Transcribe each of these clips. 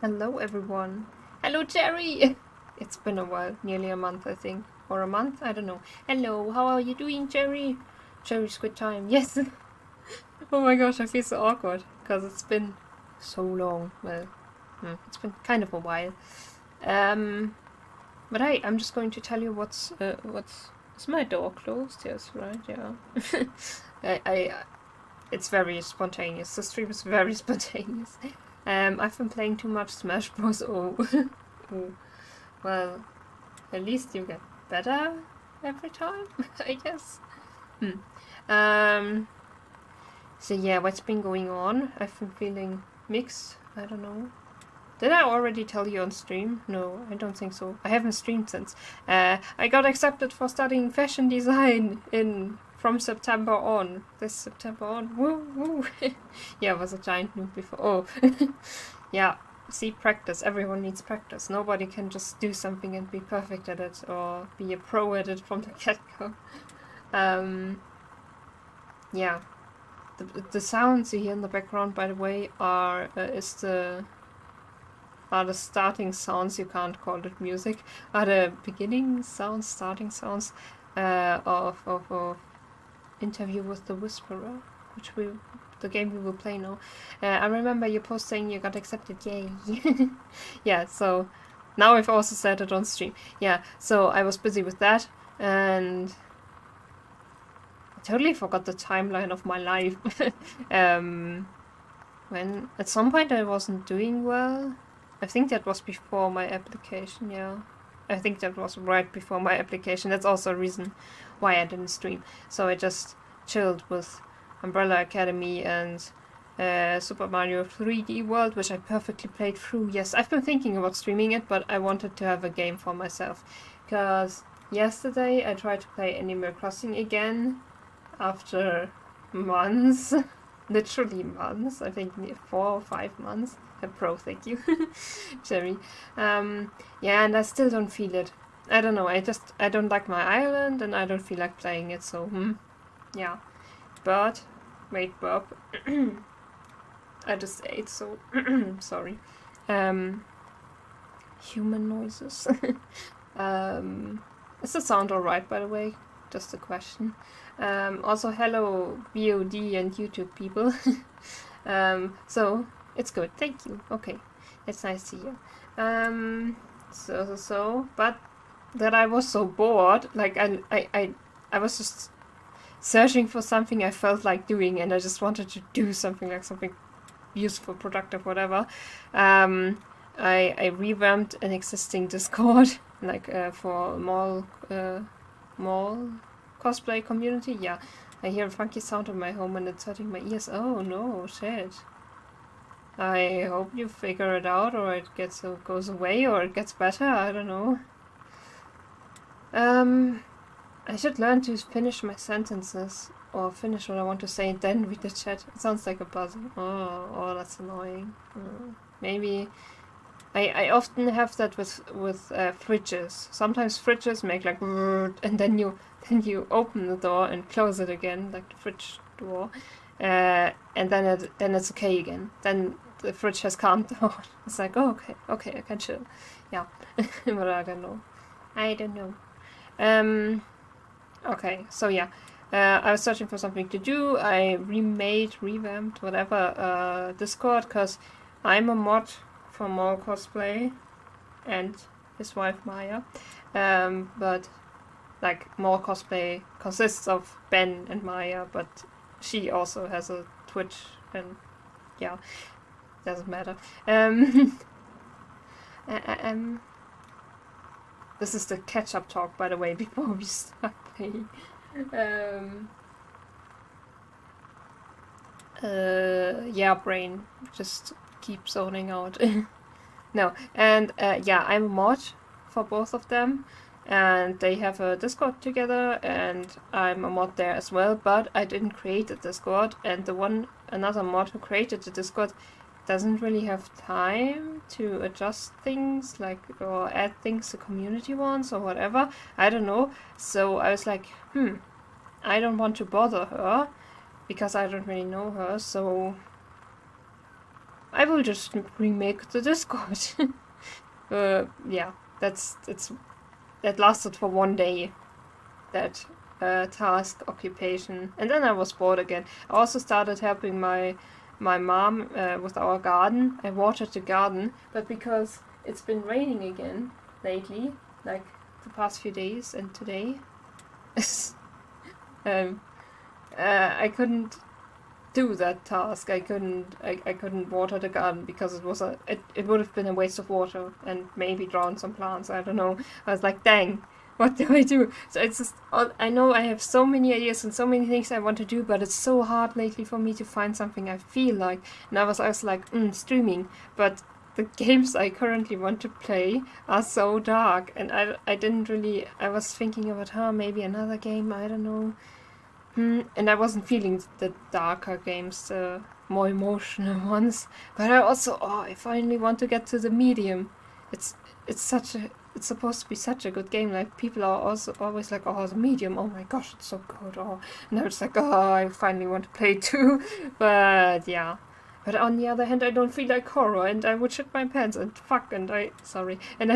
Hello everyone. Hello Jerry! It's been a while, nearly a month I think. Or a month? I don't know. Hello, how are you doing Jerry? Jerry's good time. Yes! Oh my gosh, I feel so awkward. Because it's been so long. Well, it's been kind of a while. But hey, I'm just going to tell you what's... Is my door closed? Yes, right, yeah. It's very spontaneous. The stream is very spontaneous. I've been playing too much Smash Bros. Oh. Oh. Well, at least you get better every time, I guess. So yeah, what's been going on? I've been feeling mixed. I don't know. Did I already tell you on stream? No, I don't think so. I haven't streamed since. I got accepted for studying fashion design from September on. This September on. Woo woo. Yeah, I was a giant noob before. Oh. Yeah, see, practice. Everyone needs practice. Nobody can just do something and be perfect at it or be a pro at it from the get-go. Yeah. The sounds you hear in the background, by the way, are the starting sounds. You can't call it music. Are the beginning sounds, starting sounds of Interview with the Whisperer, which the game we will play now. I remember your post saying you got accepted. Yay! Yeah. So now I've also said it on stream. Yeah. So I was busy with that and I totally forgot the timeline of my life. When at some point I wasn't doing well. I think that was before my application, yeah. I think that was right before my application. That's also a reason why I didn't stream. So I just chilled with Umbrella Academy and Super Mario 3D World, which I perfectly played through. Yes, I've been thinking about streaming it, but I wanted to have a game for myself. Because yesterday I tried to play Animal Crossing again after months. Literally months. I think 4 or 5 months. Pro, thank you, Jerry. Yeah, and I still don't feel it. I don't know. I don't like my island, and I don't feel like playing it. So, yeah. But wait, Bob. I just ate, so sorry. Human noises. Is the sound alright, by the way? Just a question. Also, hello VOD and YouTube people. So. It's good, thank you. Okay, it's nice to hear. But that I was so bored, like I was just searching for something I felt like doing, and I just wanted to do something, like something useful, productive, whatever. I revamped an existing Discord, like for mall cosplay community. Yeah, I hear a funky sound in my home and it's hurting my ears. Oh no, shit. I hope you figure it out, or it goes away, or it gets better. I don't know. I should learn to finish my sentences, or finish what I want to say, and then read the chat. It sounds like a puzzle. Oh, that's annoying. Maybe I often have that with fridges. Sometimes fridges make like, and then you open the door and close it again, like the fridge door, and then it's okay again. Then the fridge has calmed down. It's like, oh, okay, I can chill. Yeah, but I don't know. Okay, so yeah, I was searching for something to do. I revamped, whatever, Discord, because I'm a mod for more cosplay and his wife Maya. But like more cosplay consists of Ben and Maya, but she also has a Twitch, and yeah. Doesn't matter. This is the catch-up talk, by the way, before we start playing. Yeah, brain just keeps zoning out. No, and yeah, I'm a mod for both of them, and they have a Discord together, and I'm a mod there as well, but I didn't create a Discord, and another mod who created the Discord doesn't really have time to adjust things, like, or add things the community wants or whatever. I don't know. So I was like, I don't want to bother her because I don't really know her. So I will just remake the Discord. Yeah, that lasted for 1 day, that task occupation, and then I was bored again. I also started helping my mom with our garden. I watered the garden, but because it's been raining again lately, like the past few days and today, I couldn't do that task. I couldn't water the garden because it would have been a waste of water and maybe drown some plants. I don't know. I was like, dang, what do I do? So it's just, I know I have so many ideas and so many things I want to do, but it's so hard lately for me to find something I feel like. And I was like, streaming, but the games I currently want to play are so dark, and I didn't really. I was thinking about maybe another game. I don't know. And I wasn't feeling the darker games, the more emotional ones. But I finally want to get to the medium. It's supposed to be such a good game. Like, people are also always like, oh, the medium, oh my gosh, it's so good. Oh, and I was like, oh, I finally want to play too. But yeah. But on the other hand, I don't feel like horror, and I would shit my pants, and fuck, and I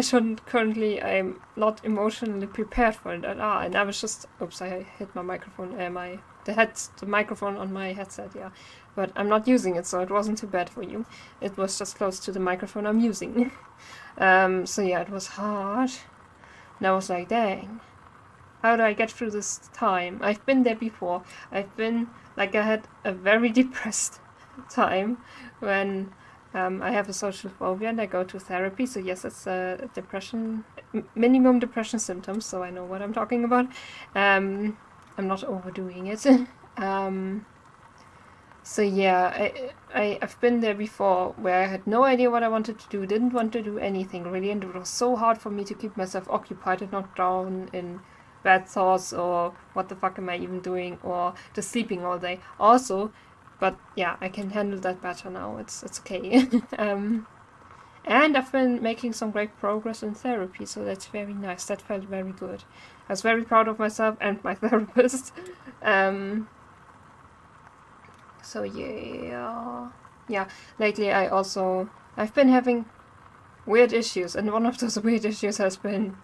shouldn't currently, I'm not emotionally prepared for it at all, and I was just, oops, I hit my microphone, the microphone on my headset, yeah, but I'm not using it, so it wasn't too bad for you. It was just close to the microphone I'm using. So yeah, it was hard, and I was like, dang, how do I get through this time? I've been there before. I had a very depressed time when I have a social phobia and I go to therapy. So yes, it's depression, minimum depression symptoms, so I know what I'm talking about. I'm not overdoing it. So yeah, I've been there before where I had no idea what I wanted to do, didn't want to do anything really, and it was so hard for me to keep myself occupied and not drown in bad thoughts or what the fuck am I even doing, or just sleeping all day. Also, but yeah, I can handle that better now. It's okay. And I've been making some great progress in therapy, so that's very nice. That felt very good. I was very proud of myself and my therapist. So yeah. Lately I've been having weird issues, and one of those weird issues has been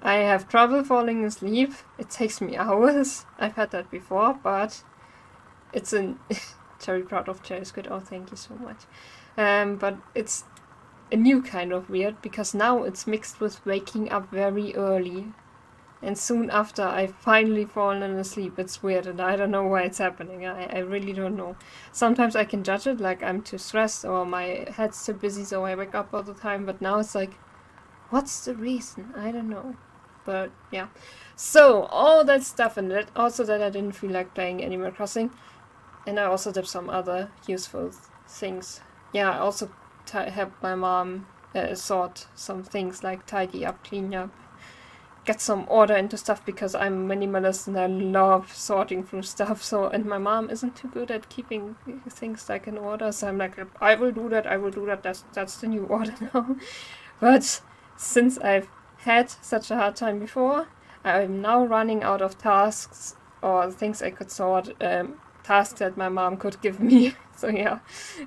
I have trouble falling asleep. It takes me hours. I've had that before, but it's very proud of Cherry Squid. Oh, thank you so much. But it's a new kind of weird, because now it's mixed with waking up very early. And soon after I've finally fallen asleep. It's weird, and I don't know why it's happening. I really don't know. Sometimes I can judge it, like I'm too stressed or my head's too busy, so I wake up all the time. But now it's like, what's the reason? I don't know. But yeah. So, all that stuff, and that also that I didn't feel like playing Animal Crossing. And I also did some other useful things. Yeah, I also helped my mom sort some things, like tidy up, clean up, get some order into stuff, because I'm minimalist and I love sorting through stuff. So, and my mom isn't too good at keeping things like in order, so I'm like, I will do that, that's the new order now. But since I've had such a hard time before, I'm now running out of tasks or things I could sort, tasks that my mom could give me. So yeah,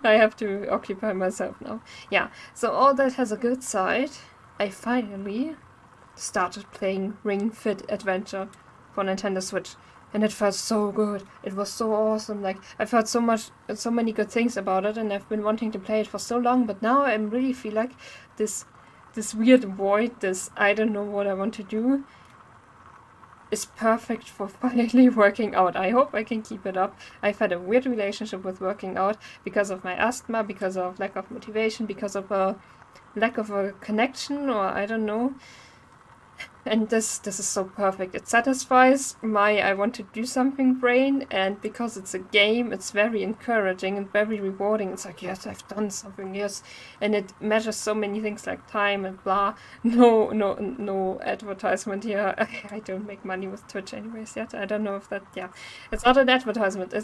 I have to occupy myself now. Yeah, so all that has a good side. I finally started playing Ring Fit Adventure for Nintendo Switch, and it felt so good. It was so awesome. Like, I've heard so many good things about it, and I've been wanting to play it for so long, but now I really feel like this weird void, this I don't know what I want to do, is perfect for finally working out. I hope I can keep it up. I've had a weird relationship with working out because of my asthma, because of lack of motivation, because of a lack of a connection, or I don't know. And this is so perfect. It satisfies my I want to do something brain, and because it's a game, it's very encouraging and very rewarding. It's like, yes, I've done something, yes. And it measures so many things like time and blah. No advertisement here. I don't make money with Twitch anyways yet. I don't know if that, yeah. It's not an advertisement.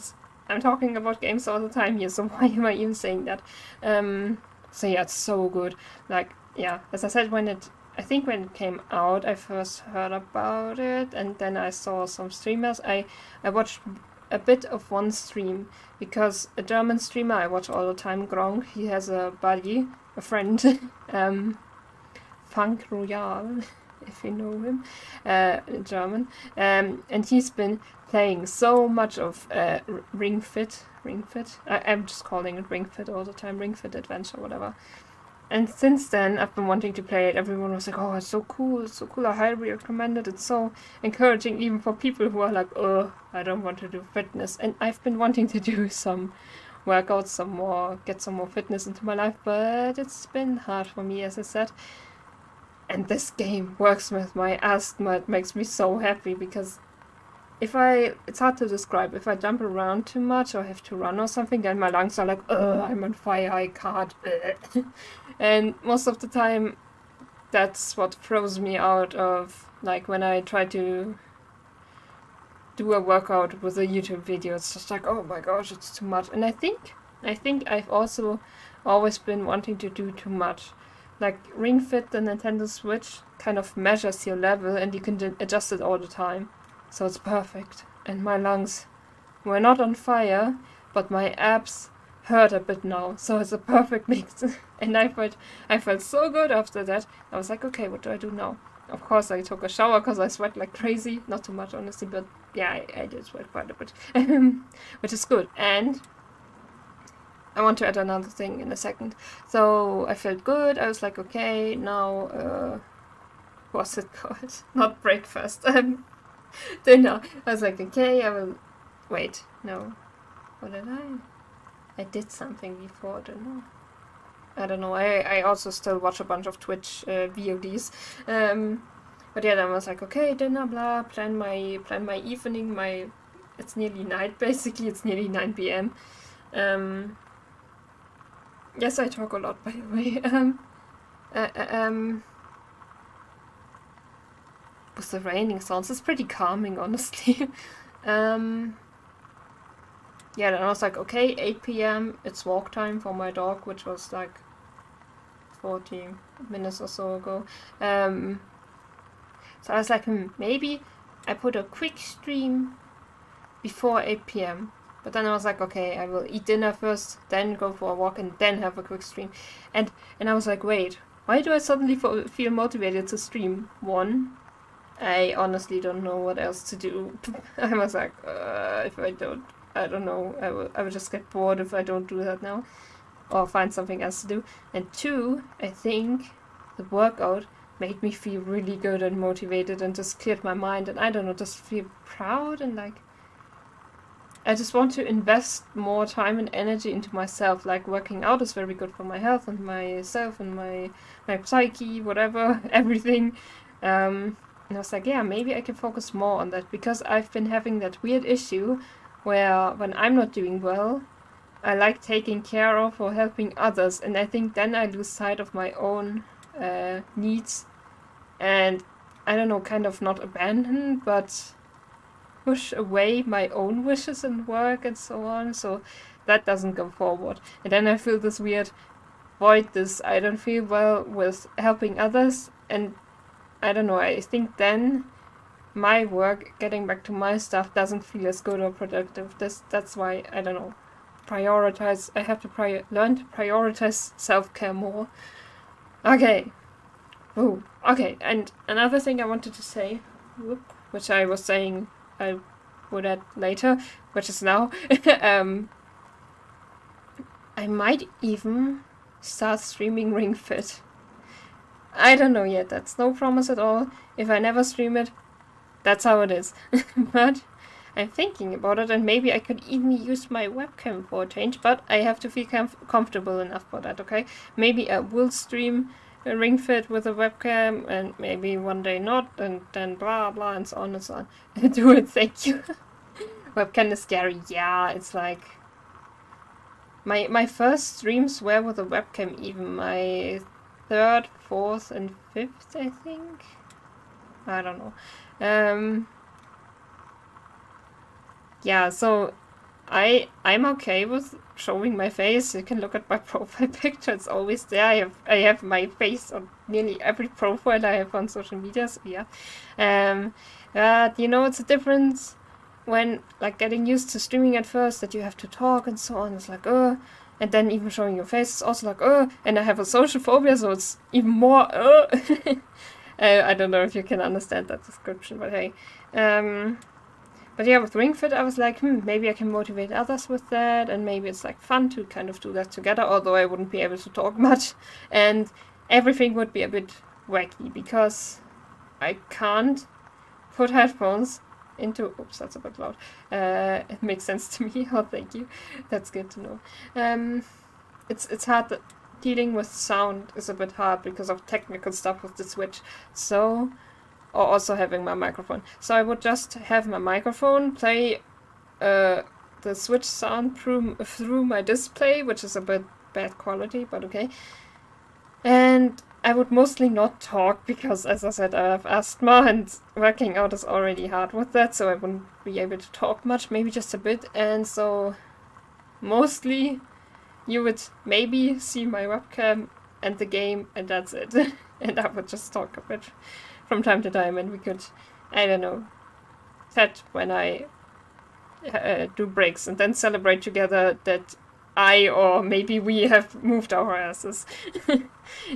I'm talking about games all the time here, so why am I even saying that? So yeah, it's so good. Like, yeah, as I said, I think when it came out, I first heard about it, and then I saw some streamers. I watched a bit of one stream, because a German streamer I watch all the time, Gronk, he has a buddy, a friend, Funk Royale, if you know him, in German, and he's been playing so much of Ring Fit. I'm just calling it Ring Fit all the time, Ring Fit Adventure, whatever. And since then, I've been wanting to play it. Everyone was like, oh, it's so cool, I highly recommend it. It's so encouraging even for people who are like, oh, I don't want to do fitness. And I've been wanting to do some workouts, get some more fitness into my life, but it's been hard for me, as I said. And this game works with my asthma. It makes me so happy, because it's hard to describe. If I jump around too much or have to run or something, then my lungs are like, I'm on fire, I can't. And most of the time, that's what throws me out of, like, when I try to do a workout with a YouTube video. It's just like, oh my gosh, it's too much. And I think I've also always been wanting to do too much. Like, Ring Fit, the Nintendo Switch, kind of measures your level, and you can adjust it all the time. So it's perfect. And my lungs were not on fire, but my abs hurt a bit now. So it's a perfect mix. And I felt so good after that. I was like, okay, what do I do now? Of course, I took a shower because I sweat like crazy. Not too much, honestly, but yeah, I did sweat quite a bit. Which is good. And I want to add another thing in a second. So I felt good. I was like, okay, now, what's it called? Not breakfast. Dinner. I was like, okay, I will... Wait, no. What did I? I did something before, I don't know. I also still watch a bunch of Twitch VODs. But yeah, then I was like, okay, dinner, blah, plan my evening, it's nearly night, basically. It's nearly 9 p.m. Yes, I talk a lot, by the way. With the raining sounds, it's pretty calming, honestly. Yeah, then I was like, okay, 8 p.m, it's walk time for my dog, which was like 40 minutes or so ago. So I was like, maybe I put a quick stream before 8 p.m. But then I was like, okay, I will eat dinner first, then go for a walk, and then have a quick stream. And I was like, wait, why do I suddenly feel motivated to stream? One, I honestly don't know what else to do. I was like, if I don't know, I will just get bored if I don't do that now, or find something else to do. And two, I think the workout made me feel really good and motivated and just cleared my mind, and I don't know, just feel proud, and like, I just want to invest more time and energy into myself. Like, working out is very good for my health and myself and my psyche, whatever, everything. And I was like, yeah, maybe I can focus more on that, because I've been having that weird issue where when I'm not doing well, I like taking care of or helping others, and I think then I lose sight of my own needs, and I don't know, kind of not abandon, but push away my own wishes and work and so on, so that doesn't go forward. And then I feel this weird void, I don't feel well with helping others, and I don't know, I think then my work, getting back to my stuff, doesn't feel as good or productive. That's why, I don't know, I have to learn to prioritize self-care more. Okay. Ooh, okay, and another thing I wanted to say, which I was saying I would add later, which is now, I might even start streaming Ring Fit. I don't know yet, that's no promise at all. If I never stream it, that's how it is. But I'm thinking about it, and maybe I could even use my webcam for a change, but I have to feel comfortable enough for that, okay? Maybe I will stream a Ring Fit with a webcam, and maybe one day not, and then blah blah and so on and so on. Do it, thank you. Webcam is scary, yeah, it's like... My first streams were with a webcam, even my 3rd, 4th and 5th, I think? I don't know. Yeah, so I'm okay with showing my face. You can look at my profile picture, it's always there. I have my face on nearly every profile I have on social media, so yeah. But, you know, it's a difference when like getting used to streaming at first, that you have to talk and so on, it's like, and then even showing your face is also like, and I have a social phobia, so it's even more, I don't know if you can understand that description, but hey. But yeah, with Ring Fit, I was like, maybe I can motivate others with that, and maybe it's like fun to kind of do that together, although I wouldn't be able to talk much, and everything would be a bit wacky, because I can't put headphones into... Oops, that's a bit loud. It makes sense to me. Oh, thank you. That's good to know. It's hard that dealing with sound is a bit hard because of technical stuff with the Switch. So... or also having my microphone. So I would just have my microphone play the Switch sound through my display, which is a bit bad quality, but okay. And I would mostly not talk because, as I said, I have asthma and working out is already hard with that, so I wouldn't be able to talk much, maybe just a bit. And so mostly you would maybe see my webcam and the game, and that's it. And I would just talk a bit from time to time, and we could, I don't know, chat when I do breaks, and then celebrate together that I or maybe we have moved our asses.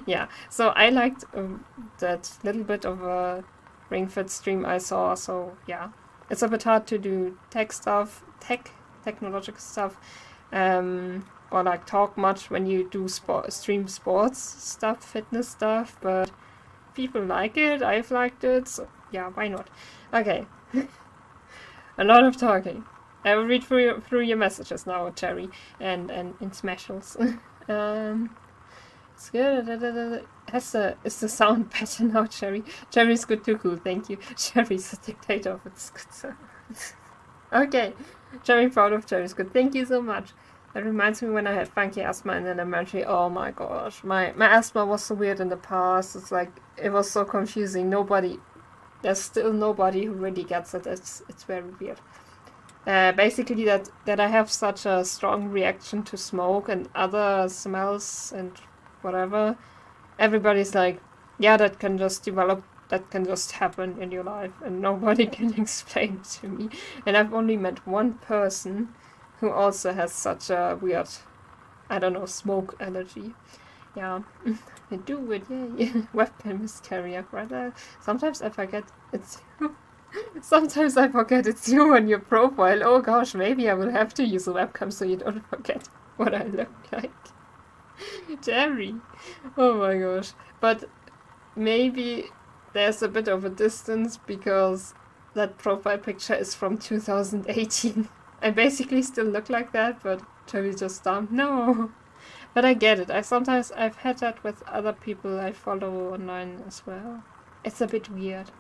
Yeah, so I liked that little bit of a Ring Fit stream I saw, so yeah. It's a bit hard to do technological stuff, or like talk much when you do stream sports stuff, fitness stuff, but people like it, I've liked it, so yeah, why not? Okay, a lot of talking. I will read through your messages now, Cherry, and in Smashels. It's good. Is the sound better now, Cherry? Cherry's good too, cool, thank you. Cherry's a dictator of its good sound. Okay, Cherry proud of Cherry's good. Thank you so much. That reminds me when I had funky asthma in elementary. Oh my gosh, my asthma was so weird in the past. It's like, it was so confusing. There's still nobody who really gets it. It's very weird. Basically that I have such a strong reaction to smoke and other smells and whatever. Everybody's like, yeah, that can just develop, that can just happen in your life, and nobody can explain it to me. And I've only met one person who also has such a weird, I don't know, smoke allergy. Yeah, I do it, yay. Webcam is carrier, right? Sometimes I forget it's you. Sometimes I forget it's you on your profile. Oh gosh, maybe I will have to use a webcam so you don't forget what I look like. Jerry. Oh my gosh. But maybe there's a bit of a distance because that profile picture is from 2018. I basically still look like that, but Jerry just don't know. But I get it. I've had that with other people I follow online as well. It's a bit weird.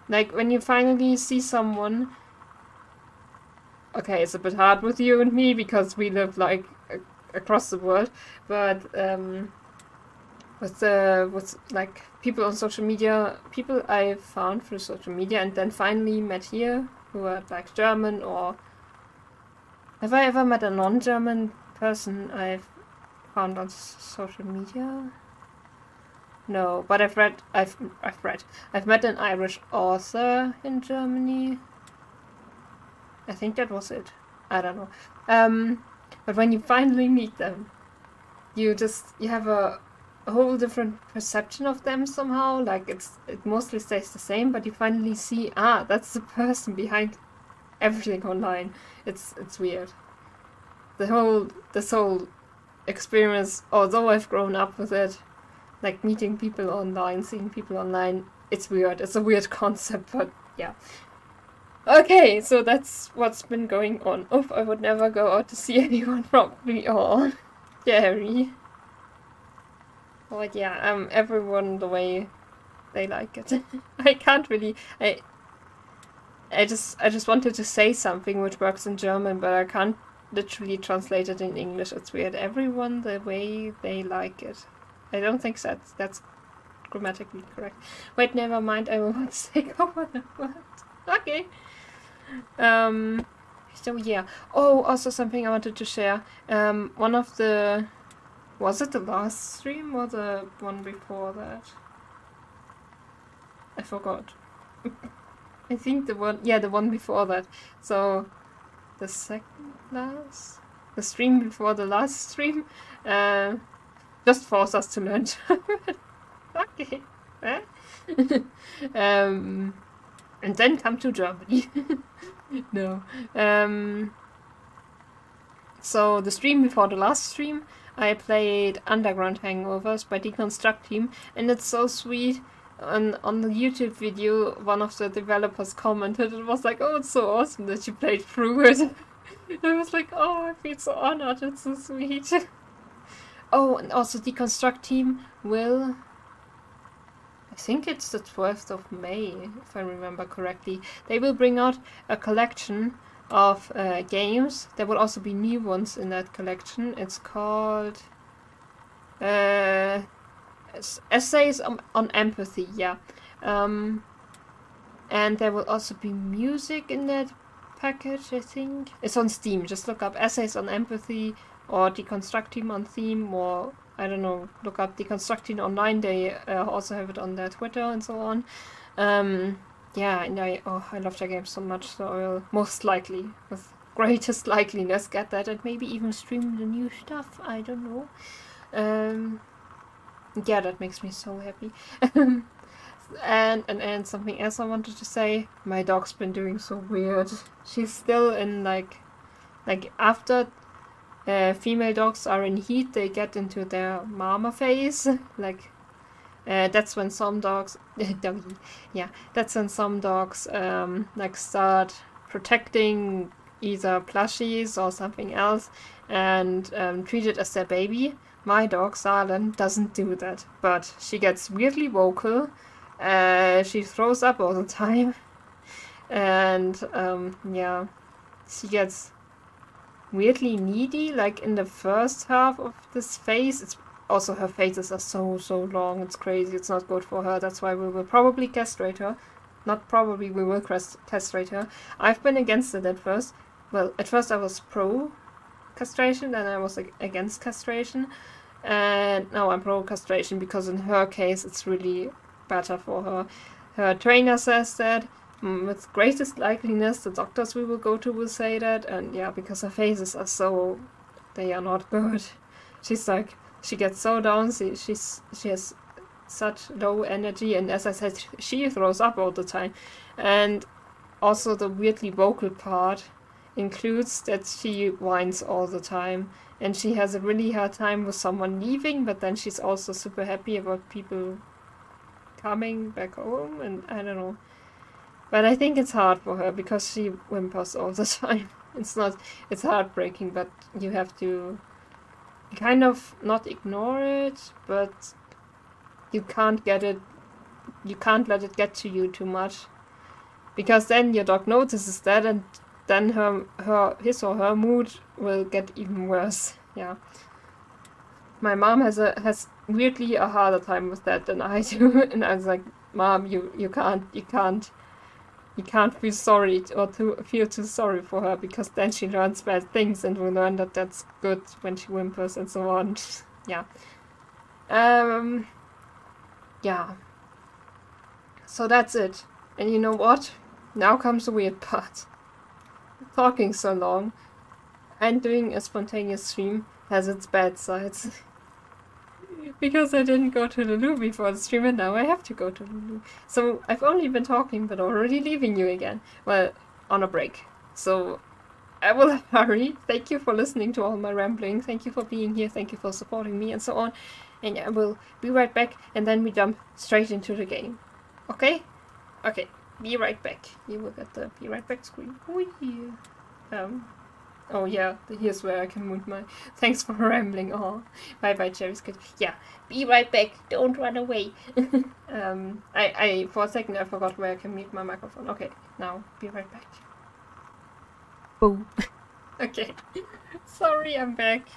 Like, when you finally see someone... Okay, it's a bit hard with you and me, because we live, like, across the world, but, with like, people on social media, people I found through social media, and then finally met here, who are, like, German, or... Have I ever met a non-German person I've found on social media? No, but I've met an Irish author in Germany. I think that was it. I don't know. But when you finally meet them, you have a whole different perception of them somehow. Like it mostly stays the same, but you finally see, that's the person behind everything online. It's weird. This whole experience, although I've grown up with it, like meeting people online, seeing people online, it's weird. It's a weird concept, but yeah. Okay, so that's what's been going on. Oh, I would never go out to see anyone probably. Oh, scary. But yeah, everyone the way they like it. I can't really. I just wanted to say something which works in German, but I can't literally translate it in English. It's weird. Everyone the way they like it. I don't think that's grammatically correct. Wait, never mind. I will not say over the word. Okay. So yeah. Oh, also something I wanted to share. One of the... Was it the last stream or the one before that? I forgot. I think the one before that. So the second last, the stream before the last stream, just forced us to learn German. Okay. And then come to Germany. No. So the stream before the last stream, I played Underground Hangovers by Deconstructeam, and it's so sweet. On the YouTube video, one of the developers commented, it was like, oh, it's so awesome that you played through it. I was like, oh, I feel so honored, it's so sweet. Oh, and also Deconstructeam will... I think it's the 12th of May, if I remember correctly. They will bring out a collection of games. There will also be new ones in that collection. It's called Essays on Empathy, yeah. And there will also be music in that package, I think. It's on Steam. Just look up Essays on Empathy or Deconstructeam on Theme, or I don't know, look up Deconstructing online. They also have it on their Twitter and so on. Yeah, and I love their game so much, so I will most likely, with greatest likeliness, get that and maybe even stream the new stuff. I don't know. Yeah, that makes me so happy. And something else I wanted to say. My dog's been doing so weird. She's still in like after female dogs are in heat, they get into their mama phase. Like that's when some dogs doggy. Yeah, that's when some dogs like start protecting either plushies or something else and treat it as their baby. My dog, Salem, doesn't do that, but she gets weirdly vocal. She throws up all the time. And, yeah, she gets weirdly needy, like in the first half of this phase. It's also, her phases are so long, it's crazy, it's not good for her. That's why we will probably castrate her. Not probably, we will castrate her. I've been against it at first. Well, at first I was pro castration, then I was against castration. And now I'm pro castration because in her case it's really better for her. Her trainer says that. With greatest likeliness the doctors we will go to will say that. And yeah, because her phases are so... they are not good. She's like... she gets so down, she has such low energy, and as I said, she throws up all the time. And also the weirdly vocal part includes that she whines all the time. And she has a really hard time with someone leaving, but then she's also super happy about people coming back home, and I don't know. But I think it's hard for her because she whimpers all the time. It's heartbreaking, but you have to kind of not ignore it, but you can't let it get to you too much. Because then your dog notices that, and then his or her mood will get even worse. Yeah. My mom has weirdly a harder time with that than I do, and I was like, Mom, you can't feel sorry or feel too sorry for her, because then she learns bad things and will learn that that's good when she whimpers and so on. Yeah. Yeah. So that's it. And you know what? Now comes the weird part. Talking so long and doing a spontaneous stream has its bad sides. Because I didn't go to the loo before the stream, and now I have to go to the loo. So I've only been talking, but already leaving you again. Well, on a break. So I will hurry. Thank you for listening to all my rambling. Thank you for being here. Thank you for supporting me and so on. And I will be right back, and then we jump straight into the game. Okay? Okay. Be right back. You will get the be right back screen. Oh yeah, here's where I can move my... Thanks for rambling. Oh, bye Cherry's good. Yeah, be right back. Don't run away. I for a second I forgot where I can mute my microphone. Okay, now be right back. Boom. Okay. Sorry, I'm back.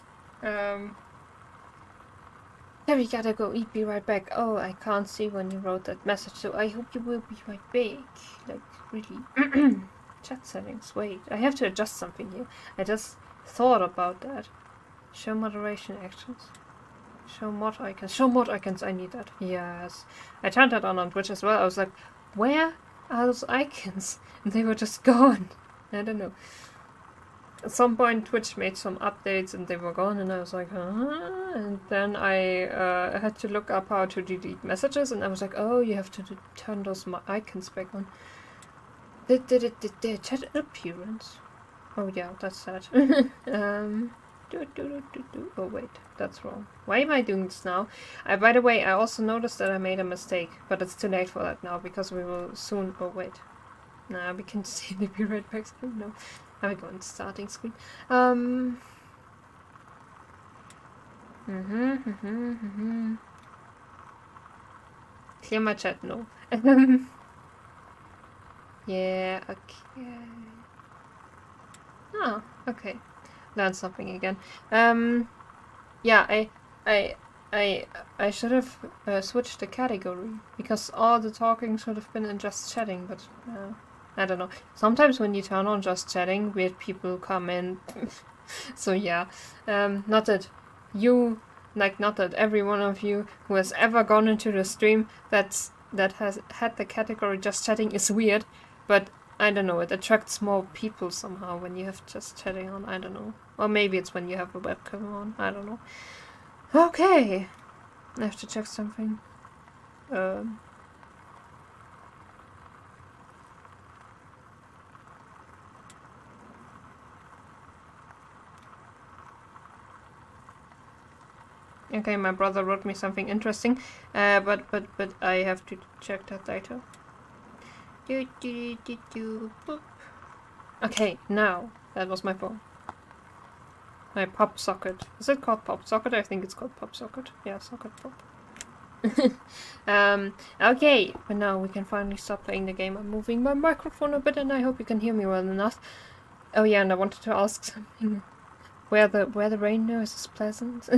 We gotta go eat, be right back. Oh, I can't see when you wrote that message, so I hope you will be right back. Like, really. Chat settings, wait. I have to adjust something here. I just thought about that. Show moderation actions. Show mod icons. Show mod icons, I need that. Yes. I turned that on Twitch as well. I was like, where are those icons? And they were just gone. I don't know. At some point Twitch made some updates and they were gone, and I was like, huh? And then I had to look up how to delete messages, and I was like, oh, you have to turn those icons back on. The chat appearance. Oh yeah, that's that. Oh wait, that's wrong. Why am I doing this now? By the way, I also noticed that I made a mistake, but it's too late for that now because we will soon. Oh wait, nah, we can see the be right back screen. No, now we go on starting screen. Clear my chat. No. Yeah. Okay. Oh, okay. Learn something again. Yeah, I should have switched the category because all the talking should have been in just chatting, but I don't know. Sometimes when you turn on just chatting, weird people come in. So yeah, not that you, like, not that every one of you who has ever gone into the stream that has had the category just chatting is weird, but I don't know, it attracts more people somehow when you have just chatting on, I don't know. Or maybe it's when you have a webcam on, I don't know. Okay, I have to check something. Okay, my brother wrote me something interesting, but I have to check that later. Boop. Okay, now that was my phone. My pop socket. Is it called pop socket? I think it's called pop socket. Yeah, socket pop. Okay, but now we can finally stop playing the game. I'm moving my microphone a bit, and I hope you can hear me well enough. Oh yeah, and I wanted to ask something. Where the rain noise is pleasant.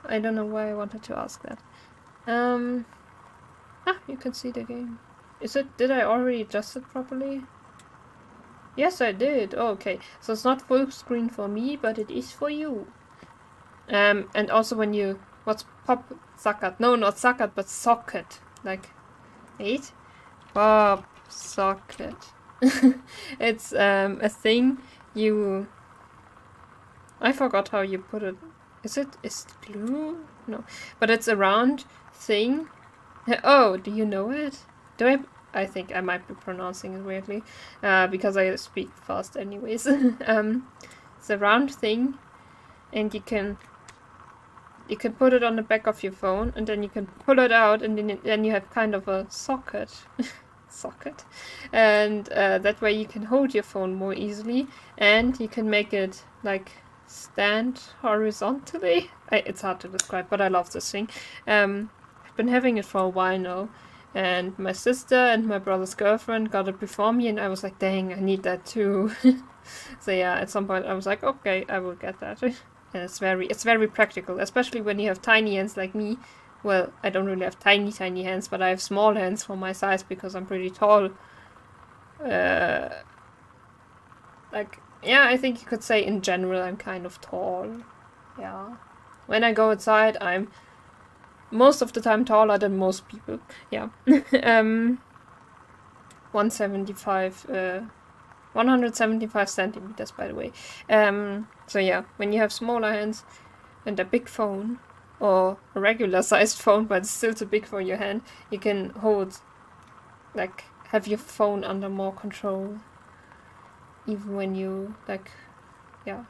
I don't know why I wanted to ask that. You can see the game. Did I already adjust it properly? Yes, I did. Oh, okay. So it's not full screen for me, but it is for you. And also when you... What's pop socket? No, not socket, but socket. Like, wait. Pop socket. It's a thing you... I forgot how you put it. Is it glue? No. But it's a round thing. Oh, do you know it? I think I might be pronouncing it weirdly, because I speak fast anyways. It's a round thing, and you can put it on the back of your phone, and then you can pull it out, and then you have kind of a socket. And that way you can hold your phone more easily, and you can make it like stand horizontally. It's hard to describe, but I love this thing. I've been having it for a while now. And my sister and my brother's girlfriend got it before me, and I was like, dang, I need that too. So yeah, at some point I was like, okay, I will get that. And it's very practical, especially when you have tiny hands like me. Well, I don't really have tiny hands, but I have small hands for my size because I'm pretty tall. Like, yeah, I think you could say in general I'm kind of tall. Yeah. When I go outside, I'm most of the time taller than most people. Yeah. 175 centimeters, by the way. So yeah, when you have smaller hands and a big phone, or a regular sized phone, but it's still too big for your hand, you can have your phone under more control. Even when you, yeah,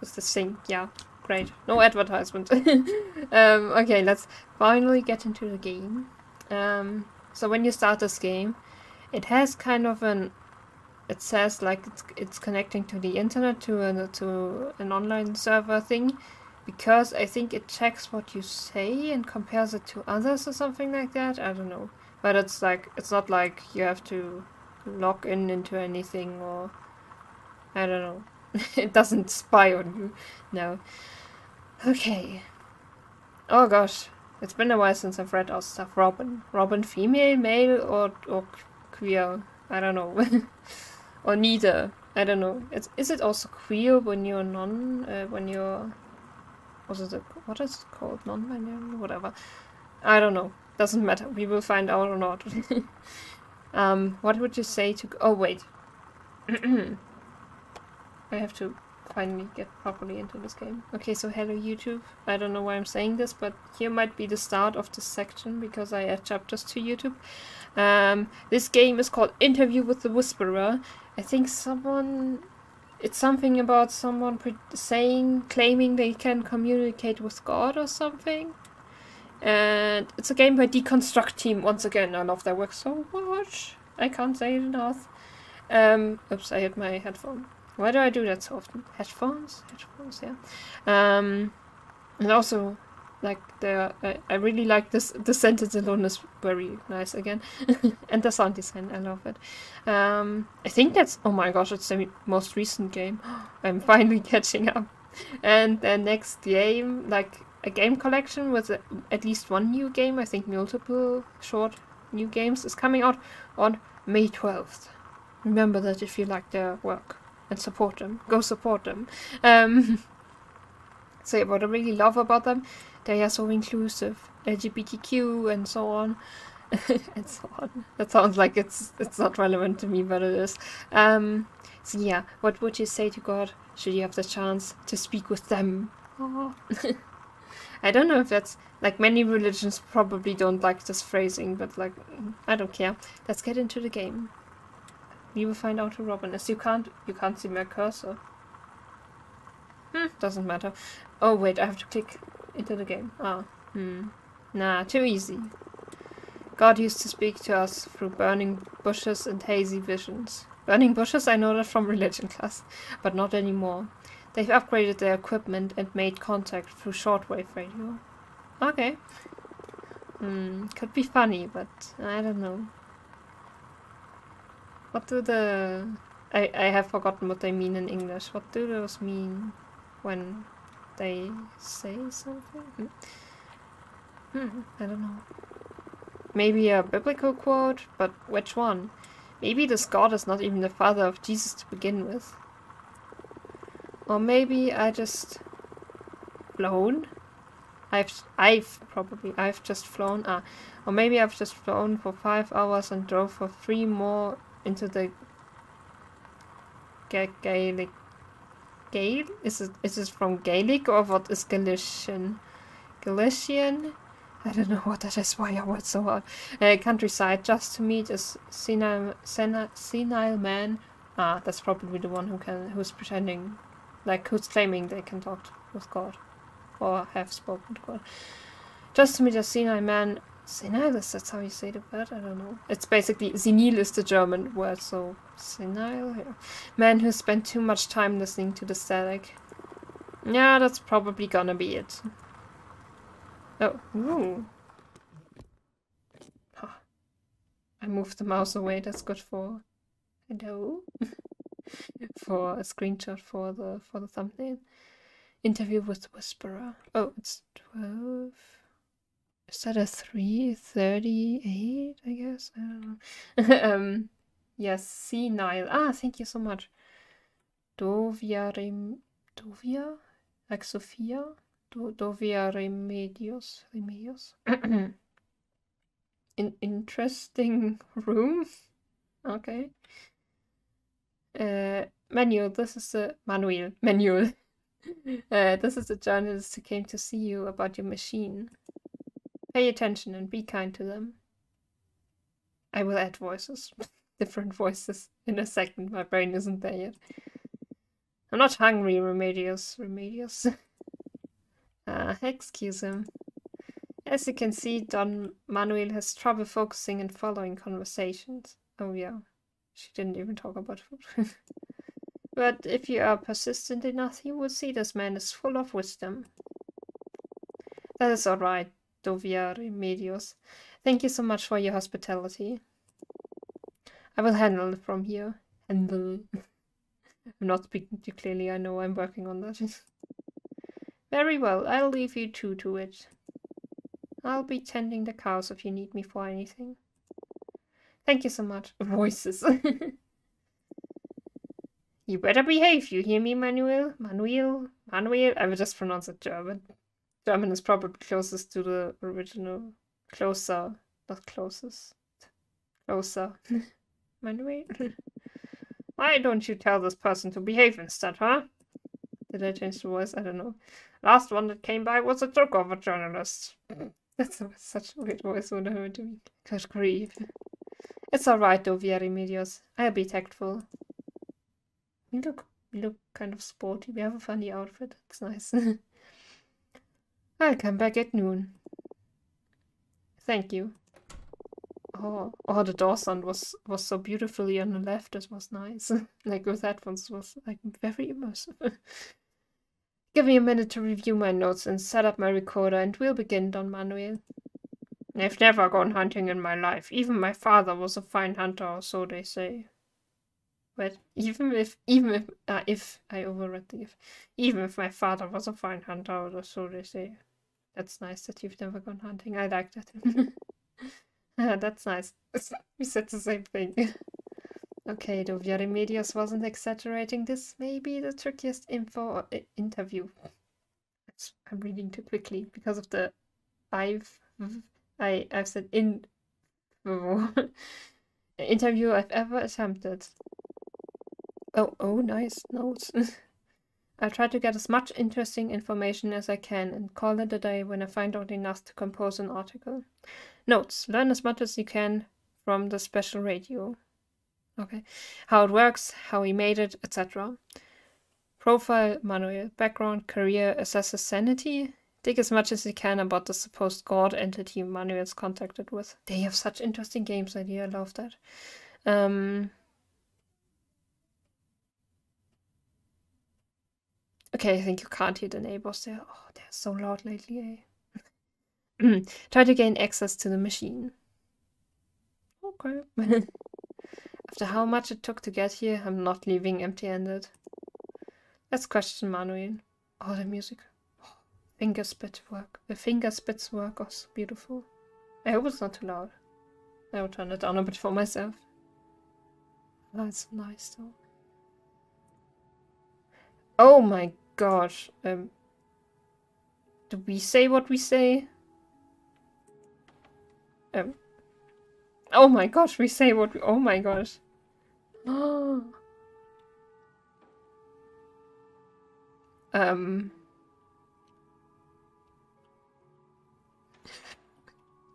it's the same, yeah. Great. No advertisement. Okay, let's finally get into the game. So when you start this game, it has kind of it says like it's connecting to the internet, to an online server thing, because I think it checks what you say and compares it to others or something like that. I don't know. But it's not like you have to log into anything, or I don't know. It doesn't spy on you. No. Okay. Oh gosh. It's been a while since I've read all stuff. Robin female, male, or queer? I don't know. Or neither. I don't know. Is it also queer when you're what is it called? Non-binary? Whatever. I don't know. Doesn't matter. We will find out or not. What would you say to... Oh, wait. I have to finally get properly into this game. Okay, so hello YouTube. I don't know why I'm saying this, but here might be the start of this section because I add chapters to YouTube. This game is called Interview with the Whisperer. I think it's something about someone claiming they can communicate with God or something. And it's a game by Deconstructeam. Once again, I love their work so much. I can't say it enough. Oops, I hit my headphone. Why do I do that so often? Headphones? Headphones, yeah. And also, like, I really like this. The sentence alone is very nice again. And the sound design, I love it. I think that's... Oh my gosh, it's the most recent game. I'm finally catching up. And the next game, like, a game collection with at least one new game, I think multiple short new games, is coming out on May 12th. Remember that if you like their work. And support them. Go support them. So yeah, what I really love about them, they are so inclusive. LGBTQ and so on. And so on. That sounds like it's not relevant to me, but it is. So yeah, what would you say to God should you have the chance to speak with them? Oh. I don't know if that's... Like, many religions probably don't like this phrasing, but like, I don't care. Let's get into the game. We will find out who Robin is. You can't see my cursor. Doesn't matter. Oh wait, I have to click into the game. Nah, too easy. God used to speak to us through burning bushes and hazy visions. Burning bushes, I know that from religion class, but not anymore. They've upgraded their equipment and made contact through shortwave radio. Okay. Could be funny, but I don't know. What do the... I have forgotten what they mean in English. What do those mean when they say something? I don't know. Maybe a biblical quote, but which one? Maybe this God is not even the father of Jesus to begin with. Or maybe I just... flown? I've just flown. Or maybe I've just flown for 5 hours and drove for 3 more into the Gaelic. Is it from Gaelic or what is Galician? Galician? I don't know what that is. Why I worked so hard. Countryside, just to meet a senile man. That's probably the one who's pretending, like who's claiming they can talk with God, or have spoken to God. Just to meet a senile man. Senile, that's how you say the word? I don't know. It's basically, senile is the German word, so senile, yeah. Man who spent too much time listening to the static. Yeah, that's probably gonna be it. Oh, ooh. Huh. I moved the mouse away, that's good for... Hello? For a screenshot for the thumbnail. Interview with the Whisperer. Oh, it's 12... Is that a 3:38? I guess? I don't know. Yes, senile. Thank you so much. Dovia? Like Sophia? Dovia Remedios. Interesting room? Okay. Manuel, this is the... Manuel. This is the journalist who came to see you about your machine. Pay attention and be kind to them. I will add voices. Different voices in a second. My brain isn't there yet. I'm not hungry, Remedios. Excuse him. As you can see, Don Manuel has trouble focusing and following conversations. Oh yeah. She didn't even talk about food. But if you are persistent enough, you will see this man is full of wisdom. That is alright. Dovia Remedios. Thank you so much for your hospitality. I will handle it from here. Handle. I'm not speaking too clearly, I know I'm working on that. Very well, I'll leave you two to it. I'll be tending the cows if you need me for anything. Thank you so much. Voices. You better behave, you hear me, Manuel? Manuel? I will just pronounce it German. German is probably closest to the original. Closer, not closest. Closer. Manuel? Why don't you tell this person to behave instead, huh? Did I change the voice? I don't know. Last one that came by was a joke of a journalist. That's such a weird voice, what am I doing? Good grief. It's alright though, Medios. I'll be tactful. We look kind of sporty. We have a funny outfit. It's nice. I'll come back at noon. Thank you. Oh, the door sound was so beautifully on the left. It was nice. Like with headphones, it was like very immersive. Give me a minute to review my notes and set up my recorder, and we'll begin, Don Manuel. I've never gone hunting in my life. Even my father was a fine hunter, or so they say. But even if I overread the if, even if my father was a fine hunter, or so they say. That's nice that you've never gone hunting. I like that. That's nice. We said the same thing. Okay, though Medios wasn't exaggerating. This may be the trickiest interview. I'm reading too quickly because of the I've said interview I've ever attempted. Oh, nice notes. I'll try to get as much interesting information as I can and call it a day when I find out enough to compose an article. Notes. Learn as much as you can from the special radio. Okay. How it works, how he made it, etc. Profile Manuel. Background, career, assess his sanity. Dig as much as you can about the supposed god entity Manuel's contacted with. They have such interesting games idea. I love that. Okay, I think you can't hear the neighbors there. Oh, they're so loud lately, eh? Try to gain access to the machine. Okay. After how much it took to get here, I'm not leaving empty-handed. Let's question Manuel. Oh, the music. Oh, the finger spits work are so beautiful. I hope it's not too loud. I will turn it down a bit for myself. That's nice though. Oh my gosh. Do we say what we say? Oh my gosh, we say what we... Oh my gosh.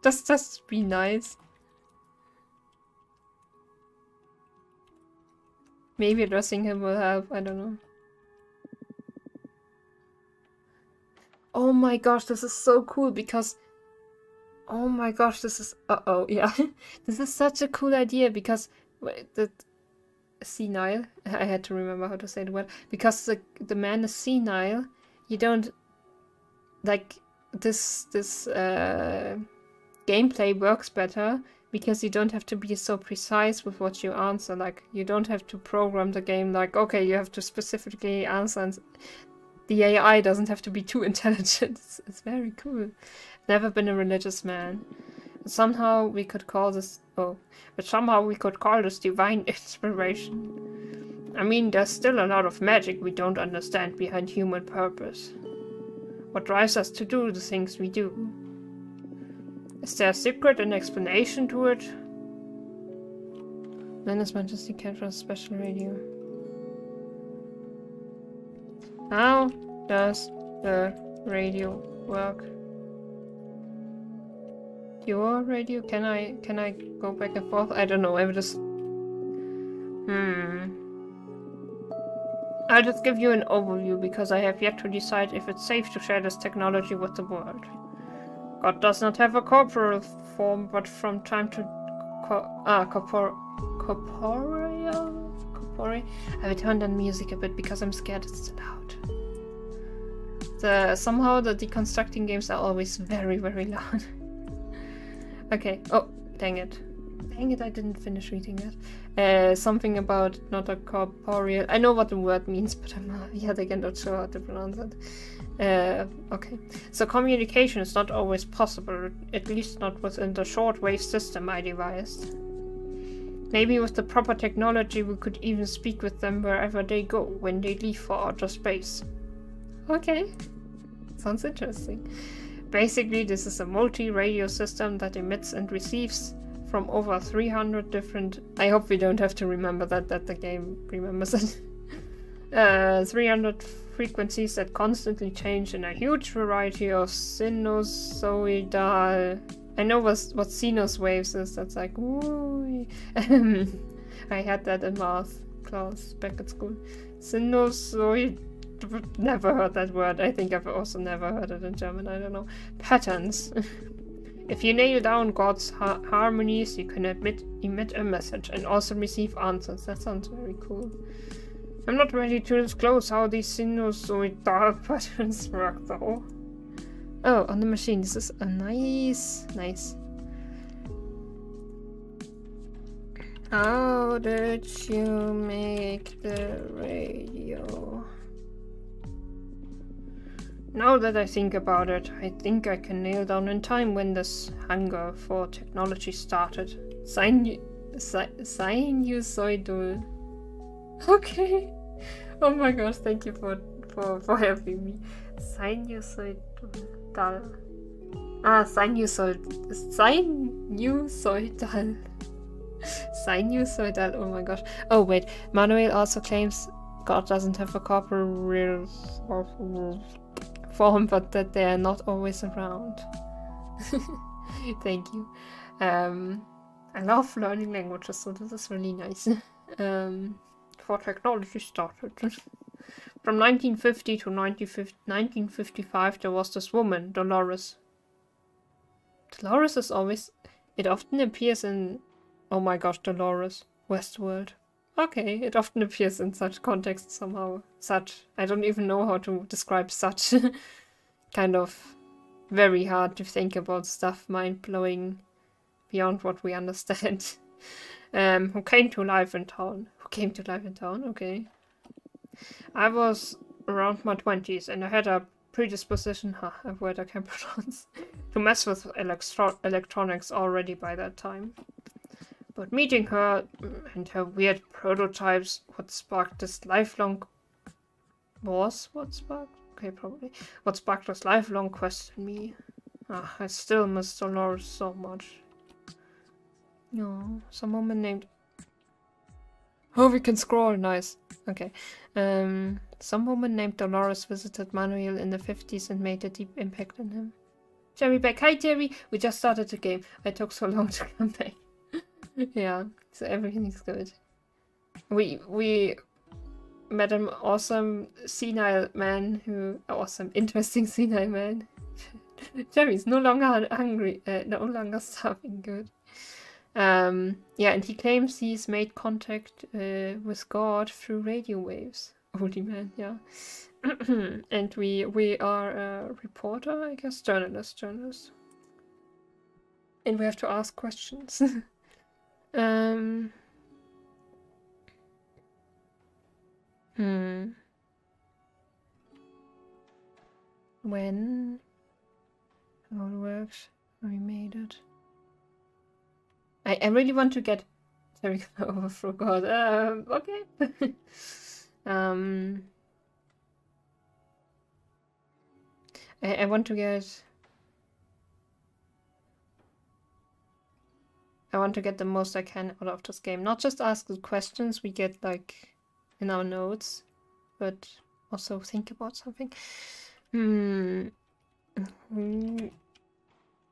Just be nice. Maybe addressing him will help, I don't know. Oh my gosh, this is so cool because... Oh my gosh, this is... Uh-oh, yeah. This is such a cool idea because... The senile... I had to remember how to say the word. Because the man is senile, you don't... Like, this gameplay works better because you don't have to be so precise with what you answer. Like, you don't have to program the game like, okay, you have to specifically answer, and the AI doesn't have to be too intelligent. It's very cool. Never been a religious man. But somehow we could call this... Oh. But somehow we could call this divine inspiration. I mean, there's still a lot of magic we don't understand behind human purpose. What drives us to do the things we do? Is there a secret, an explanation to it? Learn as much as you can from special radio. How does the radio work? Your radio? Can I go back and forth? I don't know. I will just... I'll just give you an overview because I have yet to decide if it's safe to share this technology with the world. God does not have a corporeal form, but from time to... corporeal? I will turn down music a bit because I'm scared it's too loud. Somehow the deconstructing games are always very, very loud. Okay. Oh, dang it. Dang it, I didn't finish reading that. Something about not a corporeal... I know what the word means, but I'm yet again not sure how to pronounce it. Okay. So communication is not always possible, at least not within the shortwave system I devised. Maybe with the proper technology we could even speak with them wherever they go, when they leave for outer space. Okay. Sounds interesting. Basically, this is a multi-radio system that emits and receives from over 300 different... I hope we don't have to remember that the game remembers it. 300 frequencies that constantly change in a huge variety of sinusoidal... I know what sinus waves is, that's like, ooh. I had that in math class back at school. Sinusoid... Never heard that word. I think I've also never heard it in German, I don't know. Patterns. If you nail down God's harmonies, you can emit a message and also receive answers. That sounds very cool. I'm not ready to disclose how these sinusoidal patterns work though. Oh, on the machine. This is a nice. How did you make the radio? Now that I think about it, I think I can nail down in time when this hunger for technology started. Sinusoidal. Okay. Oh my gosh, thank you for helping me. Sinusoidal. Sinusoidal, oh my gosh. Oh wait, Manuel also claims God doesn't have a corporeal form, but that they are not always around. Thank you. I love learning languages, so this is really nice. Before technology started. From 1950 to 1955 there was this woman, Dolores. Dolores is always... It often appears in... Oh my gosh, Dolores. Westworld. Okay, it often appears in such contexts somehow. Such. I don't even know how to describe such. Kind of very hard to think about stuff, mind-blowing, beyond what we understand. Who came to life in town. Who came to life in town? Okay. I was around my 20s and I had a predisposition, a word I can't pronounce, to mess with electronics already by that time. But meeting her and her weird prototypes, what sparked this lifelong... What sparked? Okay, probably. What sparked this lifelong quest in me. I still miss Dolores so much. No, some woman named... Oh, we can scroll, nice. Okay. Some woman named Dolores visited Manuel in the 50s and made a deep impact on him. Jerry back. Hi Jerry! We just started the game. I took so long to come back. Yeah, so everything's good. We met an awesome senile man who... Awesome, interesting senile man. Jerry's no longer hungry, no longer starving, good. Yeah, and he claims he's made contact with God through radio waves. Oldie man, yeah. And we are a reporter, I guess, journalist. And we have to ask questions. When? How it works? How we made it? I really want to get Terry overthrow God. Okay. I want to get... I want to get the most I can out of this game. Not just ask the questions we get like in our notes, but also think about something.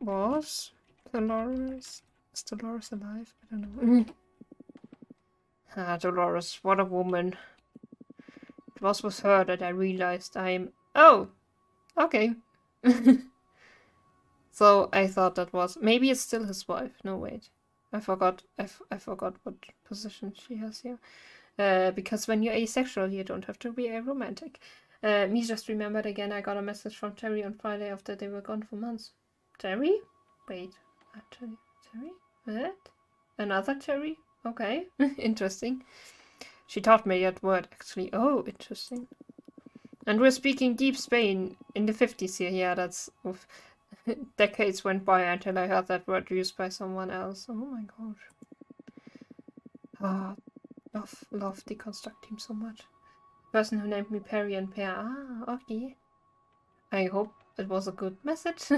Was Dolores? Is Dolores alive? I don't know. Dolores, what a woman. It was with her that I realized I'm... Oh! Okay. So I thought that was... Maybe it's still his wife. No, wait. I forgot what position she has here. Because when you're asexual, you don't have to be a romantic. Me just remembered again, I got a message from Terry on Friday after they were gone for months. Terry? Wait. Terry? What? Another Terry? Okay. Interesting. She taught me that word, actually. Oh, interesting. And we're speaking Deep Spain in the 50s here. Yeah, that's... Oof. Decades went by until I heard that word used by someone else. Oh my gosh. Love Deconstructeam so much. Person who named me Perry and Pear. Ah, okay. I hope it was a good message.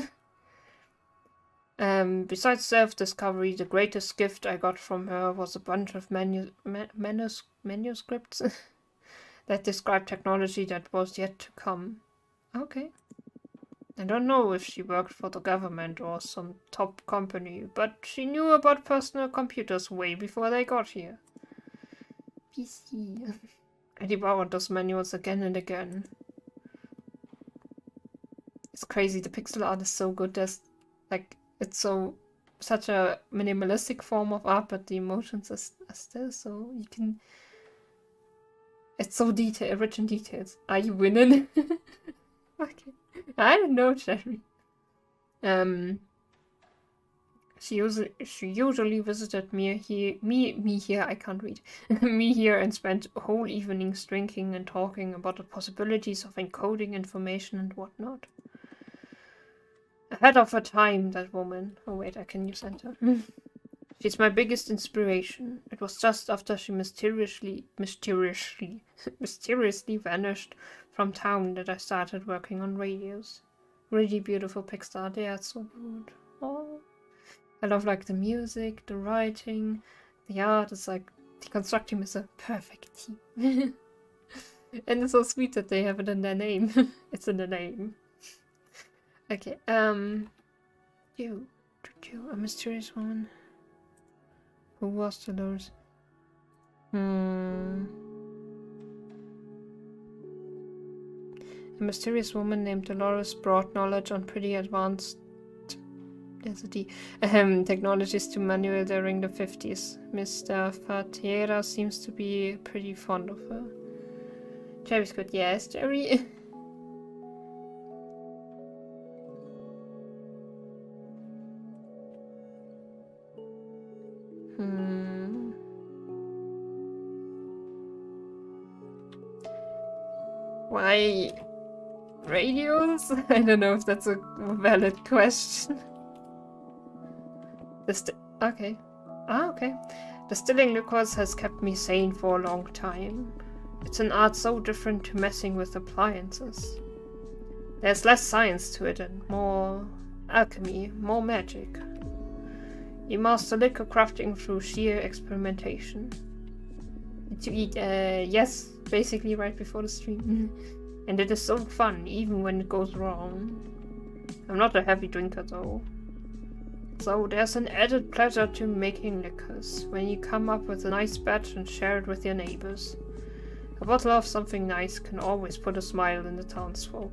Besides self-discovery, the greatest gift I got from her was a bunch of manuscripts that describe technology that was yet to come. Okay. I don't know if she worked for the government or some top company, but she knew about personal computers way before they got here. PC. I devoured those manuals again and again. It's crazy, the pixel art is so good. There's, like, it's such a minimalistic form of art, but the emotions are still so, you can... It's so rich in details. Are you winning? Okay. I don't know, Sherry. She usually visited me here, I can't read. Me here, and spent whole evenings drinking and talking about the possibilities of encoding information and whatnot. Ahead of her time, that woman. Oh wait, I can use enter. She's my biggest inspiration. It was just after she mysteriously vanished from town that I started working on radios. Really beautiful pixel. They are so good. Oh, I love like the music, the writing, the art. It's like Deconstructeam is a perfect team. And it's so sweet that they have it in their name. It's in the name. Okay, you, a mysterious woman. Who was Dolores? A mysterious woman named Dolores brought knowledge on pretty advanced technologies to Manuel during the 50s. Mr. Fatera seems to be pretty fond of her. Jerry's good. Yes, Jerry. Why radios? I don't know if that's a valid question. Okay. Okay. Distilling liquors has kept me sane for a long time. It's an art so different to messing with appliances. There's less science to it and more alchemy, more magic. You master liquor crafting through sheer experimentation. To eat, yes, basically right before the stream. And it is so fun, even when it goes wrong. I'm not a heavy drinker though. So there's an added pleasure to making liquors, when you come up with a nice batch and share it with your neighbors. A bottle of something nice can always put a smile in the townsfolk.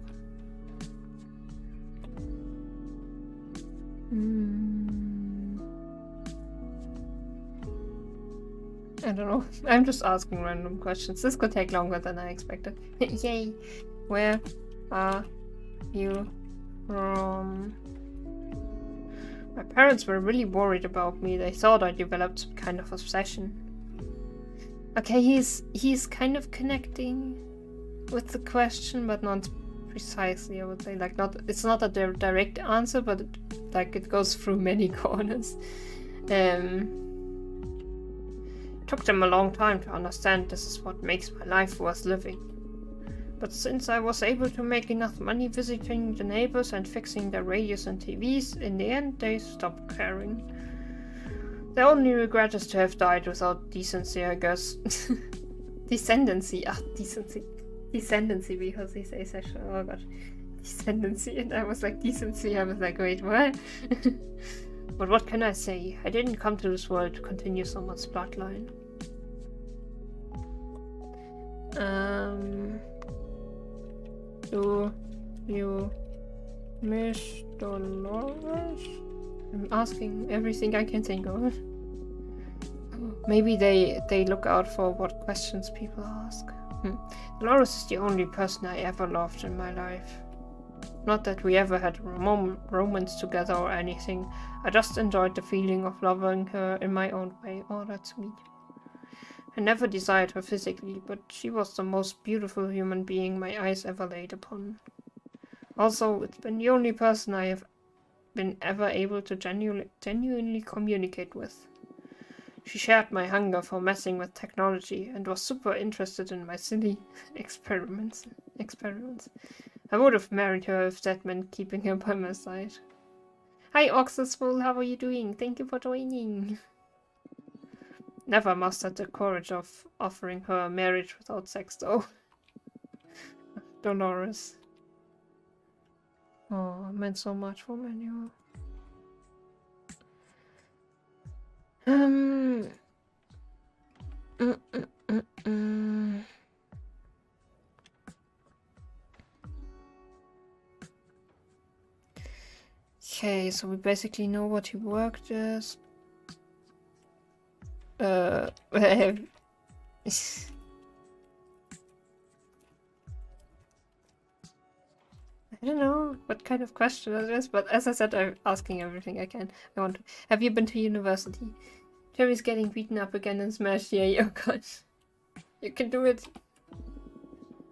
I don't know. I'm just asking random questions. This could take longer than I expected. Yay! Where are you from? My parents were really worried about me. They thought I developed some kind of obsession. Okay, he's kind of connecting with the question, but not precisely, I would say. Like, it's not a direct answer, but it goes through many corners. Took them a long time to understand this is what makes my life worth living. But since I was able to make enough money visiting the neighbors and fixing their radios and TVs, in the end they stopped caring. Their only regret is to have died without decency, I guess. Descendancy. Decency. Descendancy, because he says sexual. Oh gosh. Descendancy. And I was like, decency. I was like, wait, what? But what can I say? I didn't come to this world to continue someone's bloodline. Do you miss Dolores? I'm asking everything I can think of. Maybe they look out for what questions people ask. Dolores is the only person I ever loved in my life. Not that we ever had romance together or anything. I just enjoyed the feeling of loving her in my own way. Oh, that's sweet. I never desired her physically, but she was the most beautiful human being my eyes ever laid upon. Also, it's been the only person I have been ever able to genuinely communicate with. She shared my hunger for messing with technology and was super interested in my silly experiments. I would have married her if that meant keeping her by my side. Hi Oxusful, how are you doing? Thank you for joining. Never mastered the courage of offering her marriage without sex though. Dolores. Oh, it meant so much for Manuel. Okay, so we basically know what he worked as. I don't know what kind of question that is, but as I said, I'm asking everything I can. I want to. Have you been to university? Jerry's getting beaten up again in Smash. Yeah, oh god. You can do it.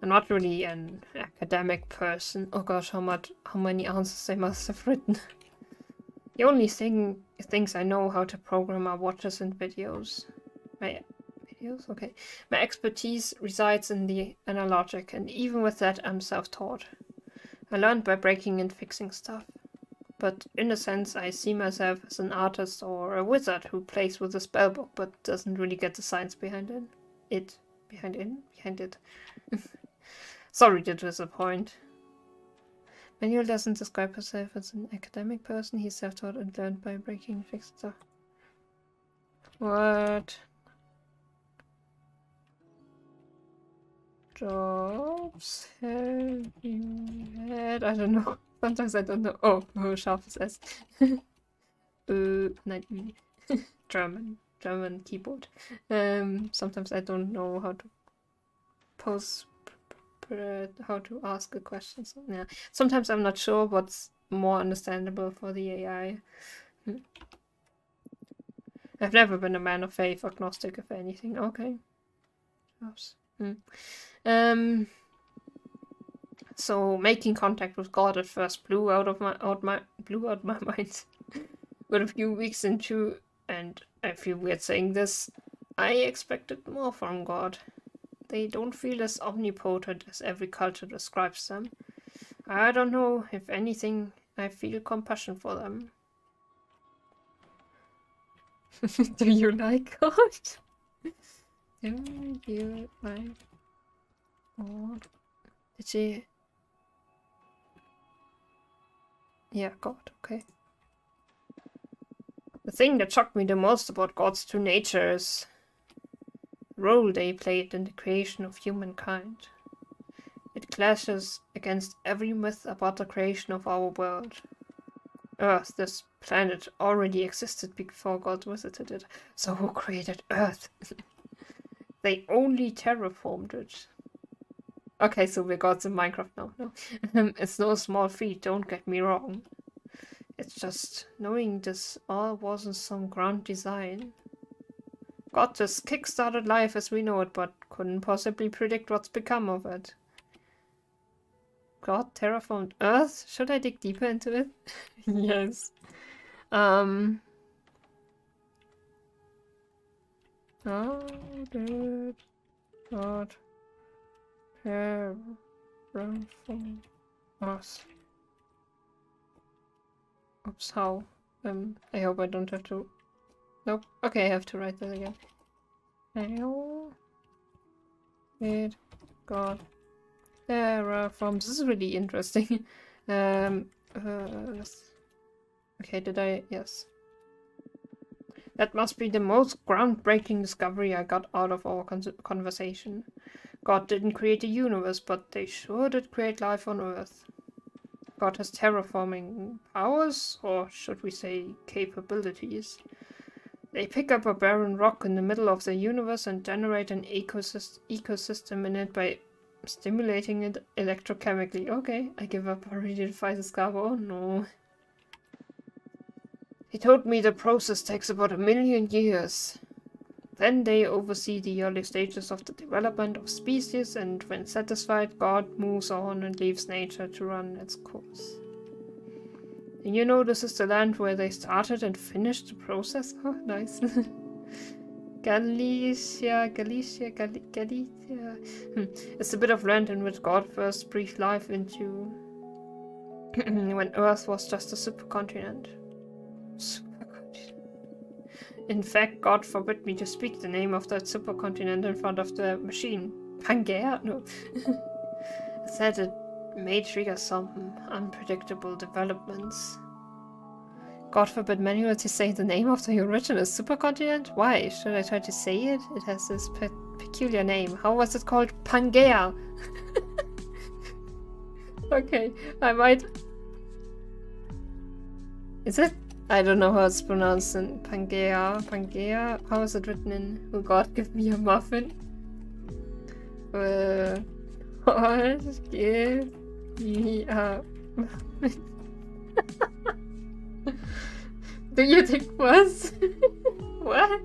I'm not really an academic person. Oh gosh, how many answers I must have written. The only things I know how to program are watches and videos. Videos? Okay. My expertise resides in the analogic, and even with that, I'm self-taught. I learned by breaking and fixing stuff. But in a sense, I see myself as an artist or a wizard who plays with a spellbook but doesn't really get the science behind it. Behind it. Sorry to disappoint. Manuel doesn't describe himself as an academic person. He's self-taught and learned by breaking and fixing stuff. What jobs have you had? I don't know. Sometimes I don't know. Oh, scharfes S. Nein, German keyboard. Sometimes I don't know how to ask a question. So, yeah. Sometimes I'm not sure what's more understandable for the AI. I've never been a man of faith, agnostic of anything. Okay. So making contact with God at first blew out my mind. But a few weeks into, and I feel weird saying this, I expected more from God. They don't feel as omnipotent as every culture describes them. I don't know, if anything, I feel compassion for them. Do you like God? Do you like God? Did she... Yeah, God, okay. The thing that shocked me the most about God's true nature is the role they played in the creation of humankind. It clashes against every myth about the creation of our world. Earth, this planet, already existed before God visited it. So who created Earth? They only terraformed it. Okay, so we got some Minecraft now. No. It's no small feat, don't get me wrong. It's just knowing this all wasn't some grand design. God just kickstarted life as we know it, but couldn't possibly predict what's become of it. God terraformed Earth? Should I dig deeper into it? Yes. How did God terraform us? Oops, how? I hope I don't have to... Nope. Okay, I have to write that again. How did God terraform? This is really interesting. Okay, did I? Yes. That must be the most groundbreaking discovery I got out of our conversation. God didn't create the universe, but they sure did create life on Earth. God has terraforming powers, or should we say capabilities. They pick up a barren rock in the middle of the universe and generate an ecosystem in it by stimulating it electrochemically. Okay, I give up. I already defied the Scavo. Oh no. He told me the process takes about 1 million years. Then they oversee the early stages of the development of species, and when satisfied, God moves on and leaves nature to run its course. And you know this is the land where they started and finished the process? Oh, nice. Galicia. It's a bit of land in which God first breathed life into when Earth was just a supercontinent. Supercontinent. In fact, God forbid me to speak the name of that supercontinent in front of the machine. Pangea? No. I said it may trigger some unpredictable developments. God forbid Manuel to say the name of the original supercontinent? Why? Should I try to say it? It has this peculiar name. How was it called? Pangea! Okay, I might... Is it? I don't know how it's pronounced in Pangea. Pangea? How is it written in Oh God, give me a muffin? God, give me a muffin. Do you think was? What?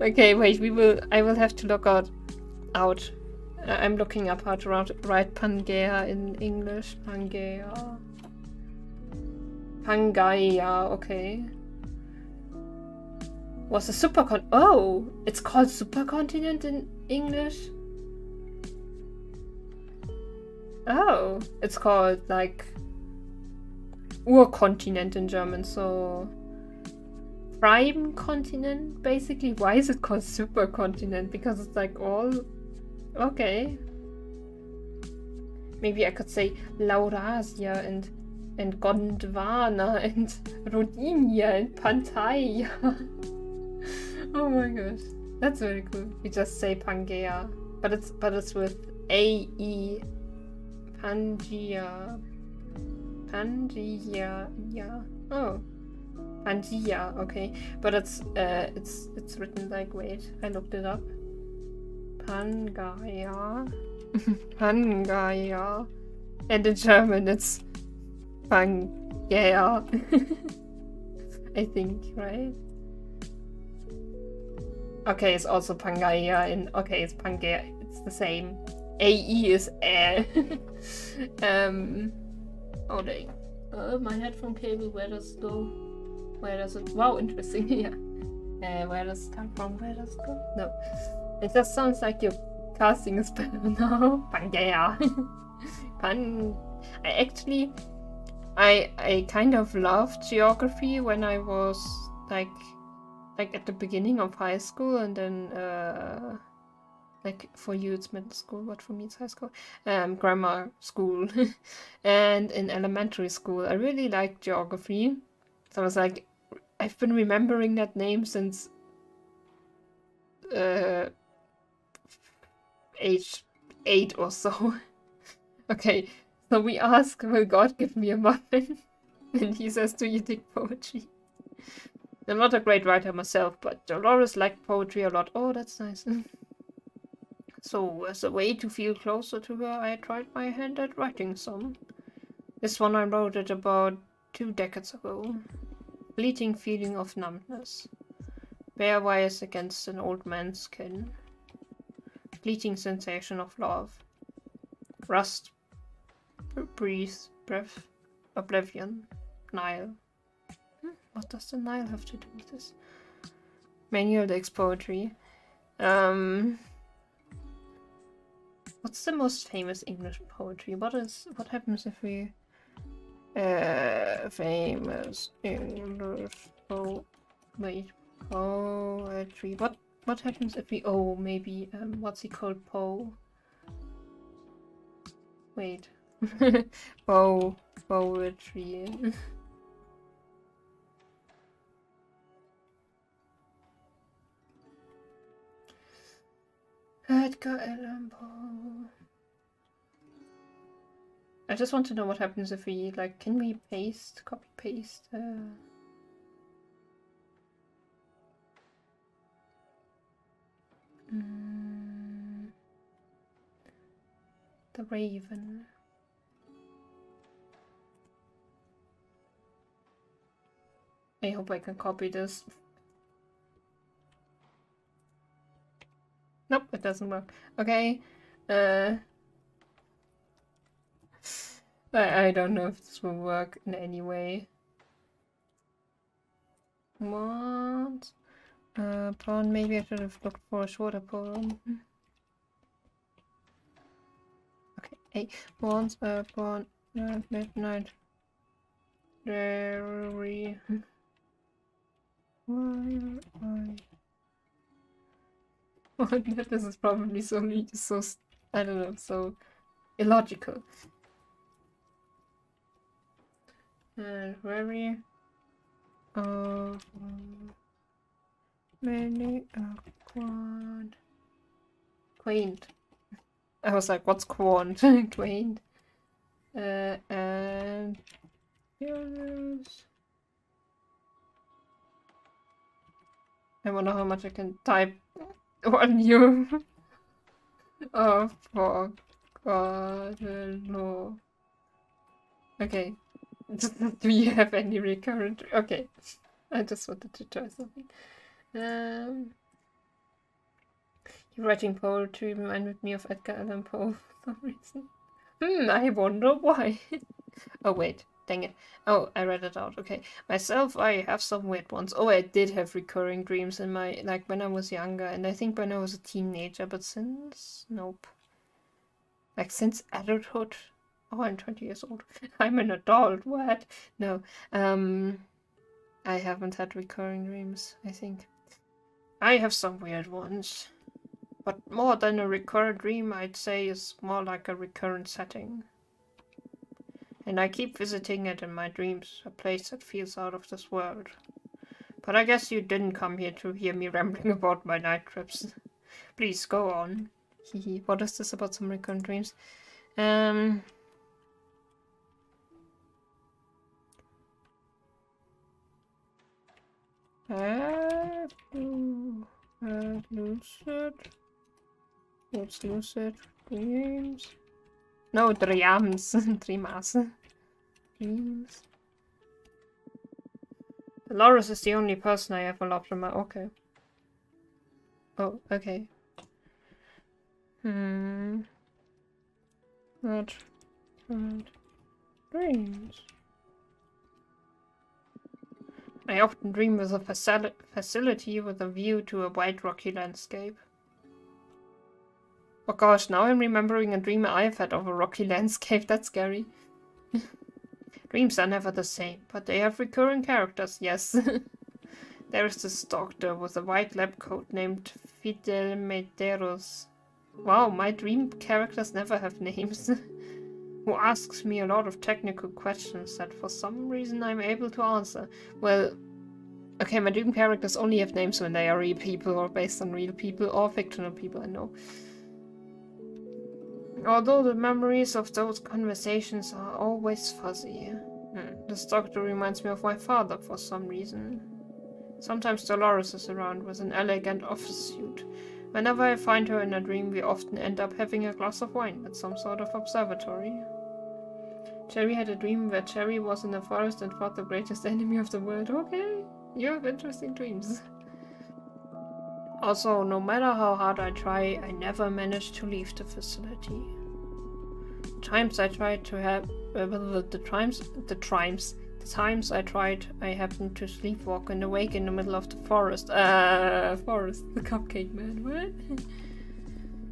Okay, wait, I will have to look out. I'm looking up how to write Pangea in English. Pangea. Pangaea, okay. Was a oh! It's called supercontinent in English? Oh! It's called, like, Urkontinent in German, so... Prime continent, basically. Why is it called supercontinent? Because it's like all... Okay. Maybe I could say Laurasia and Gondwana and Rodinia and Pantaia. Oh my gosh. That's very cool. We just say Pangea. But it's with A-E. Pangea. Pangea. Yeah. Oh. Pangea, okay. But it's written like, wait, I looked it up. Pangaea. Pangaea. And in German it's Pangea. I think, right? Okay, it's also Pangaea in okay, it's Pangea. It's the same. AE is oh dang. My headphone cable, where does it go? Where does it wow, interesting, yeah. Where does it come from? Where does it go? No. It just sounds like your casting is better now. Pangea. I kind of loved geography when I was like at the beginning of high school, and then like for you it's middle school, but for me it's high school. Grammar school. And in elementary school I really liked geography. So I was like, I've been remembering that name since age 8 or so. Okay, so we ask, will God give me a muffin? And he says, do you dig poetry? I'm not a great writer myself, but Dolores liked poetry a lot. Oh, that's nice. So, as a way to feel closer to her, I tried my hand at writing some. This one I wrote it about 2 decades ago. Fleeting feeling of numbness. Bare wires against an old man's skin. Fleeting sensation of love. Rust. Breeze. Breath. Oblivion. Nile. What does the Nile have to do with this? Manuel digs poetry. What's the most famous English poetry? What happens if we famous English poetry? What happens if we maybe what's he called? Poe? Wait. Poetry. Edgar Allan Poe. I just want to know what happens if we like. Can we copy paste? The Raven. I hope I can copy this. Nope, it doesn't work. Okay. I don't know if this will work in any way. What? Pawn, maybe I should have looked for a shorter poem. Okay, 8 pawns, pawn, midnight. Dairy. While this is probably so I don't know, so illogical. And very many quaint. I was like, what's quaint? Quaint. And curious. I wonder how much I can type on you. Oh, for God, no. Okay. Do you have any recurrent? Okay. I just wanted to try something. Your writing poetry reminded me of Edgar Allan Poe for some reason. I wonder why. Oh, wait. Dang it. Oh, I read it out. Okay. Myself, I have some weird ones. Oh, I did have recurring dreams in my... like, when I was younger. And I think when I was a teenager. But since... nope. Like, since adulthood... Oh, I'm 20 years old. I'm an adult. What? No. I haven't had recurring dreams, I think. I have some weird ones. But more than a recurrent dream, I'd say is more like a recurrent setting. And I keep visiting it in my dreams, a place that feels out of this world. But I guess you didn't come here to hear me rambling about my night trips. Please, go on. Hehe. What is this about some recurrent dreams? Lucid. What's lucid? Dreams? No, dreams. Dreams. Dreams. Dolores is the only person I ever loved in my... okay. Oh, okay. What? Dreams. I often dream with a facility with a view to a wide rocky landscape. Oh gosh, now I'm remembering a dream I've had of a rocky landscape. That's scary. Dreams are never the same, but they have recurring characters, yes. There is this doctor with a white lab coat named Fidel Medeiros. Wow, my dream characters never have names. Who asks me a lot of technical questions that for some reason I'm able to answer. Well, okay, my dream characters only have names when they are real people or based on real people or fictional people, I know. Although the memories of those conversations are always fuzzy. This doctor reminds me of my father for some reason. Sometimes Dolores is around with an elegant office suit. Whenever I find her in a dream, we often end up having a glass of wine at some sort of observatory. Cherry had a dream where Cherry was in the forest and fought the greatest enemy of the world. Okay, you have interesting dreams. Also, no matter how hard I try, I never manage to leave the facility. The times I tried to have... the times I tried, I happened to sleepwalk and awake in the middle of the forest. Forest, the cupcake man, what?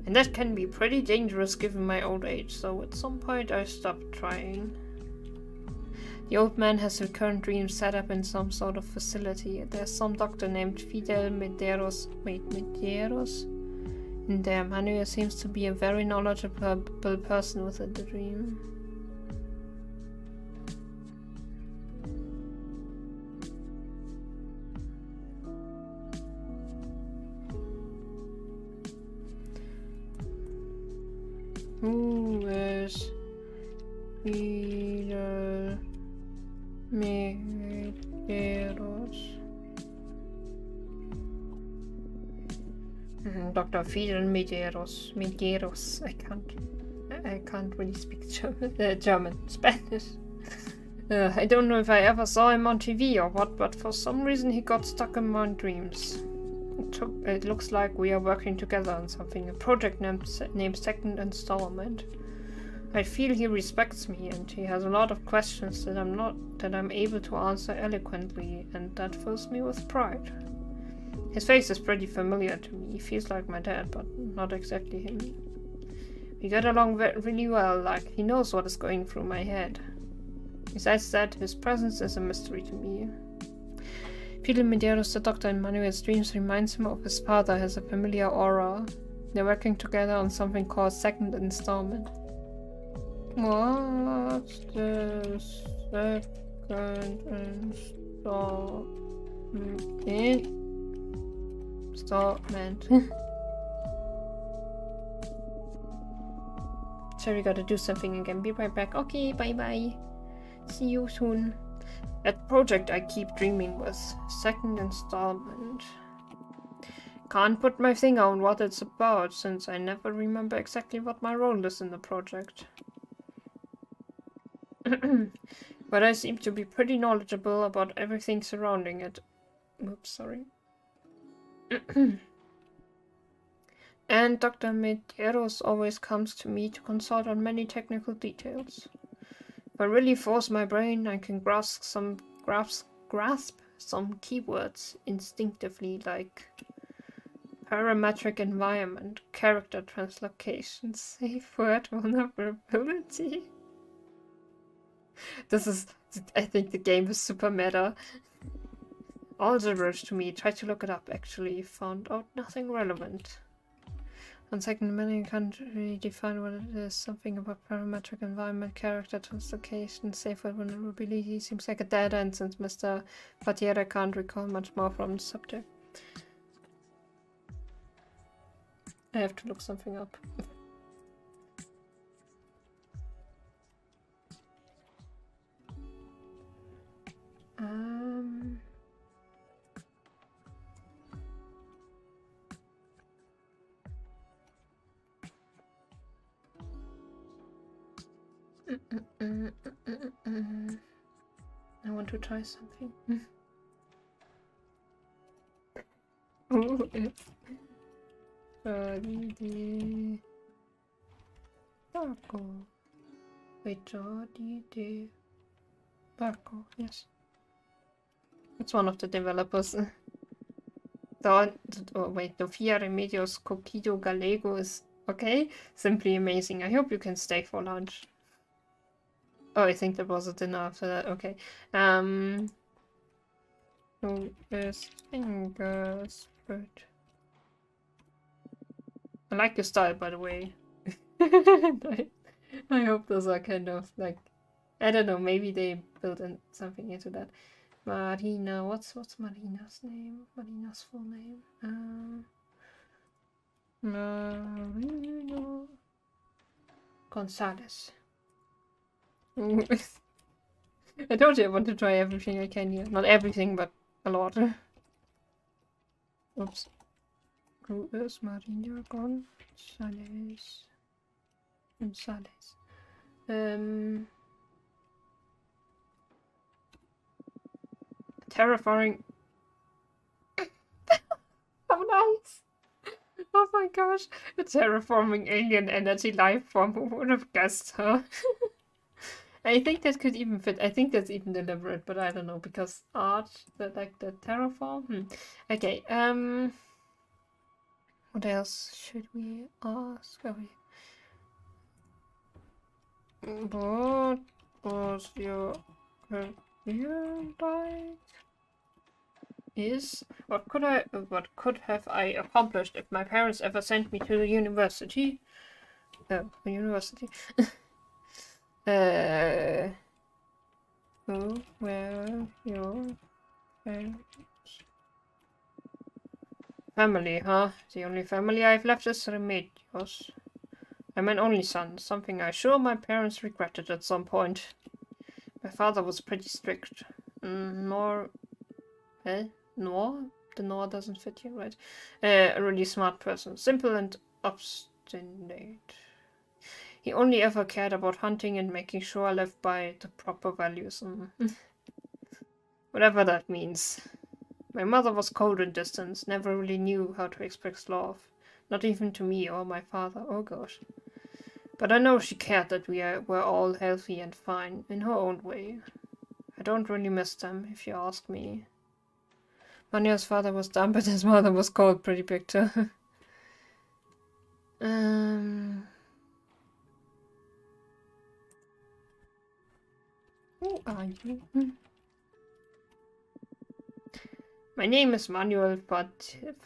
And that can be pretty dangerous given my old age, so at some point I stopped trying. The old man has recurrent dreams set up in some sort of facility. There's some doctor named Fidel Medeiros. Wait, Medeiros? And there, Manuel seems to be a very knowledgeable person within the dream. Who is Fidel Medeiros? Dr. Fidel Medeiros. I can't really speak German. Spanish. I don't know if I ever saw him on TV or what, but for some reason he got stuck in my dreams. It looks like we are working together on something, a project named Second Installment. I feel he respects me and he has a lot of questions that I'm able to answer eloquently, and that fills me with pride. His face is pretty familiar to me. He feels like my dad, but not exactly him. We get along really well, like he knows what is going through my head. Besides that, his presence is a mystery to me. Peter Medeiros, the doctor in Manuel's dreams, reminds him of his father, has a familiar aura. They're working together on something called second installment. What's the second installment? Sorry, gotta do something again. Be right back. Okay, bye bye. See you soon. That project I keep dreaming with. Second installment. Can't put my finger on what it's about, since I never remember exactly what my role is in the project. But I seem to be pretty knowledgeable about everything surrounding it. Oops, sorry. And Dr. Medeiros always comes to me to consult on many technical details. If I really force my brain, I can grasp some keywords instinctively, like parametric environment, character translocation, safe word vulnerability. I think the game is super meta. All gibberish to me. Tried to look it up, actually. Found out nothing relevant. On second minute, you can't really define what it is. Something about parametric environment, character translocation, safe word vulnerability. Seems like a dead end since Mr. Patiera can't recall much more from the subject. I have to look something up. I want to try something. Oh, it's de Barco. Wait, de Barco, yes. It's one of the developers. Oh wait, Sofia Remedios Coquito Gallego is okay. Simply amazing. I hope you can stay for lunch. Oh, I think there was a dinner after that. Okay. Who is fingers fruit? I like your style, by the way. I hope those are kind of like, I don't know, maybe they built in something into that. Marina, what's Marina's name? Marina's full name? Marina Gonzalez. I told you I want to try everything I can here. Not everything, but a lot. Oops. Who is Marina Gonzalez? Terraforming. How nice! Oh my gosh, a terraforming alien energy life form. Who would have guessed, huh? I think that could even fit. I think that's even deliberate, but I don't know because art, like the terraform. Okay. What else should we ask? What was your career like? What could have I accomplished if my parents ever sent me to the university? University. Who were your parents? Family, huh? The only family I've left is Remedios. I'm an only son, something I'm sure my parents regretted at some point. My father was pretty strict. The Nor doesn't fit here, right? A really smart person. Simple and obstinate. He only ever cared about hunting and making sure I lived by the proper values. Whatever that means. My mother was cold and distant, never really knew how to express love. Not even to me or my father. Oh gosh. But I know she cared that we were all healthy and fine, in her own way. I don't really miss them, if you ask me. Manuel's father was dumb, but his mother was cold, pretty picture. Who are you? My name is Manuel Fatera,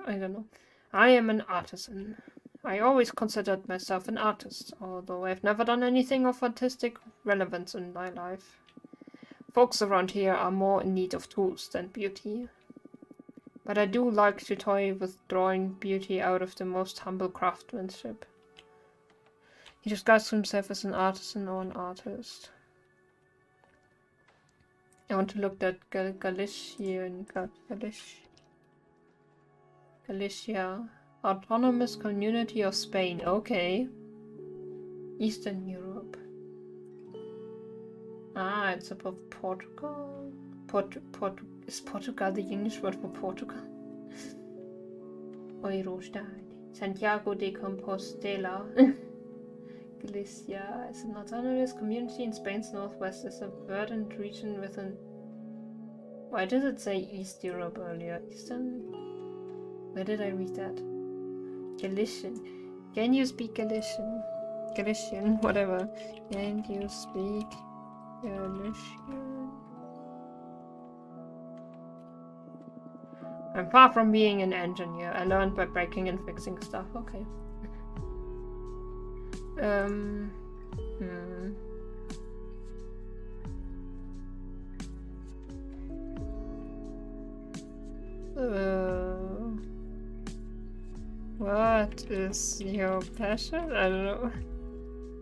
I don't know. I am an artisan. I always considered myself an artist, although I've never done anything of artistic relevance in my life. Folks around here are more in need of tools than beauty. But I do like to toy with drawing beauty out of the most humble craftsmanship. He describes himself as an artisan or an artist. I want to look at Galician. Galicia. Autonomous Community of Spain. Okay. Eastern Europe. Ah, it's above Portugal. Is Portugal the English word for Portugal? Eurostad. Santiago de Compostela. Galicia is an autonomous community in Spain's northwest. It's a verdant region within... Why does it say East Europe earlier? Eastern? Where did I read that? Galician. Can you speak Galician? Galician, whatever. Can you speak Galician? I'm far from being an engineer. I learned by breaking and fixing stuff. Okay. What is your passion? I don't know.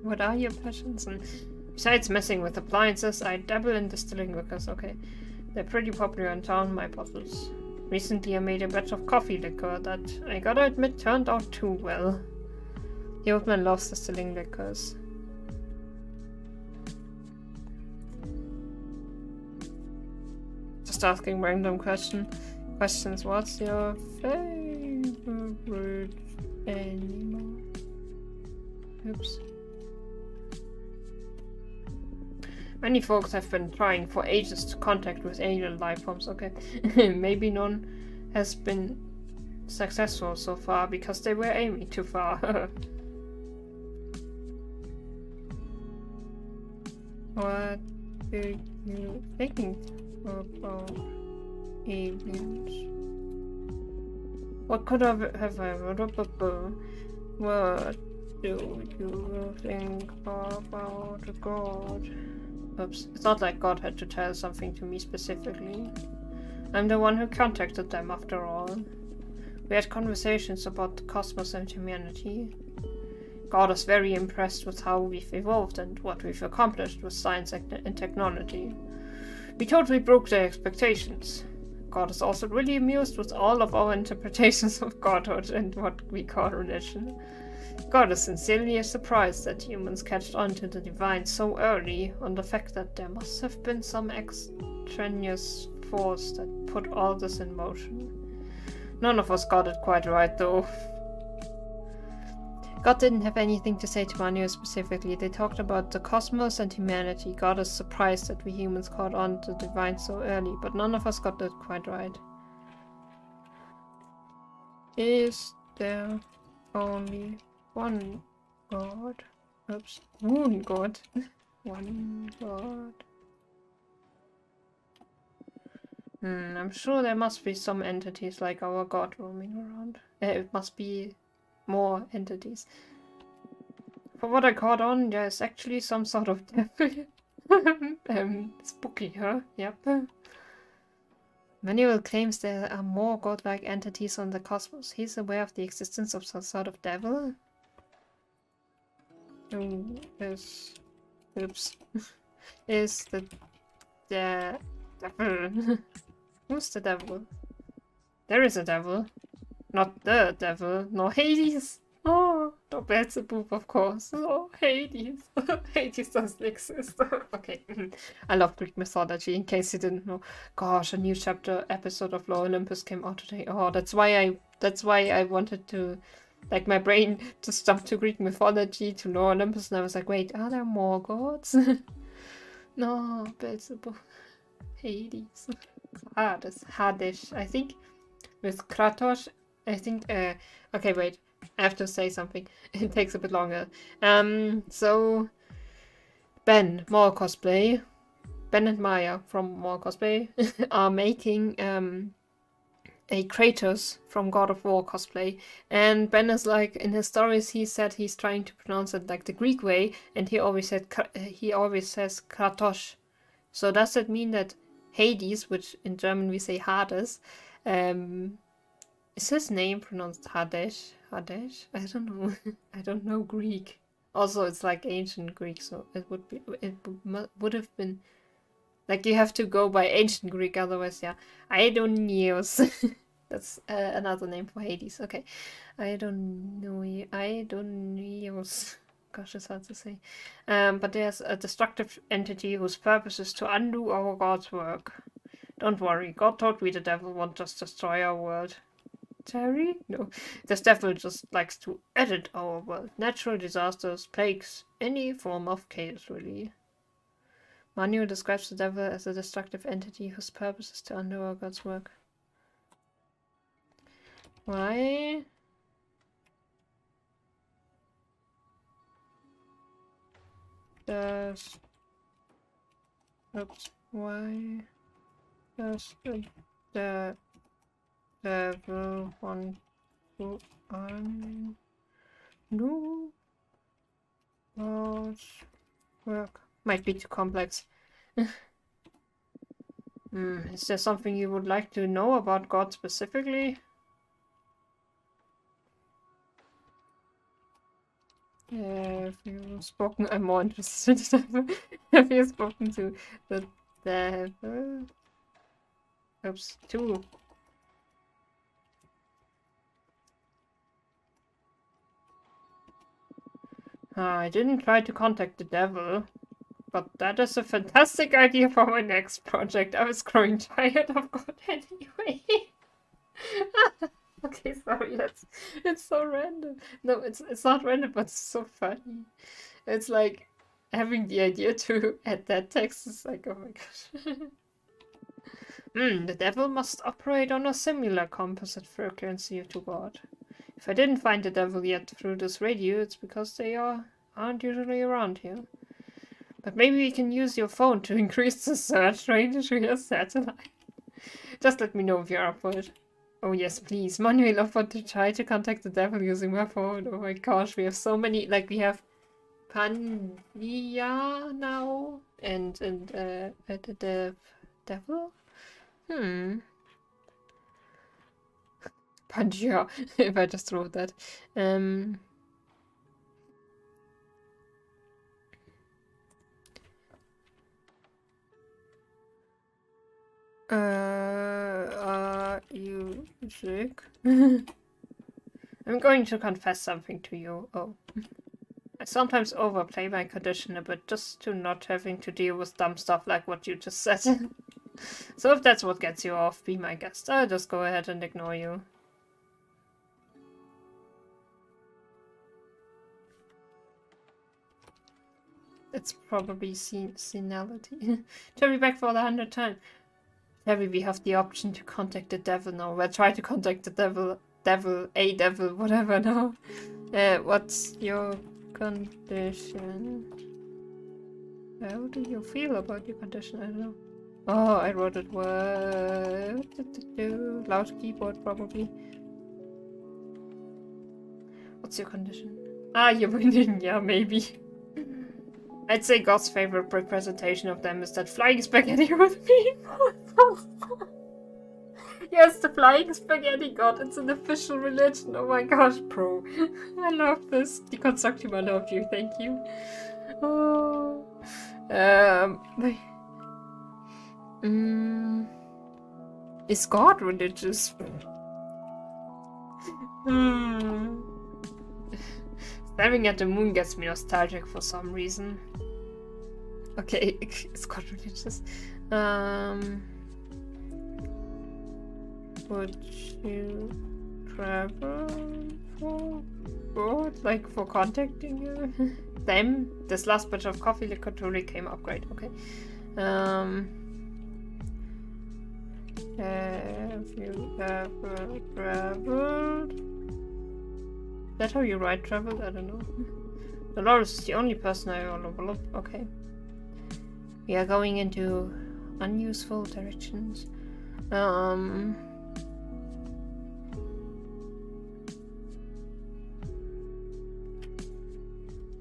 What are your passions? And besides messing with appliances, I dabble in distilling liquors. Okay. They're pretty popular in town, my bottles. Recently I made a batch of coffee liquor that, I gotta admit, turned out too well. The old man loves distilling liquors. Just asking random questions. What's your favorite animal? Oops. Many folks have been trying for ages to contact with alien life forms. Okay. Maybe none has been successful so far because they were aiming too far. What do you think about aliens? What could have I wrote about? What do you think about God? Oops, it's not like God had to tell something to me specifically. I'm the one who contacted them after all. We had conversations about the cosmos and humanity. God is very impressed with how we've evolved and what we've accomplished with science and technology. We totally broke their expectations. God is also really amused with all of our interpretations of godhood and what we call religion. God is sincerely surprised that humans catched on to the divine so early, on the fact that there must have been some extraneous force that put all this in motion. None of us got it quite right, though. God didn't have anything to say to Manuel specifically. They talked about the cosmos and humanity. God is surprised that we humans caught on to the divine so early, but none of us got it quite right. Is there only one God? Oops. One God. One God. I'm sure there must be some entities like our God roaming around. It must be more entities. For what I caught on, there's actually some sort of devil. Spooky, huh? Yep. Manuel claims there are more godlike entities on the cosmos. He's aware of the existence of some sort of devil. Who is... Oops. Is the devil. Who's the devil? There is a devil. Not the devil, nor Hades. Oh, no Beelzebub, of course. Oh, Hades. Hades doesn't exist. Okay. I love Greek mythology, in case you didn't know. Gosh, a new episode of Lore Olympus came out today. Oh, that's why I wanted to, like, my brain just jumped to Greek mythology, to Lore Olympus, and I was like, wait, are there more gods? No, Beelzebub. Hades. Hades. I think with Kratos, I think, okay, wait, I have to say something. It takes a bit longer. So, Ben, more cosplay. Ben and Maya from More Cosplay are making a Kratos from God of War cosplay, and Ben is like, in his stories he said he's trying to pronounce it like the Greek way, and he always says Kratos. So does that mean that Hades, which in German we say Hades, is his name pronounced Hades? Hades? I don't know. I don't know Greek. Also, it's like ancient Greek, so it would have been like, you have to go by ancient Greek, otherwise, yeah. Aidoneos. That's another name for Hades. Okay. Aidoneos. Gosh, it's hard to say. But there's a destructive entity whose purpose is to undo our God's work. Don't worry, God told me the devil won't just destroy our world. Terry? No. This devil just likes to edit our world. Natural disasters, plagues, any form of chaos, really. Manuel describes the devil as a destructive entity whose purpose is to undo our God's work. Why? Why does the devil want to undo God's work? Might be too complex. Is there something you would like to know about God specifically? Have you spoken? I'm more interested. Have you spoken to the devil? Oops, two. I didn't try to contact the devil, but that is a fantastic idea for my next project. I was growing tired of God anyway. Okay, sorry, it's so random. No, it's not random, but it's so funny. It's like having the idea to add that text is like, oh my gosh. The devil must operate on a similar composite frequency to God. If I didn't find the devil yet through this radio, it's because they aren't usually around here. But maybe we can use your phone to increase the search range to your satellite. Just let me know if you're up for it. Oh yes, please. Manuel offered to try to contact the devil using my phone. Oh my gosh, we have so many. Like, we have Pania now and the devil. Pangea, if I just wrote that. Are you sick? I'm going to confess something to you. Oh. I sometimes overplay my condition a bit just to not having to deal with dumb stuff like what you just said. So if that's what gets you off, be my guest. I'll just go ahead and ignore you. It's probably senility. Terry back for the 100th time. Terry, we have the option to contact the devil now. We'll try to contact the devil, whatever now. What's your condition? How do you feel about your condition? I don't know. Oh, I wrote it. What? Loud keyboard, probably. What's your condition? Ah, you're winning. Yeah, maybe. I'd say God's favorite representation of them is that flying spaghetti with people. Yes, the flying spaghetti god. It's an official religion. Oh my gosh, bro. I love this. Deconstructeam, I love you. Thank you. Oh. Is God religious? Staring at the moon gets me nostalgic for some reason. Okay, it's God religious. Would you travel for God? Like for contacting you? Them? This last batch of coffee liquor truly came up great. Okay. Have you ever traveled? Is that how you write traveled? I don't know. Dolores is the only person I all overlooked. Okay. We are going into unuseful directions.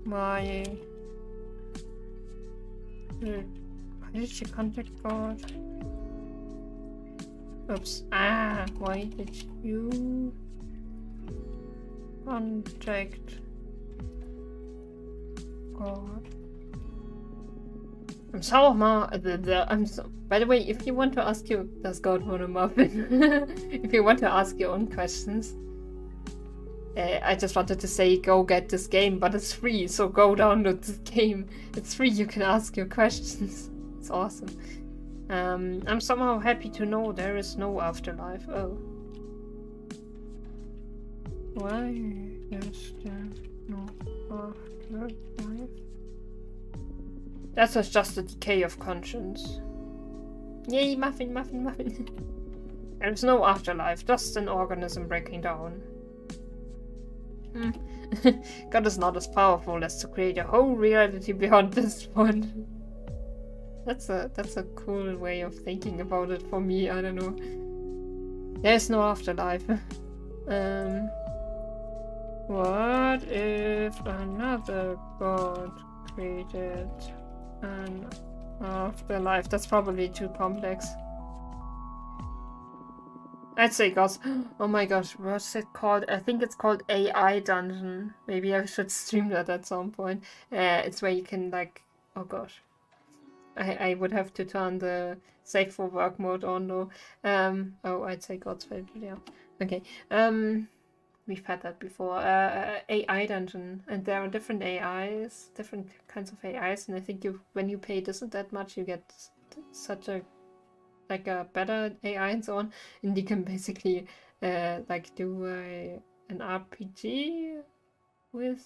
Why did she contact God? Oops. Why did you contact God? I'm so by the way, if you want to ask you, does God want a muffin? If you want to ask your own questions, I just wanted to say go get this game, but it's free, so go download this game. It's free, you can ask your questions. It's awesome. I'm somehow happy to know there is no afterlife. Oh. Why is there no afterlife? That was just a decay of conscience. Yay, muffin, muffin, muffin. There is no afterlife, just an organism breaking down. God is not as powerful as to create a whole reality beyond this one. That's a cool way of thinking about it for me, I don't know. There's no afterlife. What if another god created an afterlife? That's probably too complex. I'd say gods. Oh my gosh, what's it called? I think it's called AI Dungeon. Maybe I should stream that at some point. It's where you can like, oh gosh. I would have to turn the safe for work mode on though. Oh, I'd say God's favorite, yeah. Okay. We've had that before. AI Dungeon, and there are different AIs, different kinds of AIs, and I think when you pay that much, you get such a better AI and so on, and you can basically like do an RPG with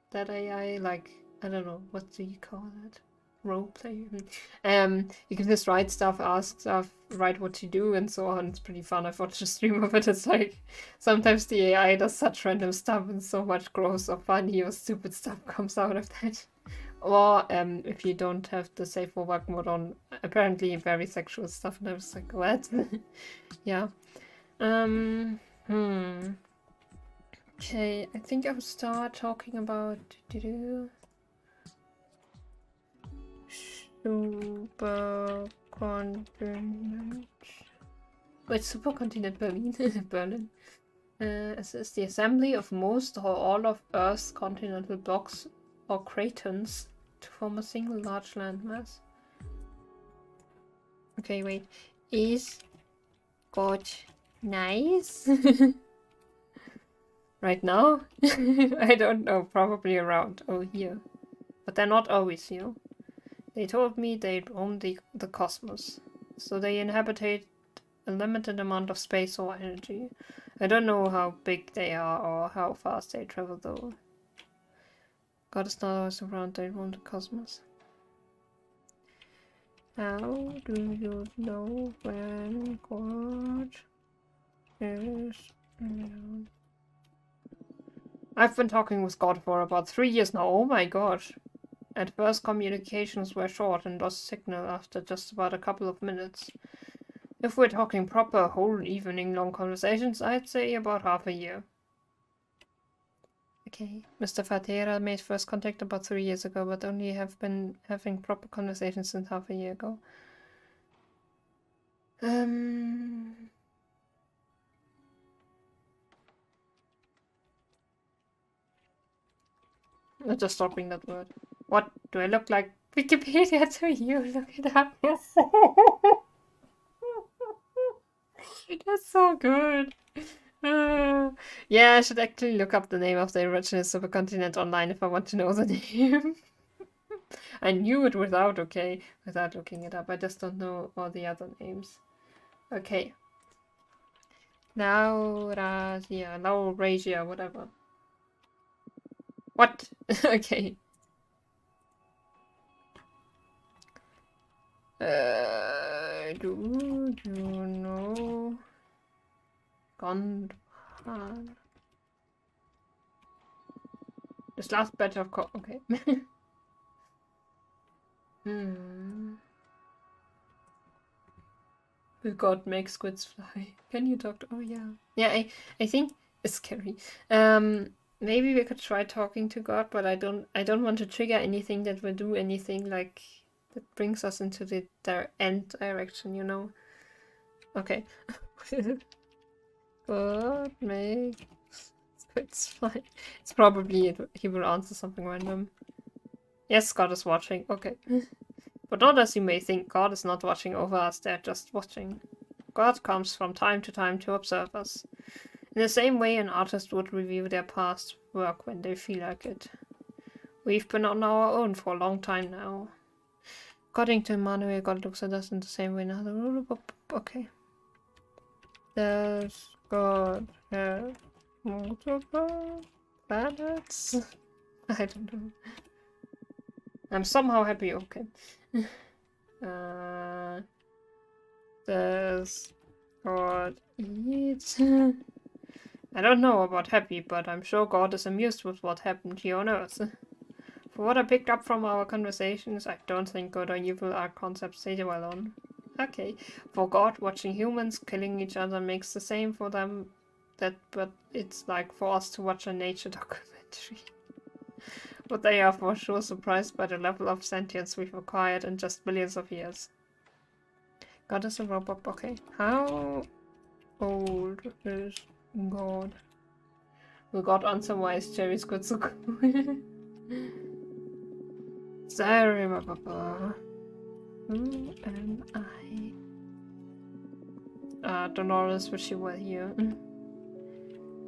that AI. Like, I don't know, what do you call it? Roleplay. You can just write stuff, ask stuff, write what to do, and so on. It's pretty fun. I've watched a stream of it. It's like sometimes the AI does such random stuff, and so much gross or funny or stupid stuff comes out of that. Or if you don't have the safe for work mode on, apparently very sexual stuff, and I was like, what? Yeah. Okay, I think I'll start talking about supercontinent. Wait, supercontinent Berlin. Berlin. This is the assembly of most or all of Earth's continental blocks or cratons to form a single large landmass. Okay, wait. Is God nice? Right now? I don't know. Probably around. Oh, here. But they're not always here. They told me they'd roam the cosmos. So they inhabited a limited amount of space or energy. I don't know how big they are or how fast they travel though. God is not always around, they roam the cosmos. How do you know when God is around? I've been talking with God for about 3 years now. Oh my gosh. At first communications were short and lost signal after just about a couple of minutes. If we're talking proper whole evening long conversations, I'd say about half a year. Okay. Mr. Fatera made first contact about 3 years ago, but only have been having proper conversations since half a year ago. I'm just stopping that word. What? Do I look like Wikipedia to you? Look it up. That's so good. Yeah, I should actually look up the name of the original supercontinent online if I want to know the name. I knew it without looking it up. I just don't know all the other names. Okay. Laurasia, whatever. What? Okay. Do you know Gondwan? This last batch of okay. Hmm. Will God make squids fly? Can you talk to... Oh, yeah. Yeah, I think it's scary. Maybe we could try talking to God, but I don't want to trigger anything that will do anything like that brings us into the end direction, you know? Okay. God make squids fly. It's probably he will answer something random. Yes, God is watching. Okay. But not as you may think, God is not watching over us, they're just watching. God comes from time to time to observe us. In the same way an artist would review their past work when they feel like it. We've been on our own for a long time now. According to Manuel, God looks at us in the same way now. Okay. Does God have multiple planets? I don't know. I'm somehow happy, okay. Does God eat? I don't know about happy, but I'm sure God is amused with what happened here on Earth. For what I picked up from our conversations, I don't think good or evil are concepts they dwell on. Okay. For God, watching humans killing each other makes the same for them, but it's like for us to watch a nature documentary. But they are for sure surprised by the level of sentience we've acquired in just billions of years. God is a robot. Okay. How old is God? Will God answer why is Jerry's good so cool? Sorry, Papa. Who am I? Dolores, wish you were here.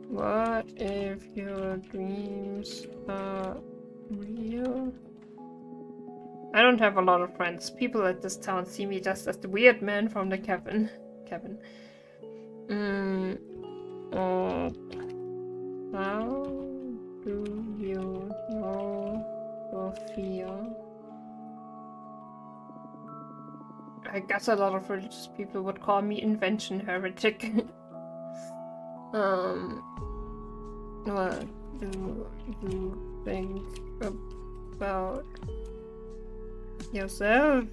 What if your dreams are real? I don't have a lot of friends. People at this town see me just as the weird man from the cabin. Oh. How do you know Sophia? I guess a lot of religious people would call me invention heretic. What do you think about yourself?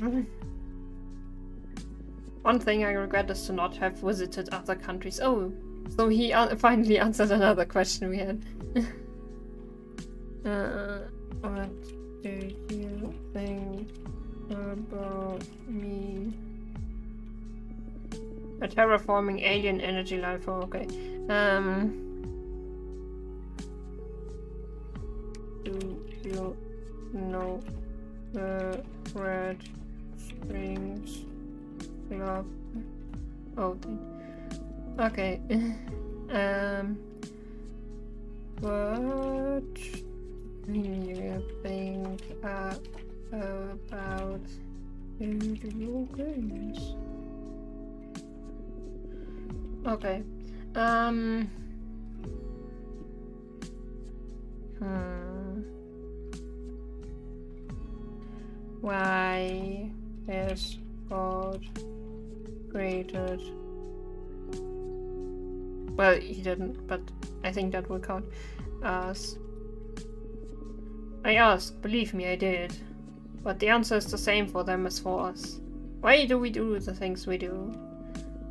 One thing I regret is to not have visited other countries. Oh, so he finally answered another question we had. What do you think about me? A terraforming alien energy life form. Okay. Do you know the Red Springs Club? Oh, okay. What do you think about video games? Okay. Why is God created? Well, he didn't, but I think that will count. I asked, believe me, I did. But the answer is the same for them as for us. Why do we do the things we do?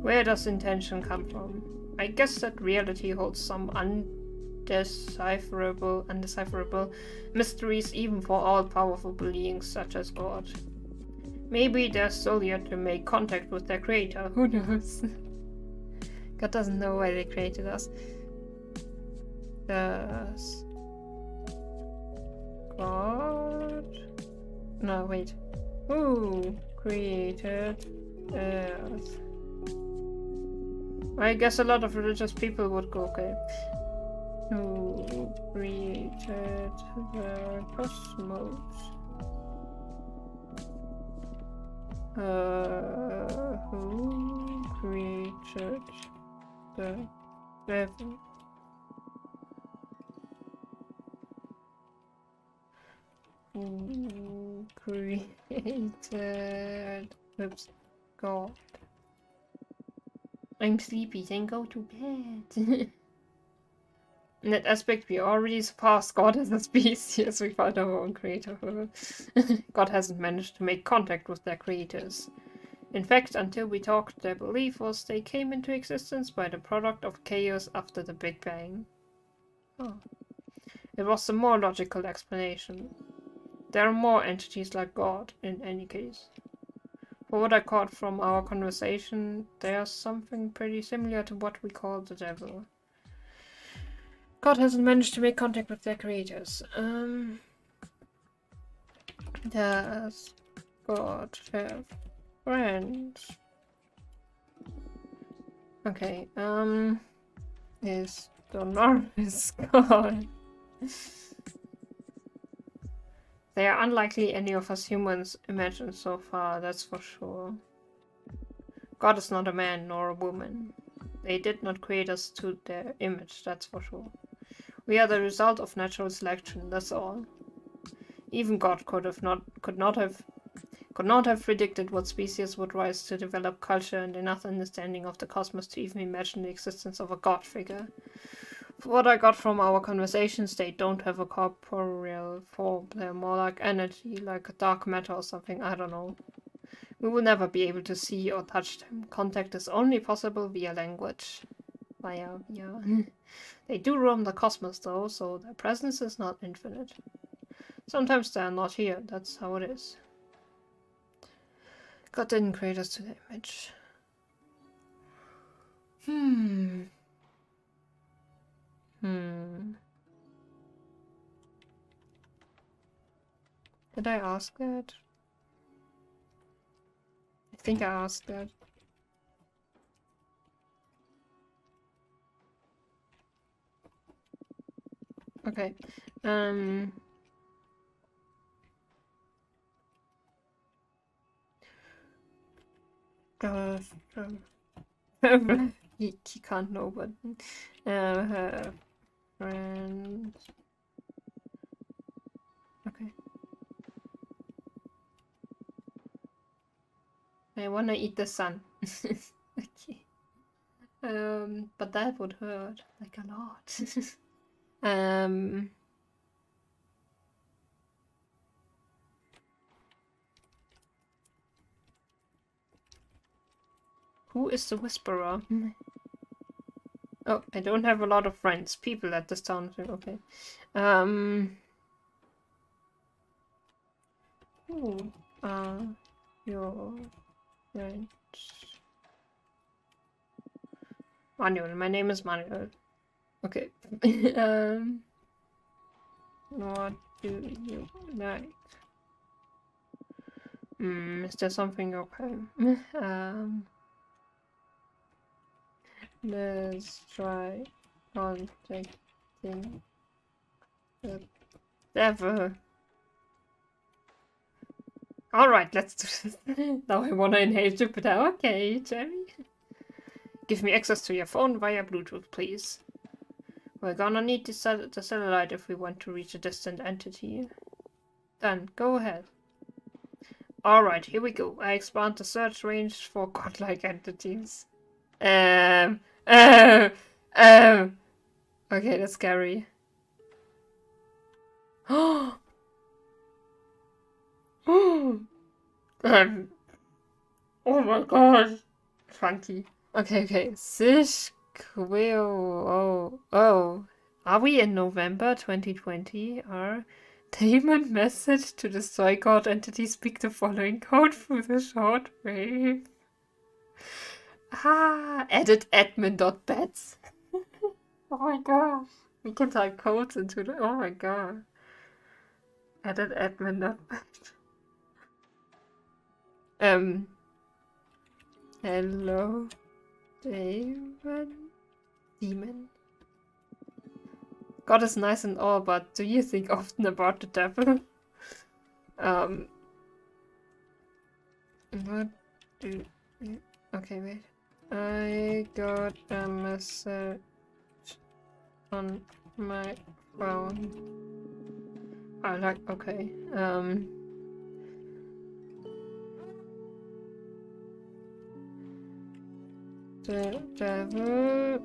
Where does intention come from? I guess that reality holds some undecipherable mysteries even for all-powerful beings such as God. Maybe they're still yet to make contact with their creator, who knows? God doesn't know why they created us. Does God? No, wait. Who created Earth? I guess a lot of religious people would go, okay. Who created the cosmos? Who created the devil? Who created... Oops. God. I'm sleepy, then go to bed. In that aspect, we already surpassed God as a species. We found our own creator. God hasn't managed to make contact with their creators. In fact, until we talked, their belief was they came into existence by the product of chaos after the Big Bang. Oh. It was the more logical explanation. There are more entities like God, in any case. For what I caught from our conversation, there's something pretty similar to what we call the devil. God hasn't managed to make contact with their creators. Does God have friends? Okay, is Dolores God? They are unlikely any of us humans imagined so far, that's for sure. God is not a man nor a woman. They did not create us to their image, that's for sure. We are the result of natural selection, that's all. Even God could not have predicted what species would rise to develop culture and enough understanding of the cosmos to even imagine the existence of a God figure. What I got from our conversations, they don't have a corporeal form. They're more like energy, like dark matter or something, I don't know. We will never be able to see or touch them. Contact is only possible via language. Via. They do roam the cosmos though, so their presence is not infinite. Sometimes they are not here, that's how it is. God didn't create us to the image. Did I ask that? I think I asked that. Okay. He can't know, but her friends. Okay. I wanna eat the sun. Okay. But that would hurt like a lot. Who is the whisperer? Oh, I don't have a lot of friends. People at this town. Okay. Who are your friends? Manuel. My name is Manuel. Okay. What do you like? Is there something okay? Let's try contacting the devil. Alright, let's do this. Now I wanna inhale Jupiter. Okay, Jerry. Give me access to your phone via Bluetooth, please. We're gonna need the satellite if we want to reach a distant entity. Done. Go ahead. Alright, here we go. I expand the search range for godlike entities. Okay, that's scary. Oh my god. Funky. Okay. Sish Quill. Oh. Are we in November 2020? Our Demon message to destroy god entity. Speak the following code through the shortwave. Edit admin.bets. Oh my gosh. We can type codes into the. Oh my god. Edit admin.bets. Hello, Demon. God is nice and all, but do you think often about the devil? What do you... Okay, wait. I got a message on my phone. Okay. The devil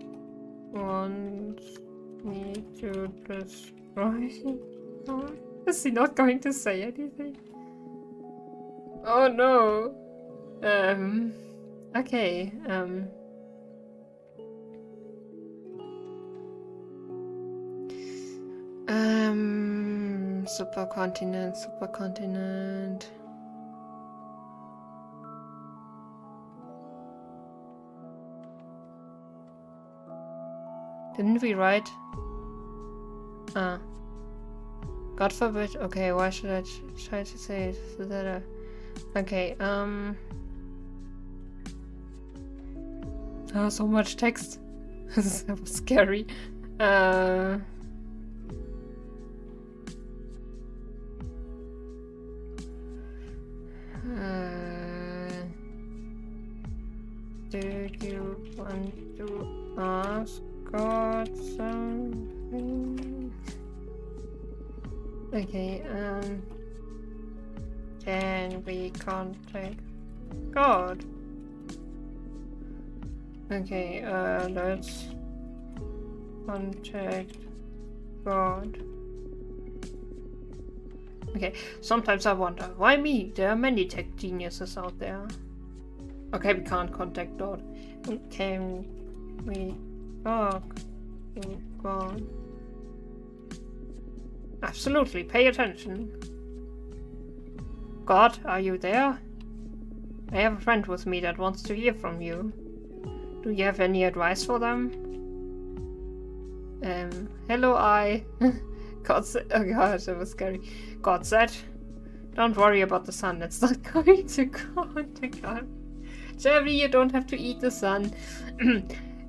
wants me to destroy him. Is he not going to say anything? Oh no. Okay. Supercontinent, supercontinent. Didn't we write? Ah. God forbid. Okay, why should I try to say it? So that okay, oh, so much text. That was scary. Do you want to ask God something? Okay, can we contact God? Okay, let's contact God. Okay, sometimes I wonder, why me? There are many tech geniuses out there. Okay, we can't contact God. Can we talk to God? Absolutely, pay attention. God, are you there? I have a friend with me that wants to hear from you. Do you have any advice for them? Hello, God said, oh god, that was scary. God said, don't worry about the sun, it's not going to contact God. Jerry, you don't have to eat the sun.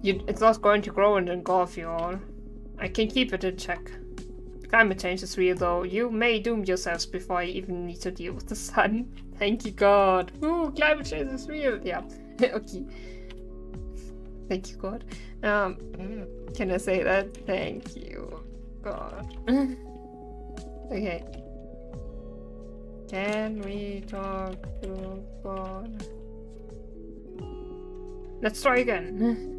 It's not going to grow and engulf you all. I can keep it in check. Climate change is real though. You may doom yourselves before I even need to deal with the sun. Thank you, God. Ooh, climate change is real. Yeah. Okay. Thank you, God. Can I say that? Thank you, God. Okay. Can we talk to God? Let's try again.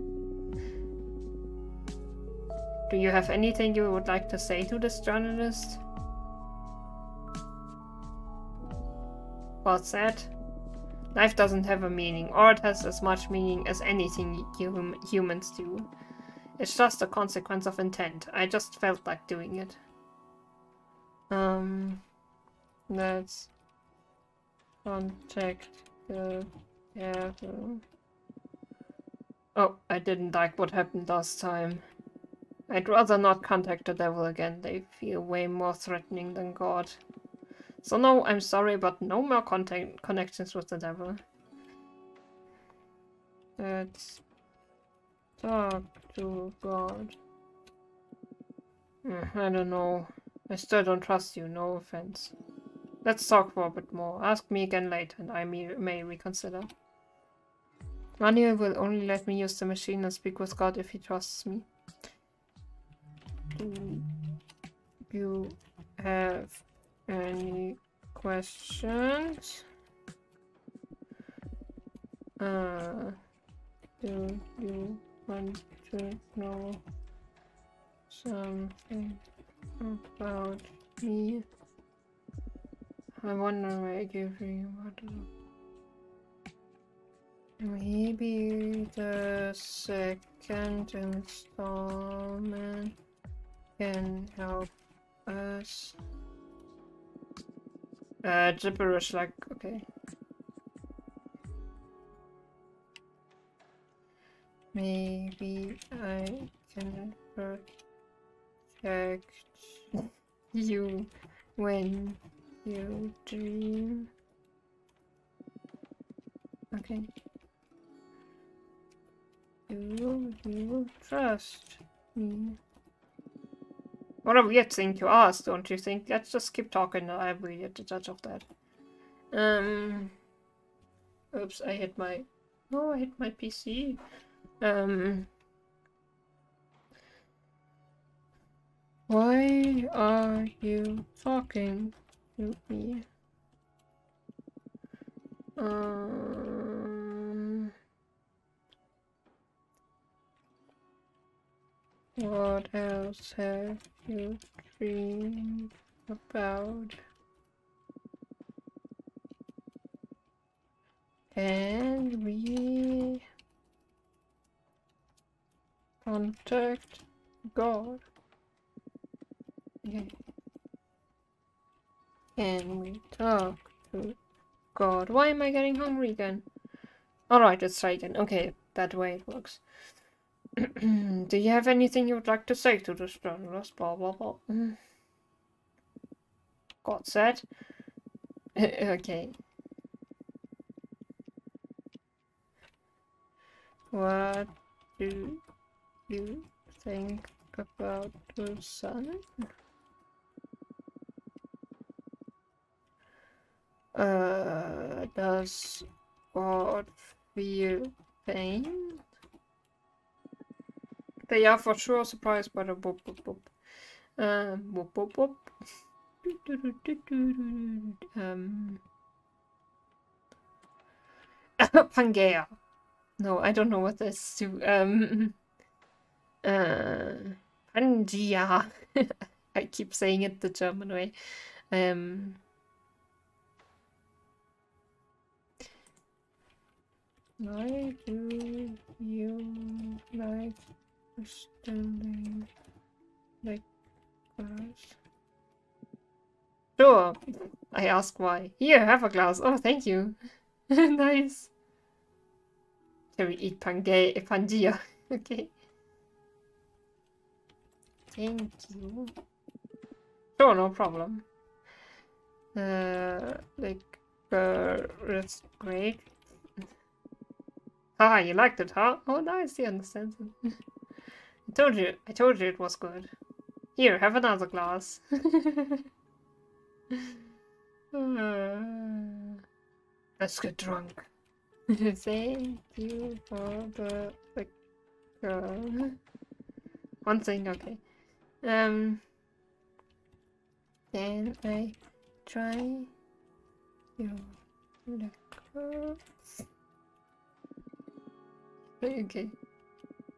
Do you have anything you would like to say to this journalist? What's that? Life doesn't have a meaning, or it has as much meaning as anything humans do. It's just a consequence of intent. I just felt like doing it. Let's contact the devil. Oh, I didn't like what happened last time. I'd rather not contact the devil again. They feel way more threatening than God. So no, I'm sorry, but no more connections with the devil. Let's talk to God. I don't know. I still don't trust you, no offense. Let's talk for a bit more. Ask me again later and I may reconsider. Manuel will only let me use the machine and speak with God if he trusts me. Do you have any questions? Do you want to know something about me? I wonder why I give you what. Maybe the second installment can help us. Gibberish, like, okay. Maybe I can protect you when you dream. Okay. You trust me. What a weird thing to ask, don't you think? Let's just keep talking. I'm really the judge of that. Oops, I hit my... Oh, I hit my PC. Why are you talking to me? What else have you dreamed about? And we contact God. Okay. And we talk to God. Why am I getting hungry again? Alright, let's try again. Okay, that way it works. Do you have anything you would like to say to the journalist? Blah blah blah. God said. Okay. What do you think about the sun? Does God feel pain? They are for sure surprised by the boop boop boop. Boop boop boop. Pangea. No, I don't know what this is. Pangea. I keep saying it the German way. Why do you like standing like glass? Sure. I ask why. Here, have a glass. Oh, thank you. Nice. Can we eat Pangea? Okay. Thank you. Sure, no problem. It's great. Ah, you liked it, huh? Oh, nice, he understands it. I told you it was good. Here, have another glass. Let's get drunk. Thank you for the one thing, okay. Can I try your liquor? Okay.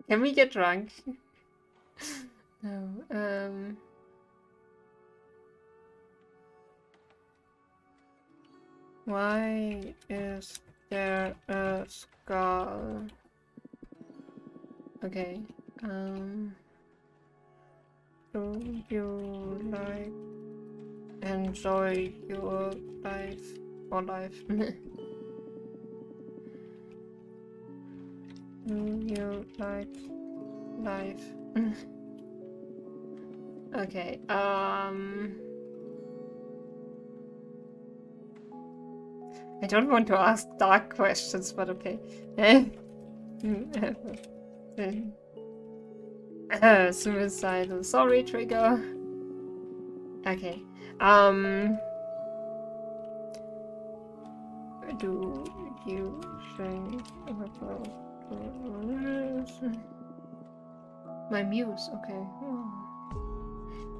Can we get drunk? No. Why is there a skull? Okay. Do you like enjoy your life or life? Do you like life? Okay, I don't want to ask dark questions, but okay. Suicidal. Sorry, trigger. Okay. Do you think about my muse? Okay.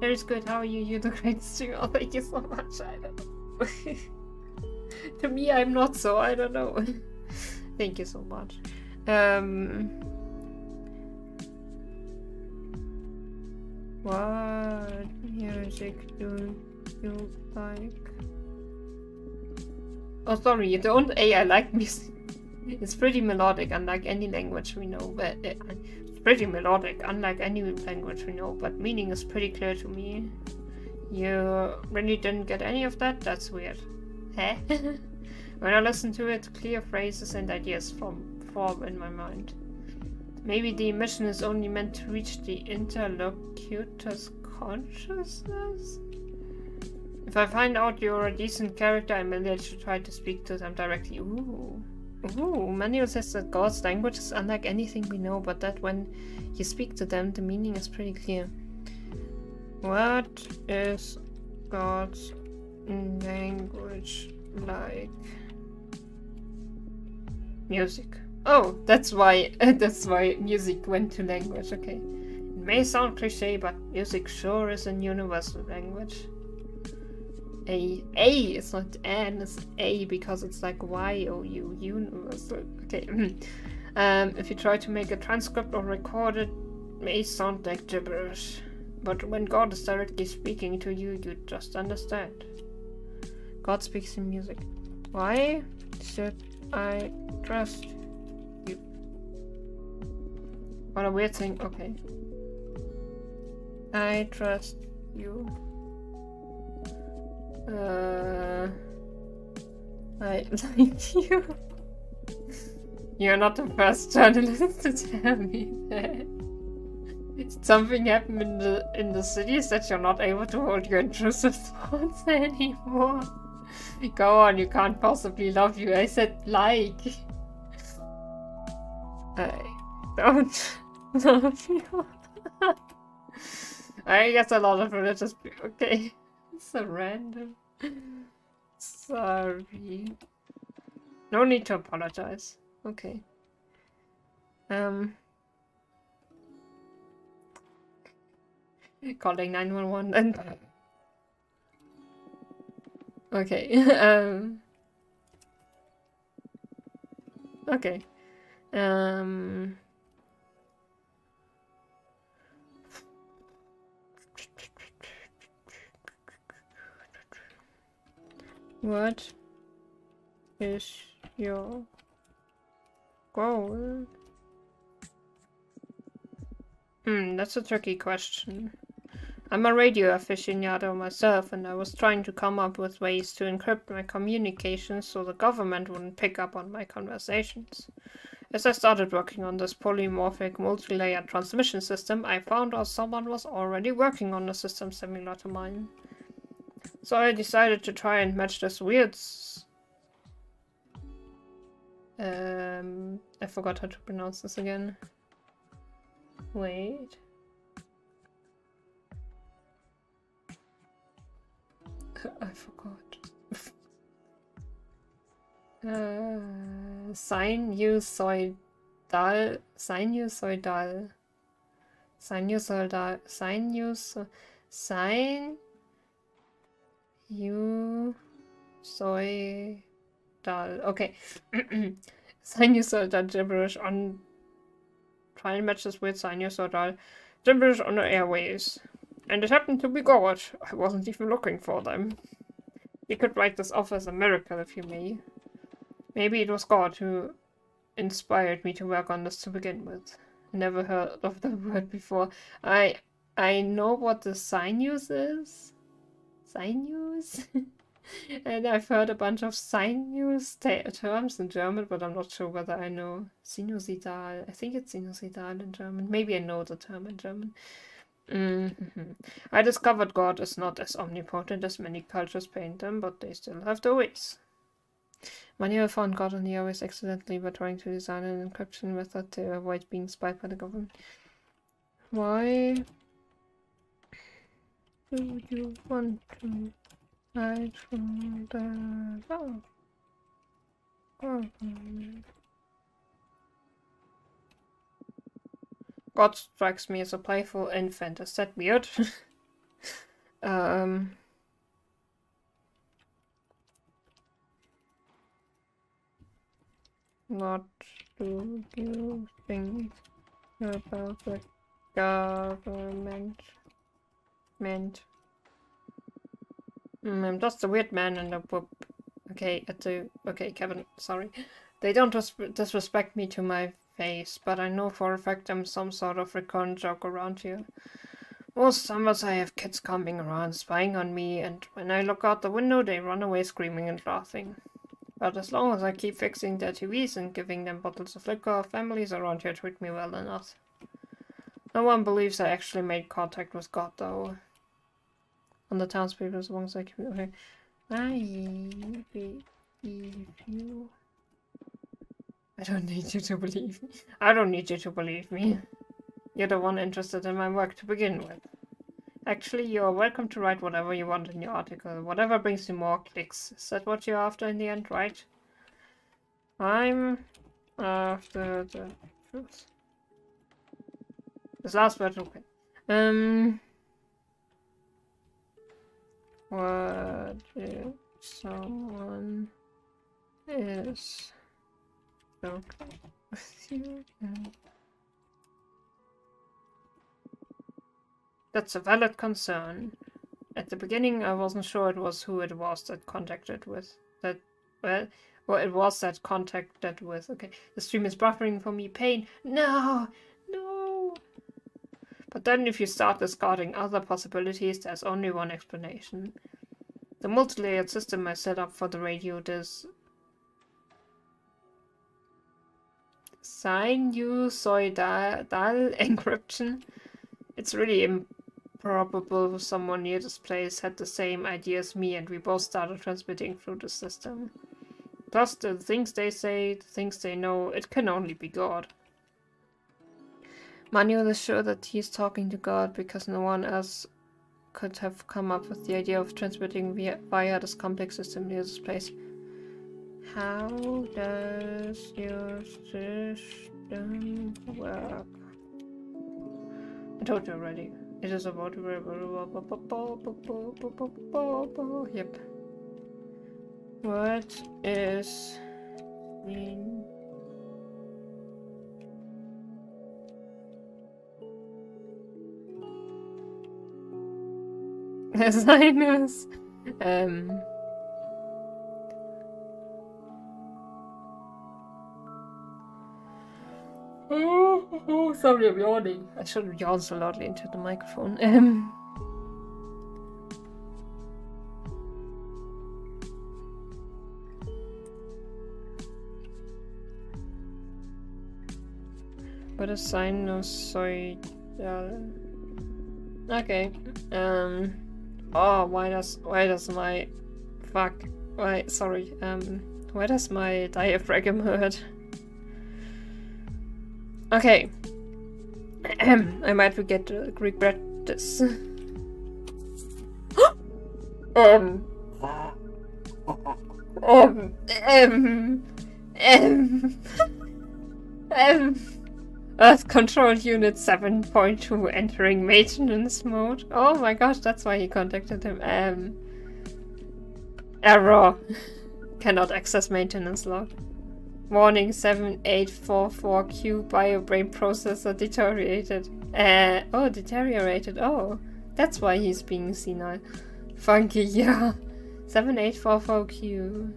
That is good. How are you? You're the great streamer. Oh, thank you so much. I don't know. To me, I'm not so. I don't know. Thank you so much. What music do you like? Oh, sorry, you don't. I like music. It's pretty melodic, unlike any language we know. But it's pretty melodic, unlike any language we know. But meaning is pretty clear to me. You really didn't get any of that? That's weird. Huh? When I listen to it, clear phrases and ideas form in my mind. Maybe the emission is only meant to reach the interlocutor's consciousness? If I find out you're a decent character, I may let you try to speak to them directly. Ooh. Ooh, Manuel says that God's language is unlike anything we know, but that when you speak to them, the meaning is pretty clear. What is God's language like? Music. Oh, that's why music went to language. Okay. It may sound cliche, but music sure is a universal language. A is not N, it's A because it's like Y-O-U, universal. Okay. If you try to make a transcript or record it, may sound like gibberish, but when God is directly speaking to you, you just understand. God speaks in music. Why should I trust you? What a weird thing. Okay. I trust you. I like you. You're not the first journalist to tell me that. Something happened in the cities that you're not able to hold your intrusive thoughts anymore. Go on, you can't possibly love you. I said like. I don't love you. I guess a lot of religious people. Okay. So random. Sorry. No need to apologize. Okay. Calling 911 and okay. Okay. What is your goal? That's a tricky question. I'm a radio aficionado myself, and I was trying to come up with ways to encrypt my communications so the government wouldn't pick up on my conversations. As I started working on this polymorphic, multi-layered transmission system, I found out someone was already working on a system similar to mine. So I decided to try and match this weird... I forgot how to pronounce this again. Wait. I forgot. Sinusoidal. Okay. Sinusoidal gibberish on... Try and match this with sinusoidal gibberish on the airways. And it happened to be God. I wasn't even looking for them. You could write this off as a miracle if you may. Maybe it was God who inspired me to work on this to begin with. Never heard of the word before. I know what the sinus is. Sinus? And I've heard a bunch of sinus terms in German, but I'm not sure whether I know sinusoidal. I think it's sinusoidal in German. Maybe I know the term in German. I discovered God is not as omnipotent as many cultures paint them, but they still have their ways. Manuel found God on the airways accidentally by trying to design an encryption method to avoid being spied by the government. Why do you want to hide from the government? God strikes me as a playful infant. Is that weird? What do you think about the government? I'm just a weird man and a whoop. Okay, okay, Kevin, sorry. They don't disrespect me to my face, but I know for a fact I'm some sort of recurrent joke around here. Most summers I have kids coming around spying on me, and when I look out the window they run away screaming and laughing. But as long as I keep fixing their TVs and giving them bottles of liquor, families around here treat me well enough. No one believes I actually made contact with God, though. On the townspeople, as long as I keep... Okay. I believe you. I don't need you to believe me. I don't need you to believe me. You're the one interested in my work to begin with. Actually, you're welcome to write whatever you want in your article. Whatever brings you more clicks. Is that what you're after in the end, right? I'm after the truth. This last word, okay. What if someone is okay with you? That's a valid concern. At the beginning, I wasn't sure it was who it was that contacted with. Well, it was that contacted with. Okay, the stream is buffering for me. Pain. No! No! But then if you start discarding other possibilities, there's only one explanation. The multi-layered system I set up for the radio does sinusoidal encryption. It's really improbable someone near this place had the same idea as me and we both started transmitting through the system. Plus the things they say, the things they know, it can only be God. Manuel is sure that he's talking to God because no one else could have come up with the idea of transmitting via this complex system near this place. How does your system work? I told you already. It is about yep. What is sinus? Oh, sorry, I'm yawning. I shouldn't yawn so loudly into the microphone. What is sinusoidal? Okay. Oh, why does my why does my diaphragm hurt? Okay. I might regret this. Earth Control Unit 7.2 entering maintenance mode. Oh my gosh, that's why he contacted him. Error. Cannot access maintenance log. Warning 7844Q biobrain processor deteriorated. Deteriorated. Oh, that's why he's being senile. Funky, yeah. 7844Q.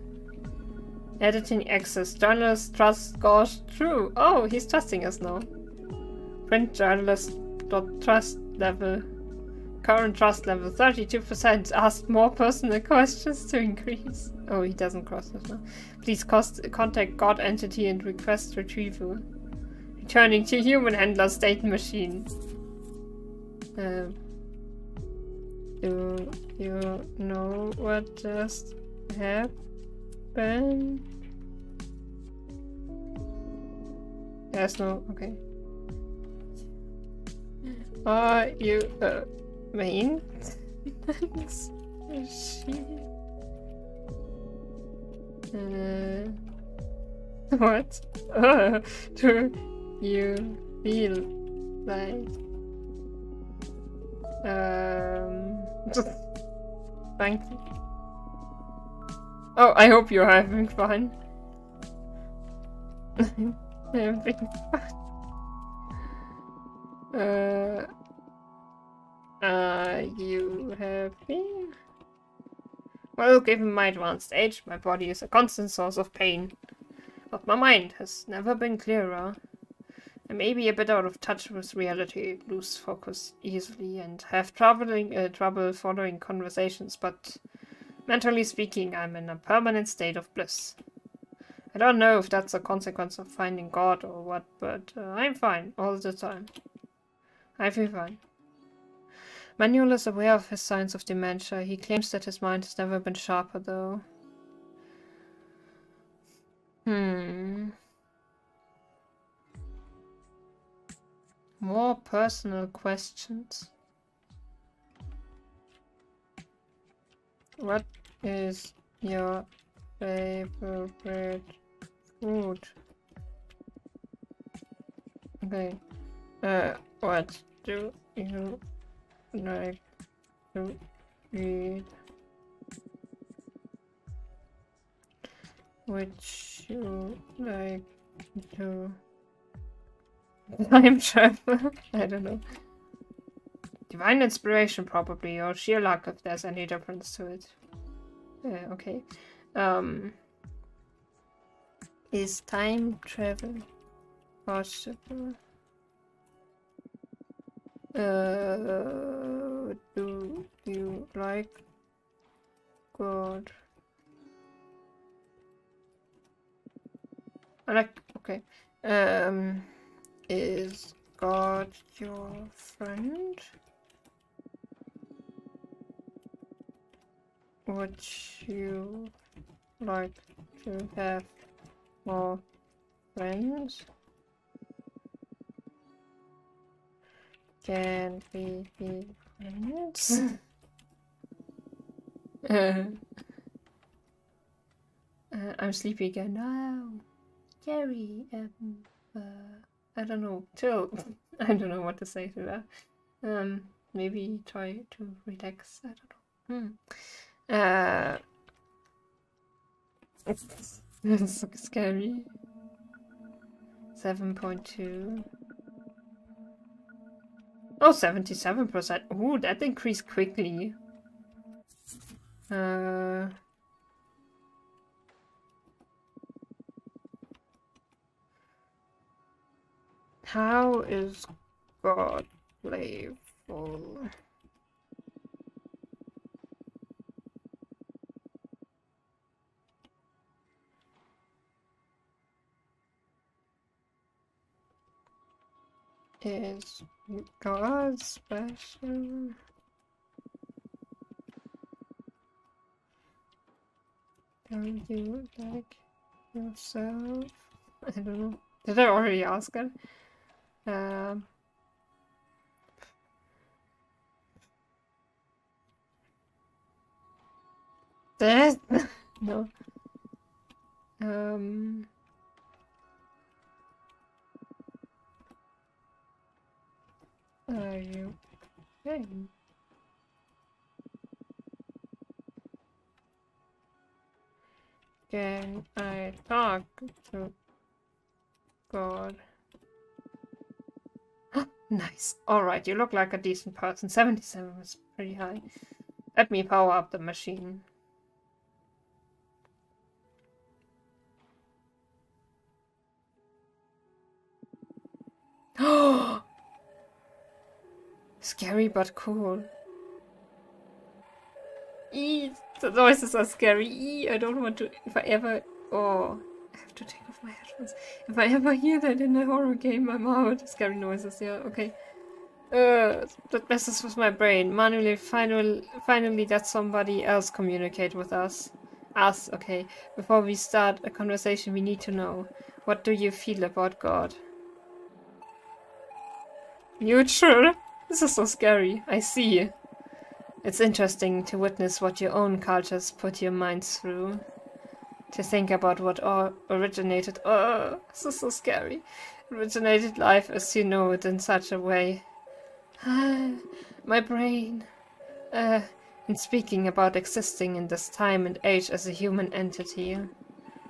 Editing access. Journalist trust goes true. Oh, he's trusting us now. Print journalist.trust level. Current trust level 32%. Ask more personal questions to increase. Oh, he doesn't cross this now. Please contact God entity and request retrieval. Returning to human handler state machine. Do you know what just happened? There's no... okay. Are you main? What? Do you feel like? Thank you. Oh, I hope you're having fun. Having fun. Are you happy? Well, given my advanced age, my body is a constant source of pain. But my mind has never been clearer. I may be a bit out of touch with reality, lose focus easily, and have trouble following conversations, but mentally speaking, I'm in a permanent state of bliss. I don't know if that's a consequence of finding God or what, but I'm fine all the time. I feel fine. Manuel is aware of his signs of dementia. He claims that his mind has never been sharper, though. More personal questions. What is your favorite food? Okay. What do you like to eat? Which you like to time travel? I don't know. Divine inspiration, probably, or sheer luck, if there's any difference to it. Okay. Is time travel possible? Do you like God? I like, okay. Is God your friend? Would you like to have more friends? Can we be friends? I'm sleepy again. No, Jerry. I don't know. Chill. I don't know what to say to that. Maybe try to relax. I don't know. It's so scary. 7.2. Oh, 77%. Oh, that increased quickly. How is God playful? Is God special? Don't you like yourself? I don't know. Did I already ask her? That? No. Are you okay? Can I talk to God? Nice. Alright, you look like a decent person. 77 is pretty high. Let me power up the machine. Oh! Scary but cool. Eee, the noises are scary. Eee, I don't want to. If I ever. Oh, I have to take off my headphones. If I ever hear that in a horror game, I'm out. Scary noises, yeah, okay. That messes with my brain. Manuel, finally let somebody else communicate with us. Us, okay. Before we start a conversation, we need to know. What do you feel about God? Neutral? This is so scary. I see. It's interesting to witness what your own cultures put your minds through. To think about what originated... Oh, this is so scary. Originated life as you know it in such a way. My brain. In speaking about existing in this time and age as a human entity,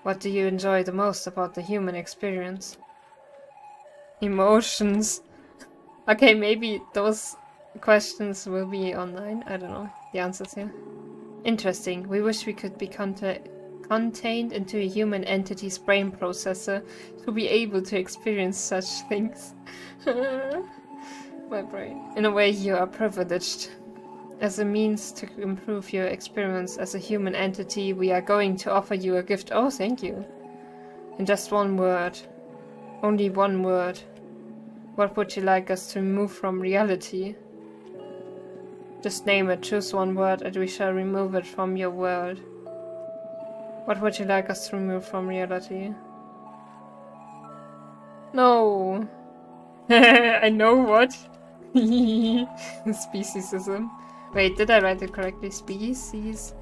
what do you enjoy the most about the human experience? Emotions. Okay, maybe those questions will be online. I don't know the answers here. Interesting. We wish we could be contained into a human entity's brain processor to be able to experience such things. My brain. In a way, you are privileged. As a means to improve your experience as a human entity, we are going to offer you a gift. Oh, thank you. In just one word. Only one word. What would you like us to remove from reality? Just name it, choose one word, and we shall remove it from your world. What would you like us to remove from reality? No. I know what. Speciesism. Wait, did I write it correctly? Speciesism.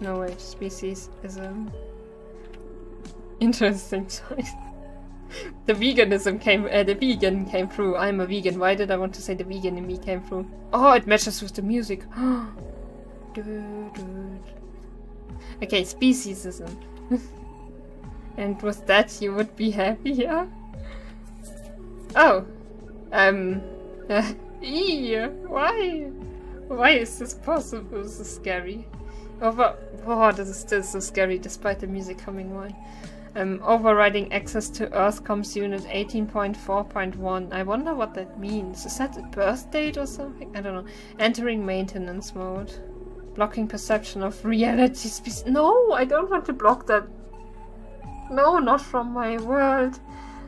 No, wait, speciesism. Interesting choice. The veganism came, the vegan came through. I'm a vegan. Why did I want to say the vegan in me came through? Oh, it matches with the music. Okay, speciesism. And with that, you would be happier? Oh. Eee, why? Why is this possible? This is scary. Oh, this is still so scary despite the music coming on. Overriding access to Earthcom's unit 18.4.1. I wonder what that means. Is that a birth date or something? I don't know. Entering maintenance mode. Blocking perception of reality species. No, I don't want to block that. No, not from my world.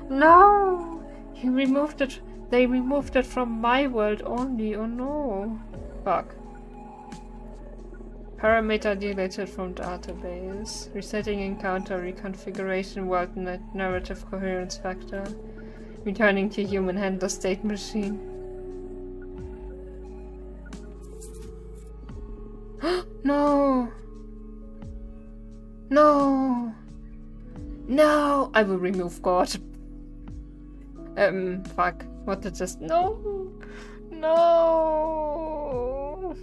No! He removed it. They removed it from my world only. Oh no. Fuck. Parameter deleted from database. Resetting encounter reconfiguration world narrative coherence factor. Returning to human handler state machine. No! No! No! I will remove God. Fuck. What did just... No! No!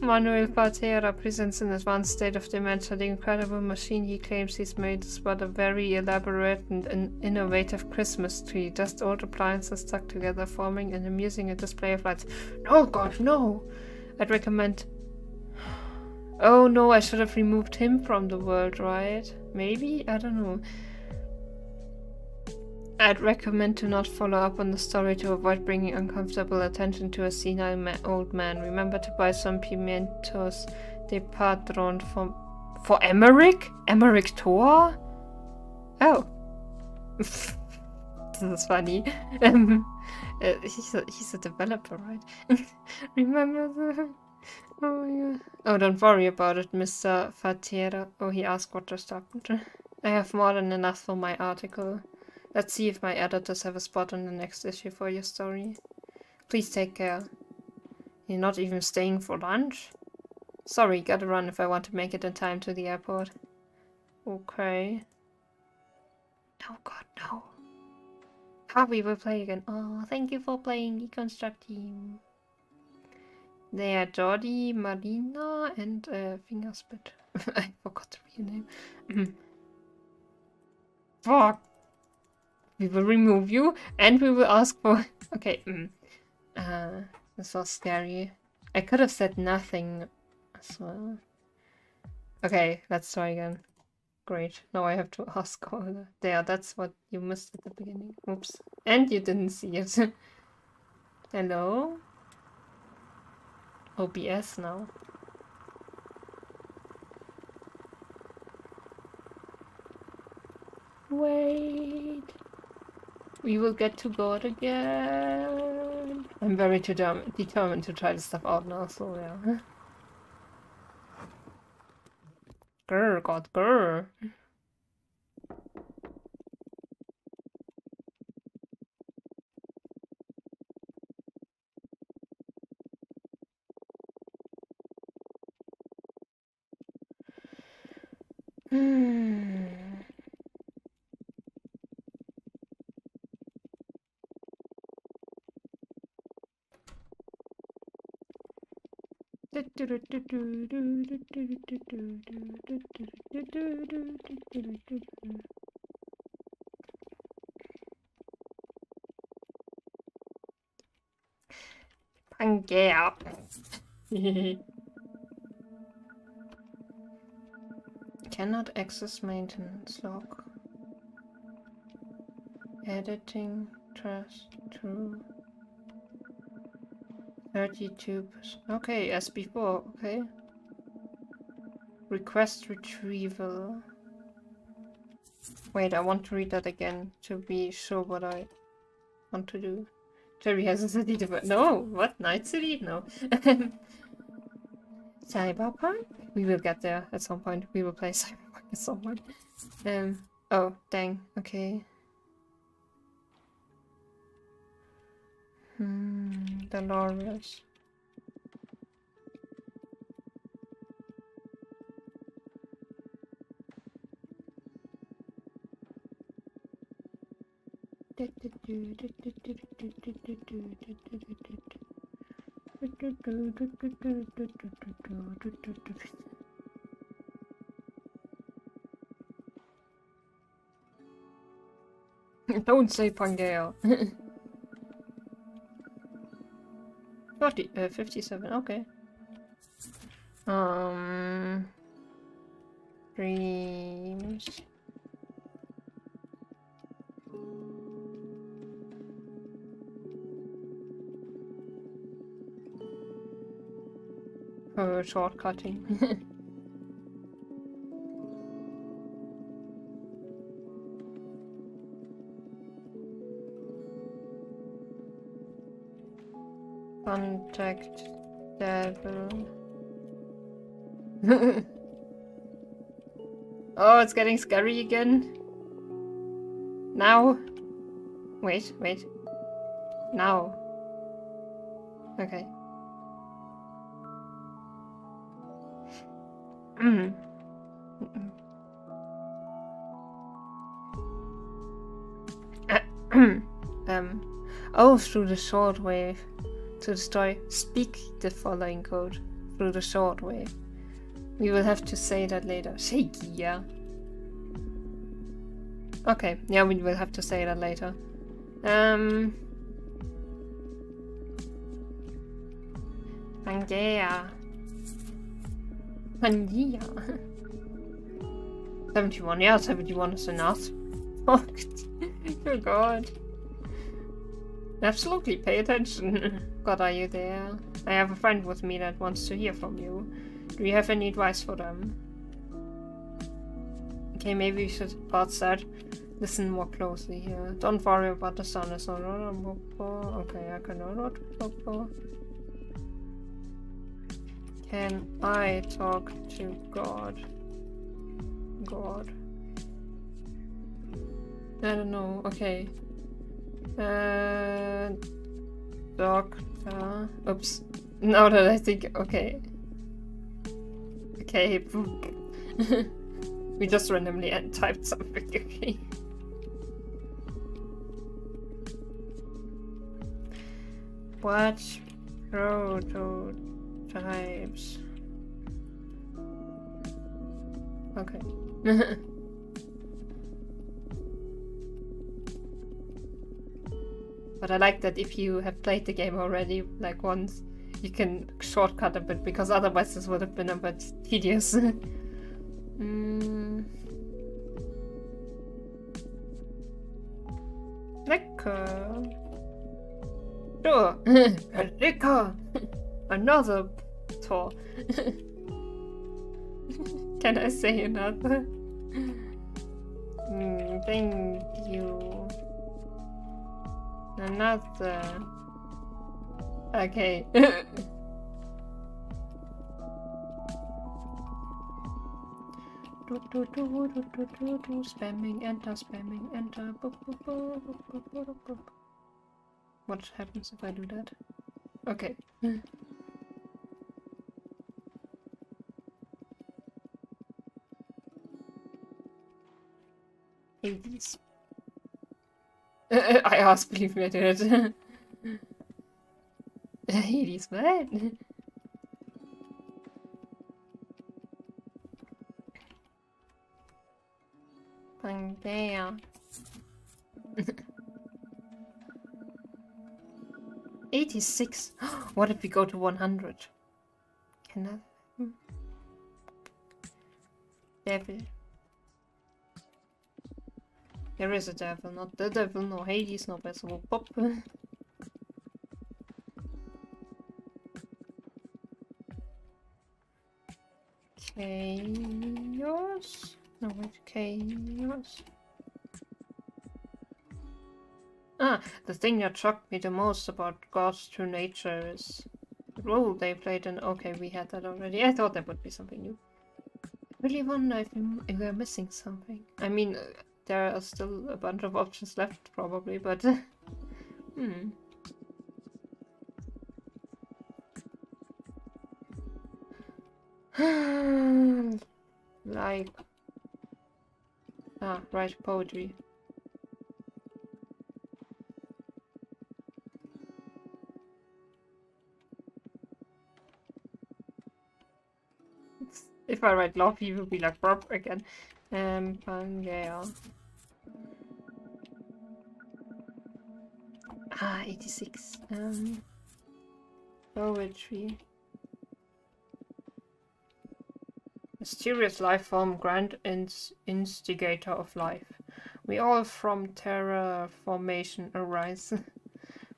Manuel Patera presents an advanced state of dementia. The incredible machine he claims he's made is but a very elaborate and innovative Christmas tree. Just old appliances stuck together, forming and amusing a display of lights. No, God, no! I'd recommend... Oh no, I should have removed him from the world, right? Maybe? I don't know. I'd recommend to not follow up on the story to avoid bringing uncomfortable attention to a senile old man. Remember to buy some pimientos de padron for Emmerich? Emmerich Thor? Oh. This is funny. He's a developer, right? Remember the... Oh, yeah. Oh, don't worry about it, Mr. Fatera. Oh, he asked what just happened. I have more than enough for my article. Let's see if my editors have a spot on the next issue for your story. Please take care. You're not even staying for lunch? Sorry, gotta run if I want to make it in time to the airport. Okay. Oh god, no. How we will play again. Oh, thank you for playing Deconstructeam. They are Jordi, Marina, and Fingerspit. I forgot the real name. Fuck. We will remove you, and we will ask for... Okay, this was scary. I could have said nothing as well. Okay, let's try again. Great, now I have to ask all the... There, that's what you missed at the beginning. Oops. And you didn't see it. Hello? OBS now. Wait. We will get to God again. I'm very determined to try this stuff out now, so yeah. Grr, God, grr. Pangea. Cannot access maintenance log. Editing trust true. 32%. Okay, as before, okay. Request retrieval. Wait, I want to read that again to be sure what I want to do. Jerry has a city to... No! What? Night City? No. Cyberpunk? We will get there at some point. We will play Cyberpunk at some point. Oh, dang. Okay. Dolores. Don't say Pangea. 57, okay. Dreams. Shortcutting. Contact devil. Oh, it's getting scary again. Now. Wait. Now. Okay. Oh, through the shortwave. To destroy, speak the following code through the shortwave. We will have to say that later. Shaky, yeah. Okay, yeah, we will have to say that later. Pangea. 71, yeah, 71 is enough. Oh, oh god. Absolutely, pay attention. God, are you there? I have a friend with me that wants to hear from you. Do you have any advice for them? Okay, maybe we should part that. Listen more closely here. Don't worry about the sun. It's not. Okay, I cannot. Can I talk to God? God. I don't know. Okay. Doctor. Oops. Now that I think. Okay. Okay. We just randomly typed something. Okay. Watch prototypes. Okay. But I like that if you have played the game already, like once, you can shortcut a bit, because otherwise this would have been a bit tedious. Liquor. Sure. A liquor. Another tour. Can I say another? Thank you. Another. Okay. Spamming enter, spamming enter. What happens if I do that? Okay. Hades. I asked, believe me, I did it. Hades, what? Pangea. 86. What if we go to 100? Can I? Devil. There is a devil, not the devil, no Hades, no Festival Pop. Chaos? No, wait, chaos. Ah, the thing that shocked me the most about God's true nature is the role they played in. Okay, we had that already. I thought there would be something new. I really wonder if we're missing something. I mean, there are still a bunch of options left, probably, but like, right, poetry. If I write love, he will be like Bob again. Pangea. 86. Poetry. Mysterious life form, grand instigator of life. We all from terraformation arise.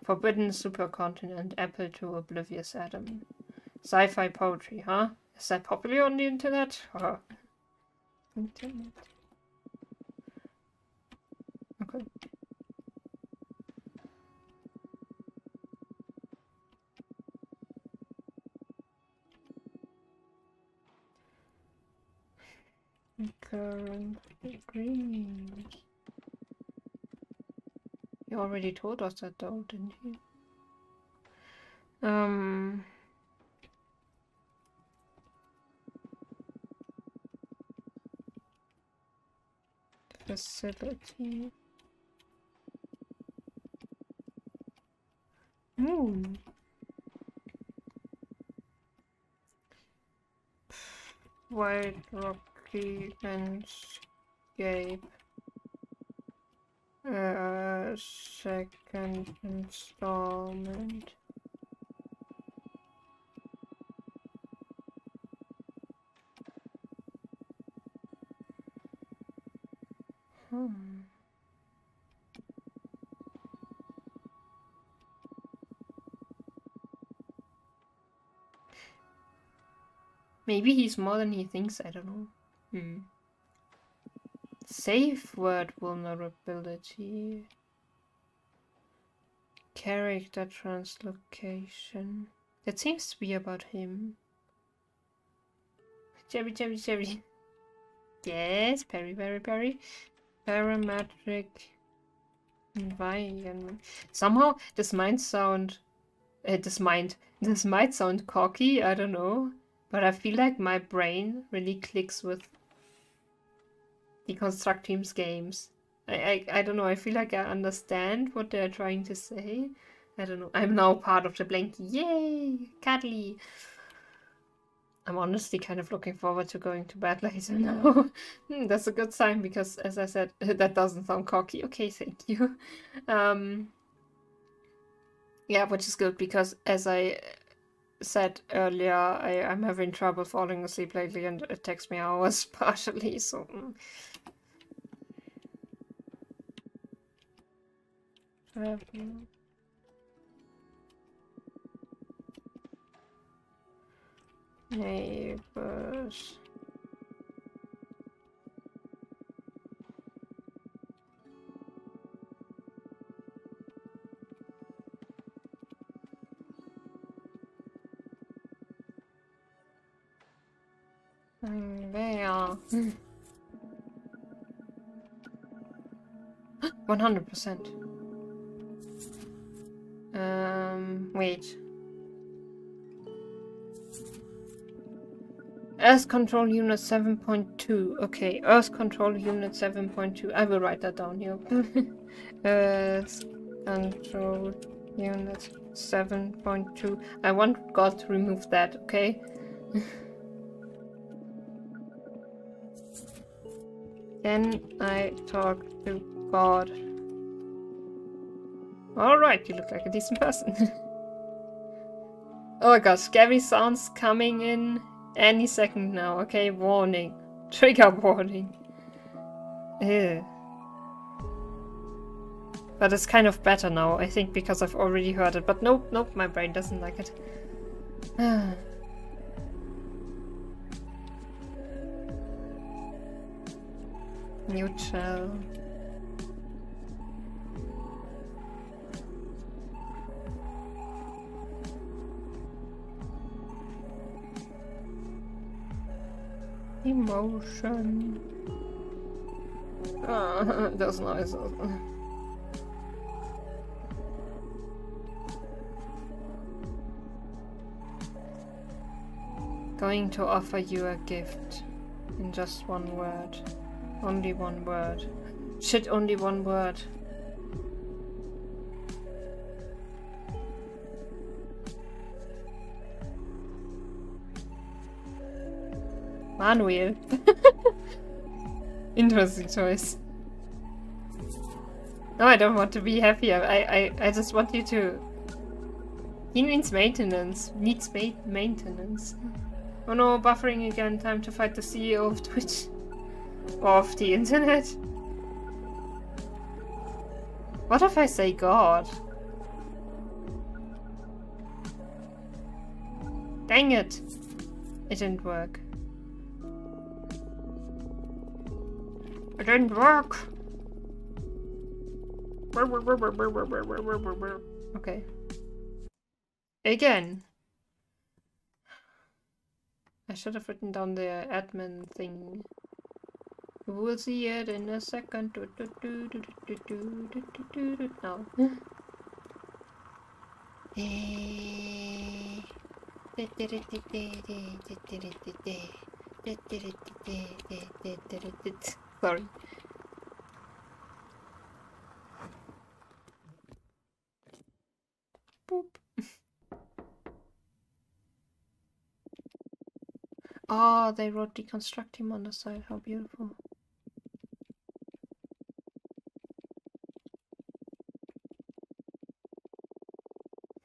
Forbidden supercontinent, apple to oblivious atom. Sci-fi poetry, huh? Is that popular on the internet? Oh. Internet. Okay. Current agreement. You already told us that though, didn't you? Facility. White rocky landscape. Second installment. Maybe he's more than he thinks, I don't know. Safe word vulnerability. Character translocation. That seems to be about him. Cherry. Yes, Perry. Parametric environment. Somehow this might sound cocky, I don't know. But I feel like my brain really clicks with Deconstructeam's games. I don't know, I feel like I understand what they're trying to say. I don't know. I'm now part of the Blanky. Yay! Cuddly! I'm honestly kind of looking forward to going to bed later now. That's a good sign because, as I said, that doesn't sound cocky. Okay, thank you. Yeah, which is good because, as I said earlier, I'm having trouble falling asleep lately and it takes me hours partially, so... Neighbors. There. 100%. Wait. Earth Control Unit 7.2. Okay, Earth Control Unit 7.2. I will write that down here. Earth Control Unit 7.2. I want God to remove that, okay? Can I talk to God? Alright, you look like a decent person. Oh my god, scary sounds coming in any second now, okay? Warning. Trigger warning. Ew. But it's kind of better now, I think, because I've already heard it. But nope, my brain doesn't like it. Neutral. Emotion. Those noises. Going to offer you a gift. In just one word. Only one word. Shit, only one word. Manuel. Interesting choice. No, I don't want to be happy. I just want you to He needs maintenance. Maintenance. Oh no, buffering again. Time to fight the CEO of Twitch. Or of the internet. What if I say God? Dang it! It didn't work. It didn't work! Okay. Again. I should have written down the admin thing. We'll see it in a second. No. Sorry. Boop. Oh, they wrote Deconstructeam on the side. How beautiful.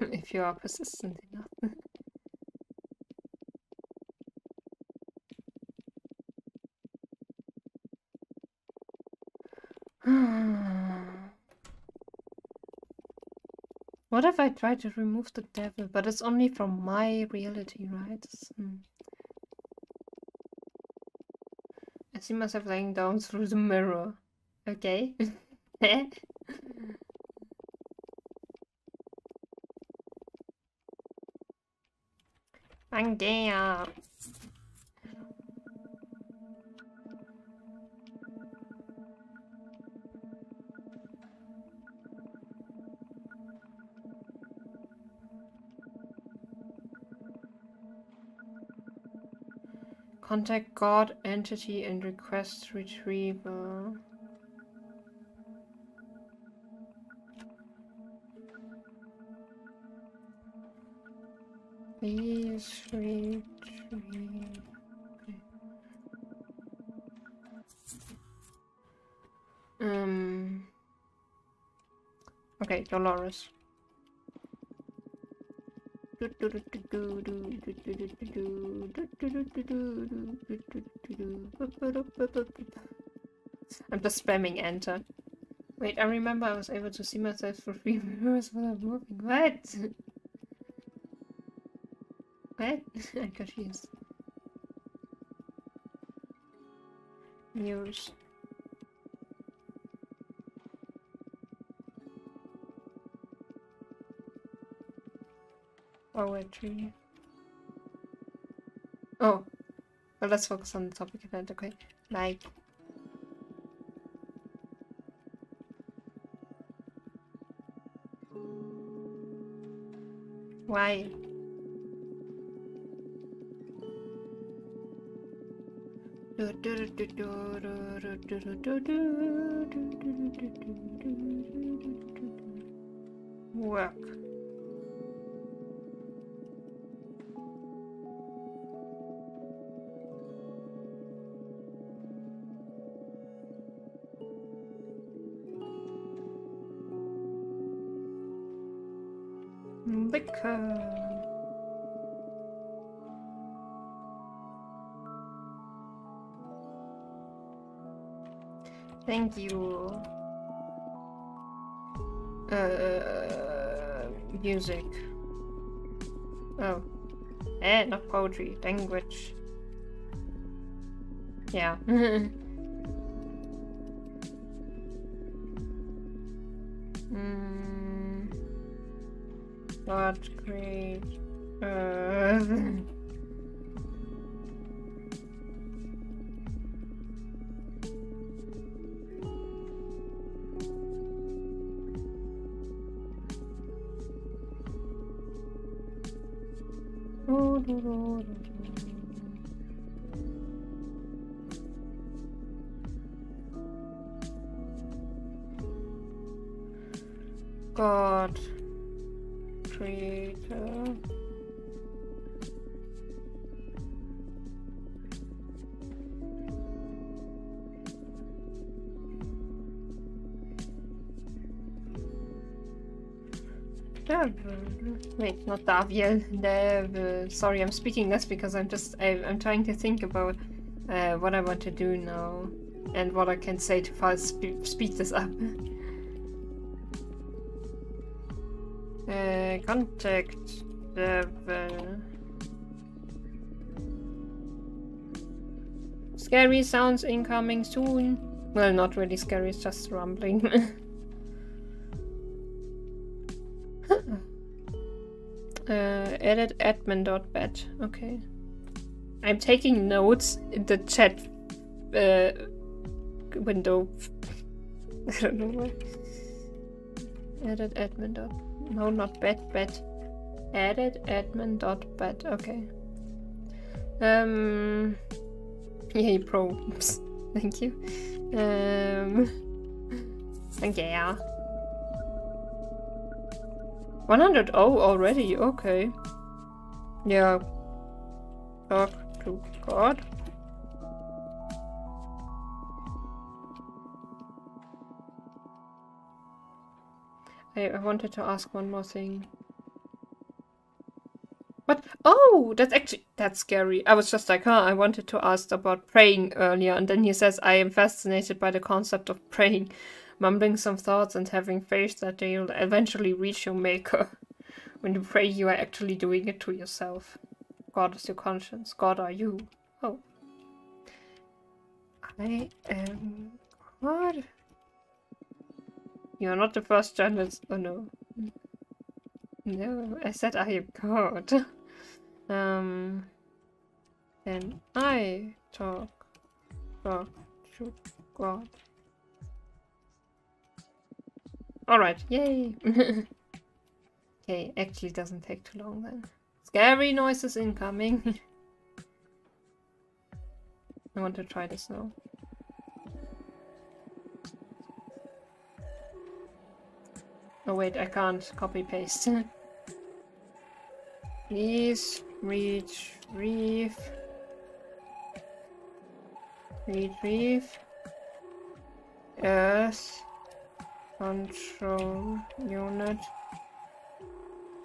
If you are persistent enough. What if I try to remove the devil? But it's only from my reality, right? I see myself laying down through the mirror. Okay. Angea. Contact God entity and request retrieval. Please retrieve. Okay. Okay, Dolores. I'm just spamming enter. Wait, I remember I was able to see myself for 3 mirrors while I'm moving. What? What? I'm confused. News. Poetry. Oh. Well, let's focus on the topic at hand, okay? Like. Why? Work. Liquor. Thank you. Music. Oh. Not poetry. Language. Yeah. God create Earth. God creator. Wait, not Daviel. Devil. Sorry, I'm speaking less because I'm trying to think about what I want to do now and what I can say to speed this up. Contact Devil. Scary sounds incoming soon. Well, not really scary, it's just rumbling. Edit admin.bat. Okay. I'm taking notes in the chat window. I don't know why. Edit admin. No, not bat. Edit admin.bat. Okay. Yay, probes. Thank you. Yeah. 100 already, okay. Yeah. Talk to God. I wanted to ask one more thing. What? Oh, that's scary. I was just like, I wanted to ask about praying earlier, and then he says, I am fascinated by the concept of praying, mumbling some thoughts and having faith that they'll eventually reach your maker. When you pray, you are actually doing it to yourself. God is your conscience. God are you. Oh. I am God. You are not the first journalist. Oh no. No, I said I am God. Then I talk to God. Alright, yay! Okay, actually doesn't take too long then. Scary noises incoming. I want to try this now. Oh wait, I can't copy paste. Please retrieve Earth Control Unit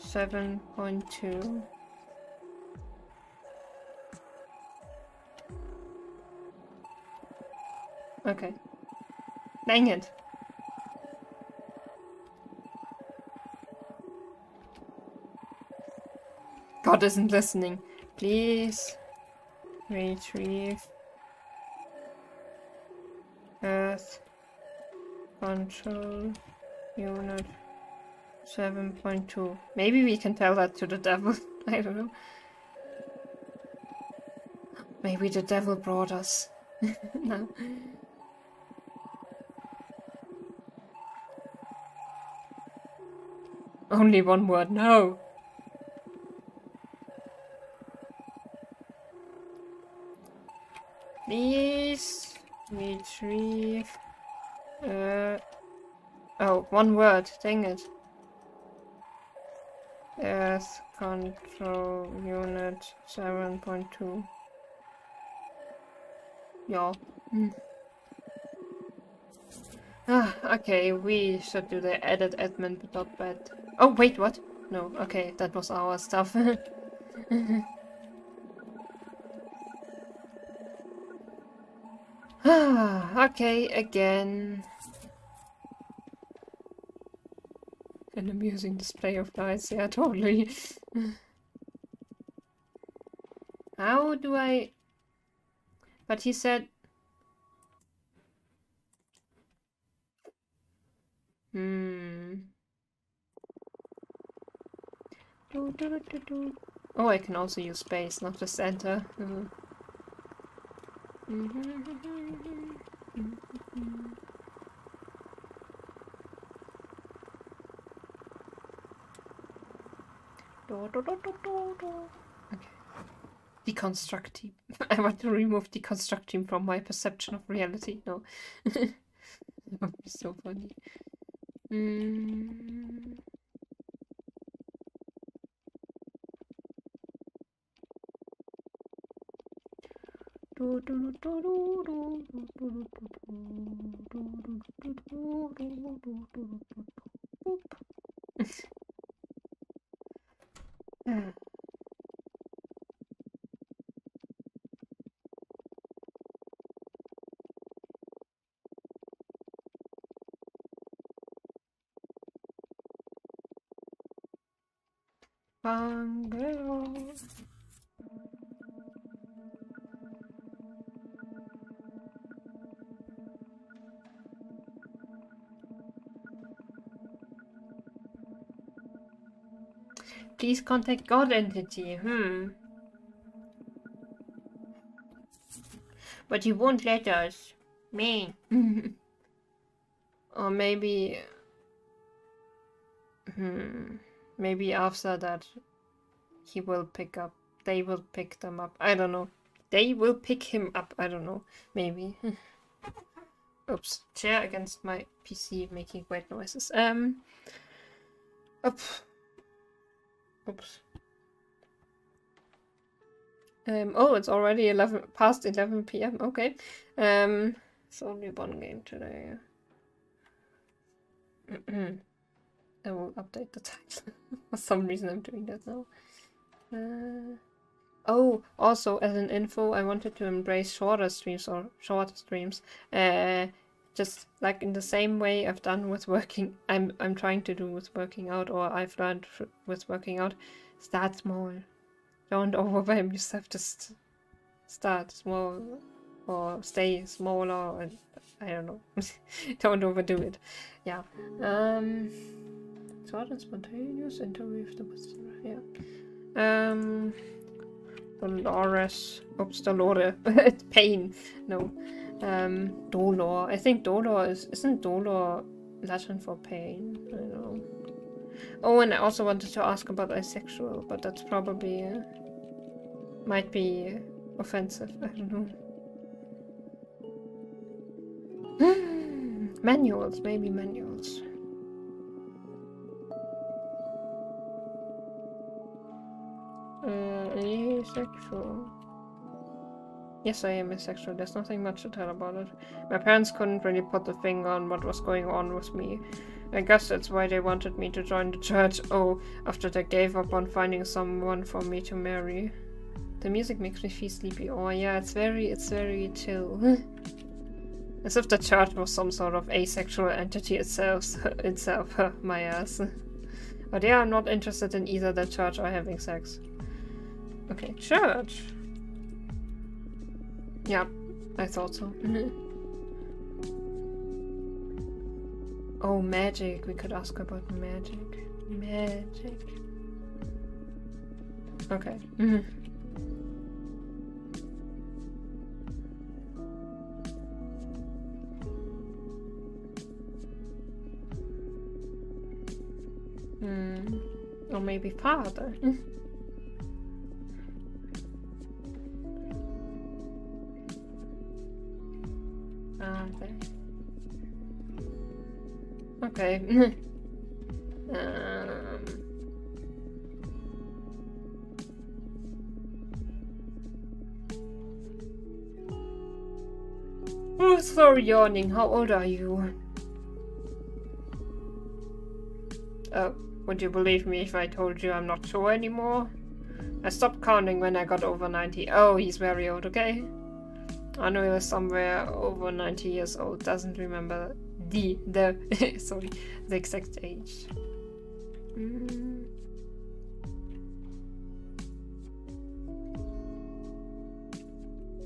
7.2. Okay. Dang it. God isn't listening. Please retrieve Earth Control Unit 7.2. Maybe we can tell that to the devil. I don't know. Maybe the devil brought us. No. Only one word. No. Please retrieve. Oh, one word. Dang it. Earth Control Unit 7.2. Yeah. Okay, we should do the edit admin.bat. Oh, wait, what? No, okay, that was our stuff. Okay, again. An amusing display of dice, yeah, totally. How do I... But he said... Oh, I can also use space, not just enter. Okay. Deconstructeam. I want to remove Deconstructeam from my perception of reality. No. That would be so funny. Bungalow. Please contact God entity. But he won't let us. Me. Or maybe... Maybe after that he will pick up. They will pick them up. I don't know. They will pick him up. I don't know. Maybe. Oops. Chair against my PC making weird noises. Up. Oops. Oh, it's already past 11 p.m. Okay. It's only one game today. I will update the title. For some reason I'm doing that now. Oh, also as an info, I wanted to embrace shorter streams. Just like in the same way I've done with working, I'm trying to do with working out, or I've learned with working out. Start small. Don't overwhelm yourself. Just start small, or stay smaller. And I don't know. Don't overdo it. Yeah. Short and spontaneous interview with the listener. Yeah. Dolores. Oops, Dolore. Pain. No. Dolor. I think dolor isn't dolor Latin for pain? I don't know. Oh, and I also wanted to ask about asexual, but that's probably might be offensive. I don't know. Manuals, maybe manuals. Asexual. Yes, I am asexual. There's nothing much to tell about it. My parents couldn't really put the finger on what was going on with me. I guess that's why they wanted me to join the church. Oh, after they gave up on finding someone for me to marry. The music makes me feel sleepy. Oh yeah, it's very chill. As if the church was some sort of asexual entity itself. My ass. But yeah, I'm not interested in either the church or having sex. Okay, church. Yeah, I thought so. Oh, magic. We could ask about magic. Magic. Okay. Or maybe father. Okay. Oh, sorry, yawning. How old are you? Oh, would you believe me if I told you I'm not sure anymore? I stopped counting when I got over 90. Oh, he's very old, okay? I know he was somewhere over 90 years old. Doesn't remember the sorry, the exact age.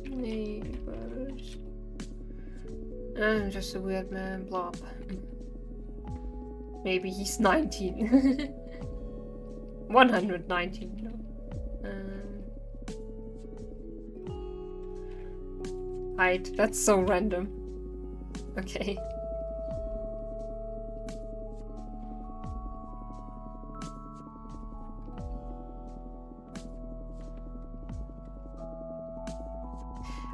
Neighbors. I'm just a weird man, blob. Maybe he's 19. 119, no. Height, that's so random. Okay.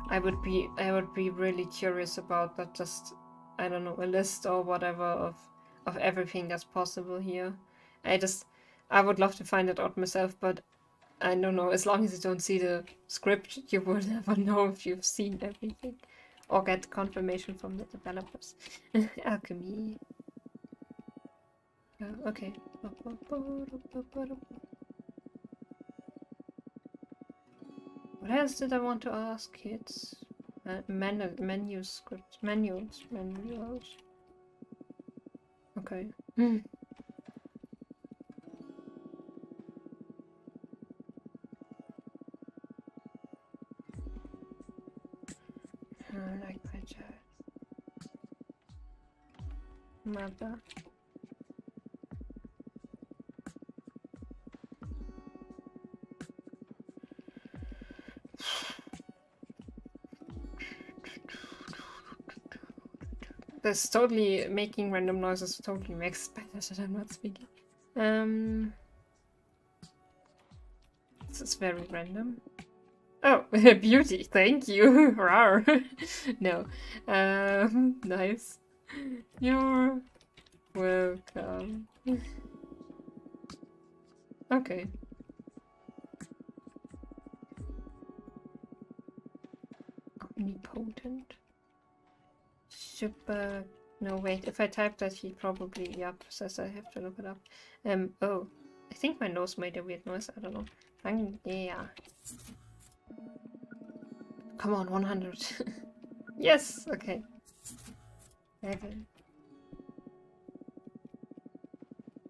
I would be really curious about that. Just, I don't know, a list or whatever of everything that's possible here. I would love to find it out myself, but I don't know, as long as you don't see the script, you will never know if you've seen everything. Or get confirmation from the developers. What else did I want to ask kids? Manuscripts. Manuals. Okay. I like my child. Mother. This totally making random noises totally makes it better that I'm not speaking. This is very random. Oh, beauty, thank you. Rar. No. Nice. You're welcome. Okay. Omnipotent. Super. No, wait. If I type that, he probably says I have to look it up. Oh, I think my nose made a weird noise. I don't know. Yeah. Come on, 100. Yes. Okay. Okay.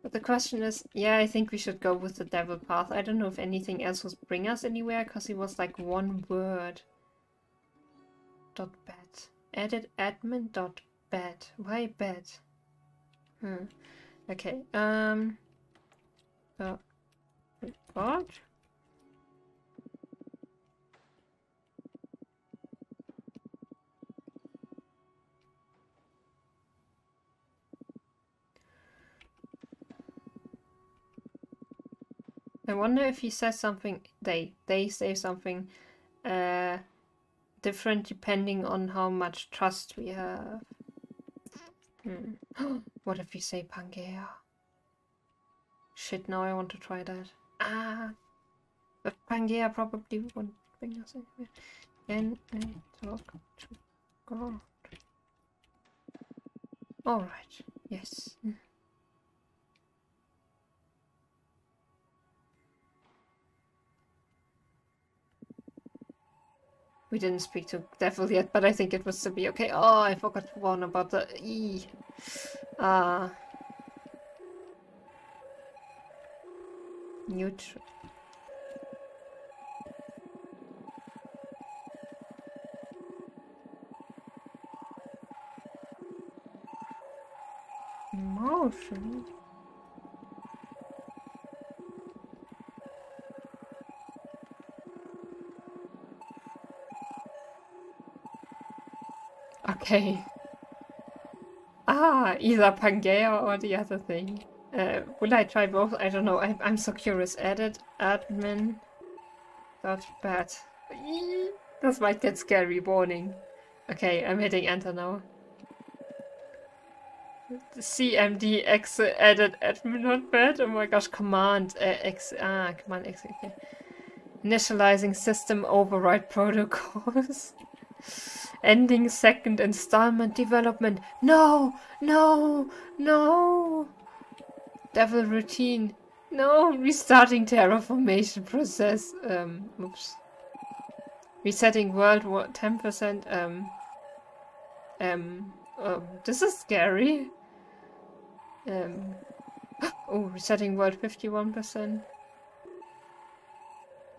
But the question is, yeah, I think we should go with the devil path. I don't know if anything else would bring us anywhere, because it was like one word. .bat. Edit admin .bat. Why bat? Okay. What? I wonder if he says something. They say something different depending on how much trust we have. What if we say Pangea? Shit, now I want to try that. But Pangea probably won't bring us anywhere. Can I talk to God? Alright, yes. We didn't speak to Devil yet, but I think it was to be okay. Oh, I forgot one about the E. Neutral. Emotion. Okay. Either Pangea or the other thing. Will I try both? I don't know. I'm so curious. Edit admin .bat. This might get scary. Warning. Okay, I'm hitting enter now. CMD x edit admin .bat. Oh my gosh, command x. Command x. Okay. Initializing system override protocols. Ending second installment development. No! No! No! Devil routine. No! Restarting terraformation process. Oops. Resetting world 10%. This is scary. Oh, resetting world 51%.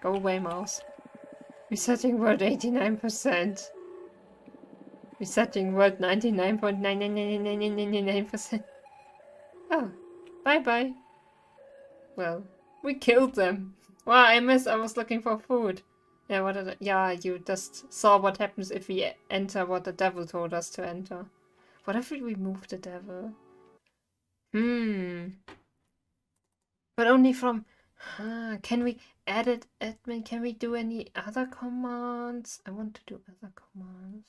Go away, mouse. Resetting world 89%. Resetting world 99.9999999%. Oh, bye-bye. Well, we killed them. Wow, I was looking for food. Yeah, what did yeah, you just saw what happens if we enter what the devil told us to enter. What if we remove the devil? But only from... can we edit admin? Can we do any other commands? I want to do other commands.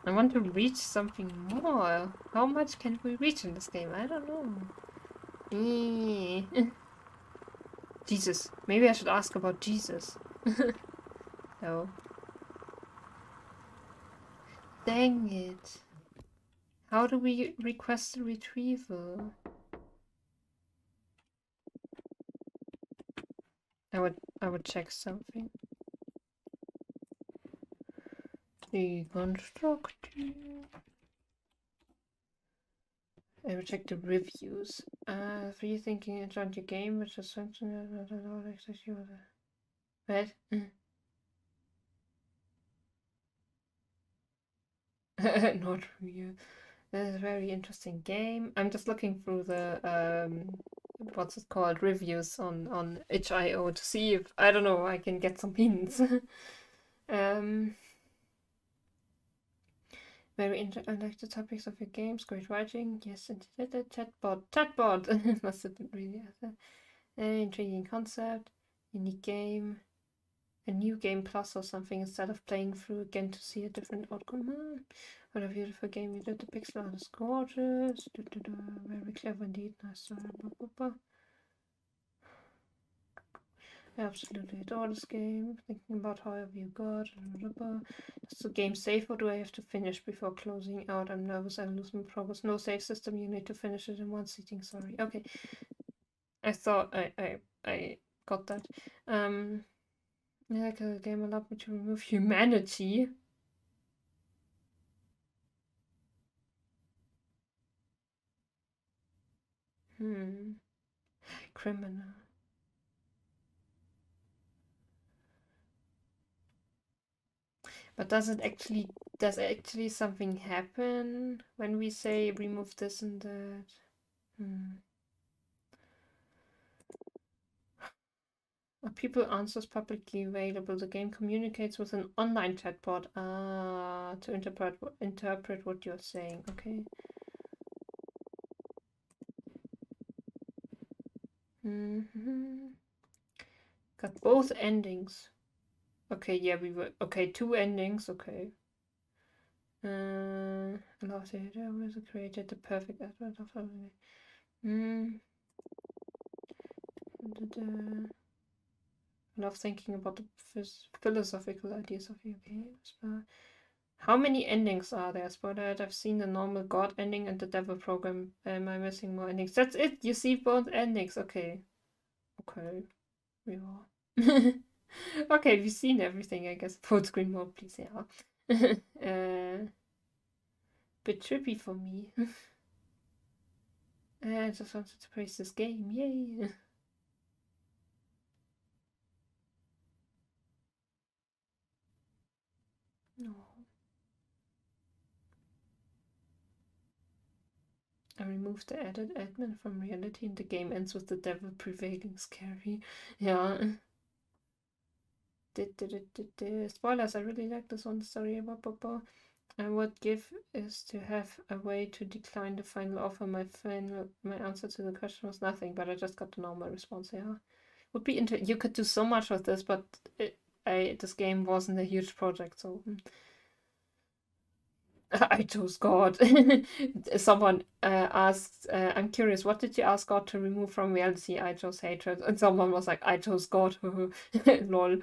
I want to reach something more. How much can we reach in this game? I don't know. Jesus. Maybe I should ask about Jesus. No. Dang it. How do we request a retrieval? I would check something. Deconstructeam. I will check the reviews. Rethinking enjoyed your game, which is something what? Not real. That is a very interesting game. I'm just looking through the what's it called, reviews on itch.io to see if, I don't know, I can get some hints. Very I like the topics of your games. Great writing. Yes, and the chatbot. Must have been really very intriguing concept. Unique game. A new game plus or something instead of playing through again to see a different outcome. What a beautiful game you did. The pixel art is gorgeous. Very clever indeed. Nice story. I absolutely adore this game. Thinking about how have you got. Is the game safe or do I have to finish before closing out? I'm nervous I'll lose my progress. No save system, you need to finish it in one sitting, sorry. Okay. I thought I got that. Yeah, the game allowed me to remove humanity. Criminal. But does actually something happen when we say remove this and that? Are people answers publicly available? The game communicates with an online chatbot to interpret what you're saying. Okay. Got both endings. Okay, yeah, we were okay. 2 endings. Okay. Love it. I was created the perfect advert of everything. Love thinking about the philosophical ideas of your games. How many endings are there? Spoiler, I've seen the normal God ending and the devil program. Am I missing more endings? That's it. You see both endings. Okay. Okay. We are. Okay, we've seen everything, I guess. Full screen mode, please. Yeah. Bit trippy for me. I just wanted to praise this game. Yay. No. I removed the added admin from reality and the game ends with the devil prevailing. Scary. Yeah. Spoilers, I really like this one story. I would give is to have a way to decline the final offer. My answer to the question was nothing, but I just got the normal response. Yeah. Would be you could do so much with this, but this game wasn't a huge project, so I chose God. Someone asked, I'm curious, what did you ask God to remove from reality? I chose hatred. And someone was like, I chose God. Lol.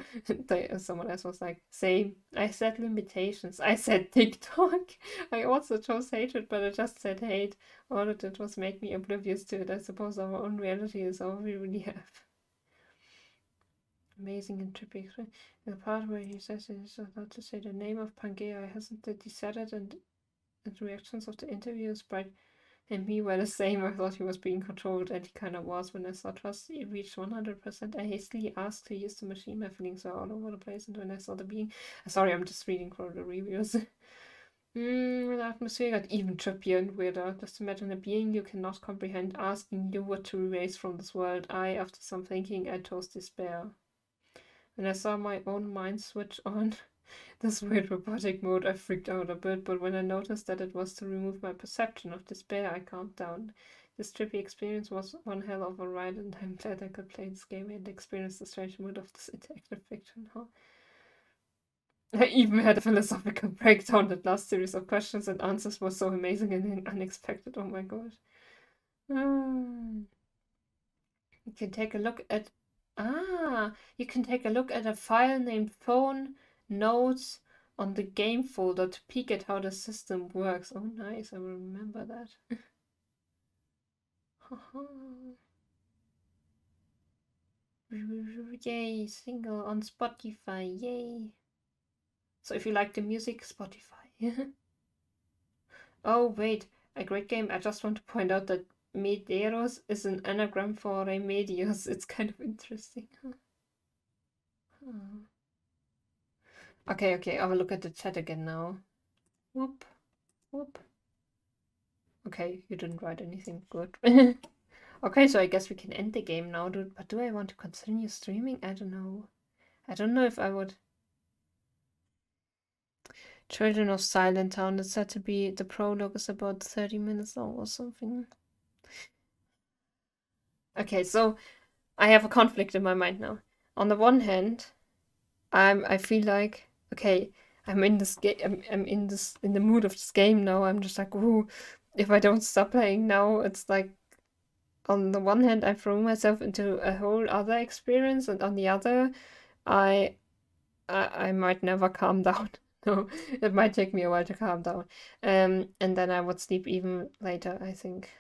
Someone else was like, same. I said limitations. I said TikTok. I also chose hatred, but I just said hate. All it did was make me oblivious to it. I suppose our own reality is all we really have. Amazing and trippy. The part where he says he's allowed to say the name of Pangea hasn't decided and the reactions of the interview Sprite and me were the same. I thought he was being controlled, and he kind of was. When I saw trust reached 100%, I hastily asked to use the machine. My feelings were all over the place, and when I saw the being... Sorry, I'm just reading through the reviews. The atmosphere got even trippier and weirder. Just imagine a being you cannot comprehend asking you what to erase from this world. After some thinking, I chose despair. When I saw my own mind switch on this weird robotic mode, I freaked out a bit, but when I noticed that it was to remove my perception of despair, I calmed down. This trippy experience was one hell of a ride, and I'm glad I could play this game and experience the strange mood of this interactive fiction. Huh? I even had a philosophical breakdown. That last series of questions and answers was so amazing and unexpected. Oh my gosh. You can take a look at you can take a look at a file named phone notes on the game folder to peek at how the system works. Oh, nice. I will remember that. Yay, single on Spotify. Yay. So if you like the music, Spotify. Oh, wait. A great game. I just want to point out that Medeiros is an anagram for Remedios. It's kind of interesting. Okay, I will look at the chat again now. Whoop, whoop. Okay, you didn't write anything good. Okay, so I guess we can end the game now, dude. But do I want to continue streaming? I don't know. I don't know if I would. Children of Silent Town. It's said to be, the prologue is about 30 minutes long or something. Okay, so I have a conflict in my mind now. On the one hand, I feel like, okay, I'm in this game. I'm in the mood of this game now. I'm just like, ooh, if I don't stop playing now, it's like, on the one hand, I throw myself into a whole other experience, and on the other, I might never calm down. No, it might take me a while to calm down. And then I would sleep even later, I think.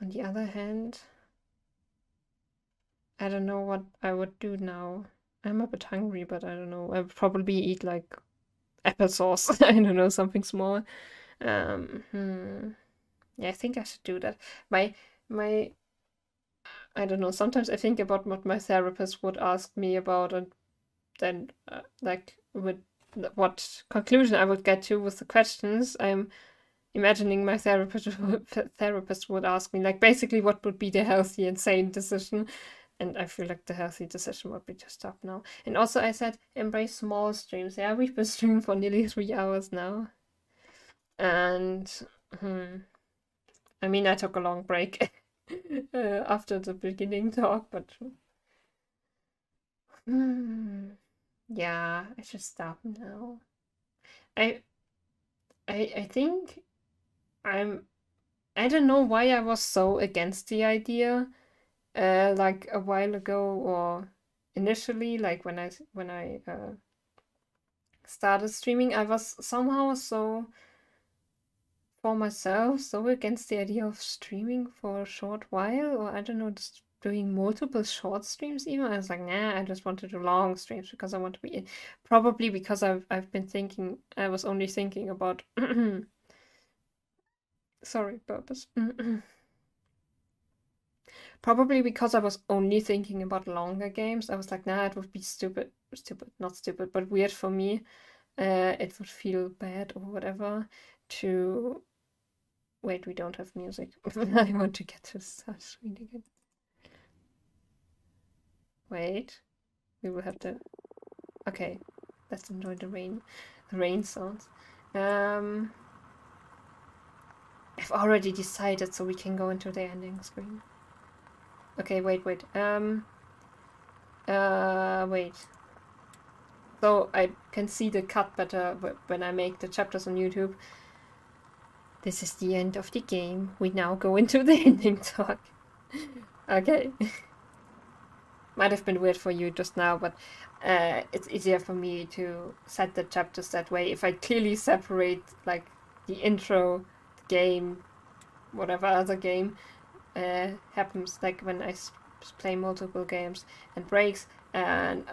On the other hand, I don't know what I would do now. I'm a bit hungry, but I don't know. I would probably eat like applesauce. I don't know, something small. Yeah, I think I should do that. My I don't know. Sometimes I think about what my therapist would ask me about, and then like what conclusion I would get to with the questions. I'm imagining my therapist would ask me, like, basically what would be the healthy and sane decision. And I feel like the healthy decision would be to stop now. And also I said embrace small streams. Yeah, we've been streaming for nearly 3 hours now. And I mean, I took a long break after the beginning talk, but yeah, I should stop now. I think I don't know why I was so against the idea like a while ago, or initially, like when I started streaming, I was somehow so for myself so against the idea of streaming for a short while, or I don't know, just doing multiple short streams even. I was like, nah, I just want to do long streams because I want to be in. Probably because I've been thinking, I was only thinking about sorry, purpose. Probably because I was only thinking about longer games. I was like, nah, it would be not stupid, but weird for me. It would feel bad or whatever to... Wait, we don't have music. I want to get to start screen again. Wait, we will have to... Okay, let's enjoy the rain sounds. I've already decided, so we can go into the ending screen. Okay, wait. Wait. So I can see the cut better when I make the chapters on YouTube. This is the end of the game. We now go into the ending talk. Okay. Might have been weird for you just now, but it's easier for me to set the chapters that way. If I clearly separate like the intro, the game, whatever other game happens, like when I play multiple games and breaks, and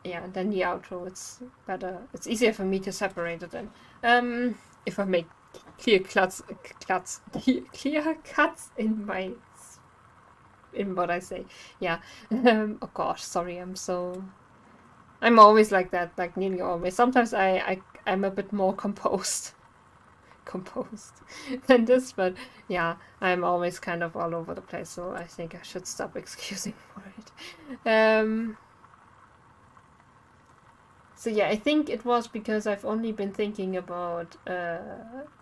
yeah, and then the outro, it's better. It's easier for me to separate it then. If I make clear cuts in what I say. Yeah. Oh gosh, sorry, I'm always like that, like nearly always. Sometimes I'm a bit more composed than this, but yeah, I'm always kind of all over the place, so I think I should stop excusing for it. So yeah, I think it was because I've only been thinking about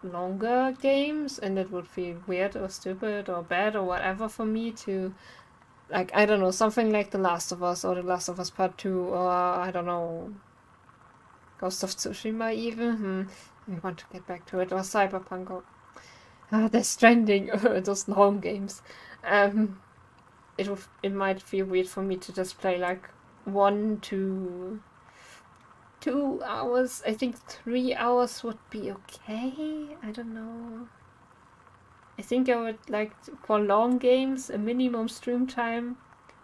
longer games, and it would feel weird or stupid or bad or whatever for me to, like, I don't know, something like The Last of Us or The Last of Us Part 2, or I don't know, Ghost of Tsushima even. I want to get back to it, or Cyberpunk, or Death Stranding, those long games. It might feel weird for me to just play like 1 to 2 hours. I think 3 hours would be okay. I don't know. I think I would like for long games a minimum stream time,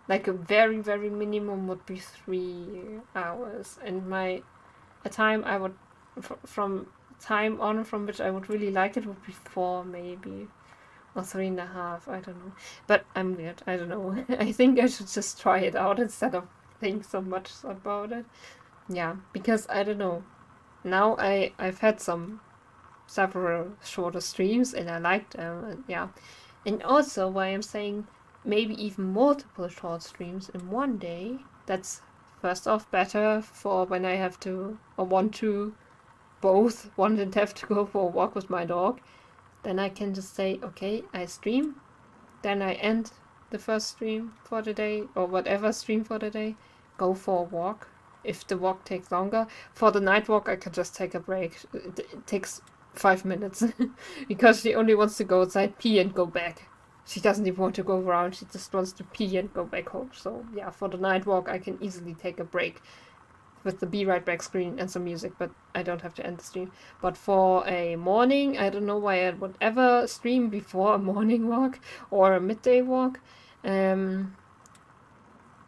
like a very very minimum would be 3 hours, and a time I would from time on from which I would really like it would be 4 maybe, or 3.5. I don't know, but I'm weird. I don't know. I think I should just try it out instead of think so much about it. Yeah, because I don't know. Now I've had several shorter streams and I liked them, and yeah. And also why I'm saying maybe even multiple short streams in one day, that's first off better for when I have to or want to both want and have to go for a walk with my dog. Then I can just say, okay, I stream, then I end the first stream for the day or whatever stream for the day, go for a walk. If the walk takes longer, for the night walk I can just take a break. It takes 5 minutes because she only wants to go outside, pee and go back. She doesn't even want to go around, she just wants to pee and go back home. So yeah, for the night walk I can easily take a break with the be right back screen and some music, but I don't have to end the stream. But for a morning, I don't know why I would ever stream before a morning walk or a midday walk.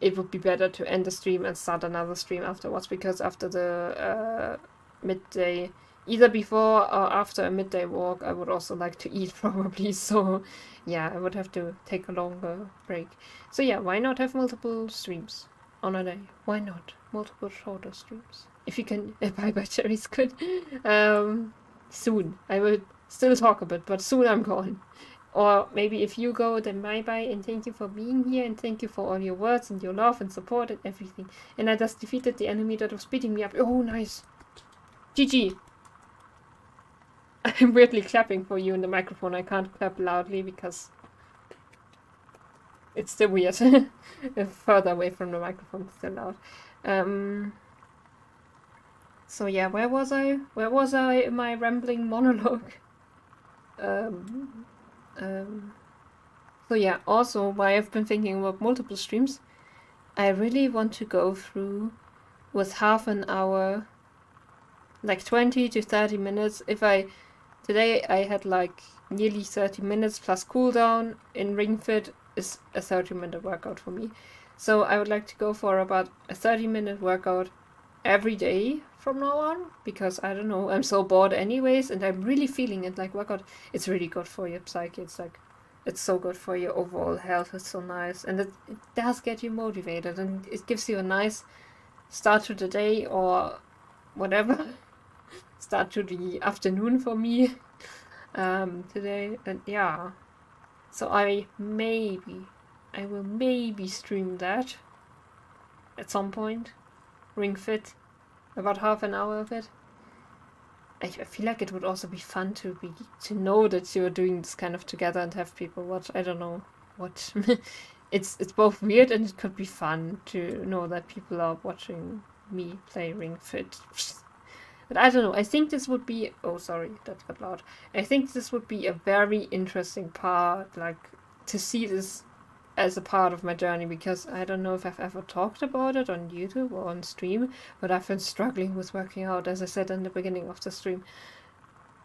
It would be better to end the stream and start another stream afterwards, because after the midday, either before or after a midday walk, I would also like to eat probably. So yeah, I would have to take a longer break. So yeah, why not have multiple streams on a day? Why not multiple shorter streams? If you can, bye cherries, good. Soon I will still talk a bit, but soon I'm gone. Or maybe if you go, then bye-bye, and thank you for being here, and thank you for all your words and your love and support and everything. And I just defeated the enemy that was beating me up. Oh, nice. GG. I'm weirdly clapping for you in the microphone. I can't clap loudly because it's still weird. Further away from the microphone, it's still loud. So yeah, where was I? Where was I in my rambling monologue? So yeah, also why I've been thinking about multiple streams, I really want to go through with half an hour, like 20 to 30 minutes. Today I had like nearly 30 minutes plus cooldown. In Ring Fit is a 30-minute workout for me. So I would like to go for about a 30-minute workout every day from now on, because I don't know, I'm so bored anyways, and I'm really feeling it. Like workout, it's really good for your psyche. It's so good for your overall health. It's so nice, and it does get you motivated, and it gives you a nice start to the day or whatever. Start to the afternoon for me today, and yeah. So I will maybe stream that at some point. Ring Fit, about half an hour of it. I feel like it would also be fun to know that you're doing this kind of together and have people watch. I don't know what. It's both weird and it could be fun to know that people are watching me play Ring Fit. But I don't know. I think this would be. Oh, sorry, that got loud. I think this would be a very interesting part, like to see this as a part of my journey, because I don't know if I've ever talked about it on YouTube or on stream, but I've been struggling with working out, as I said in the beginning of the stream,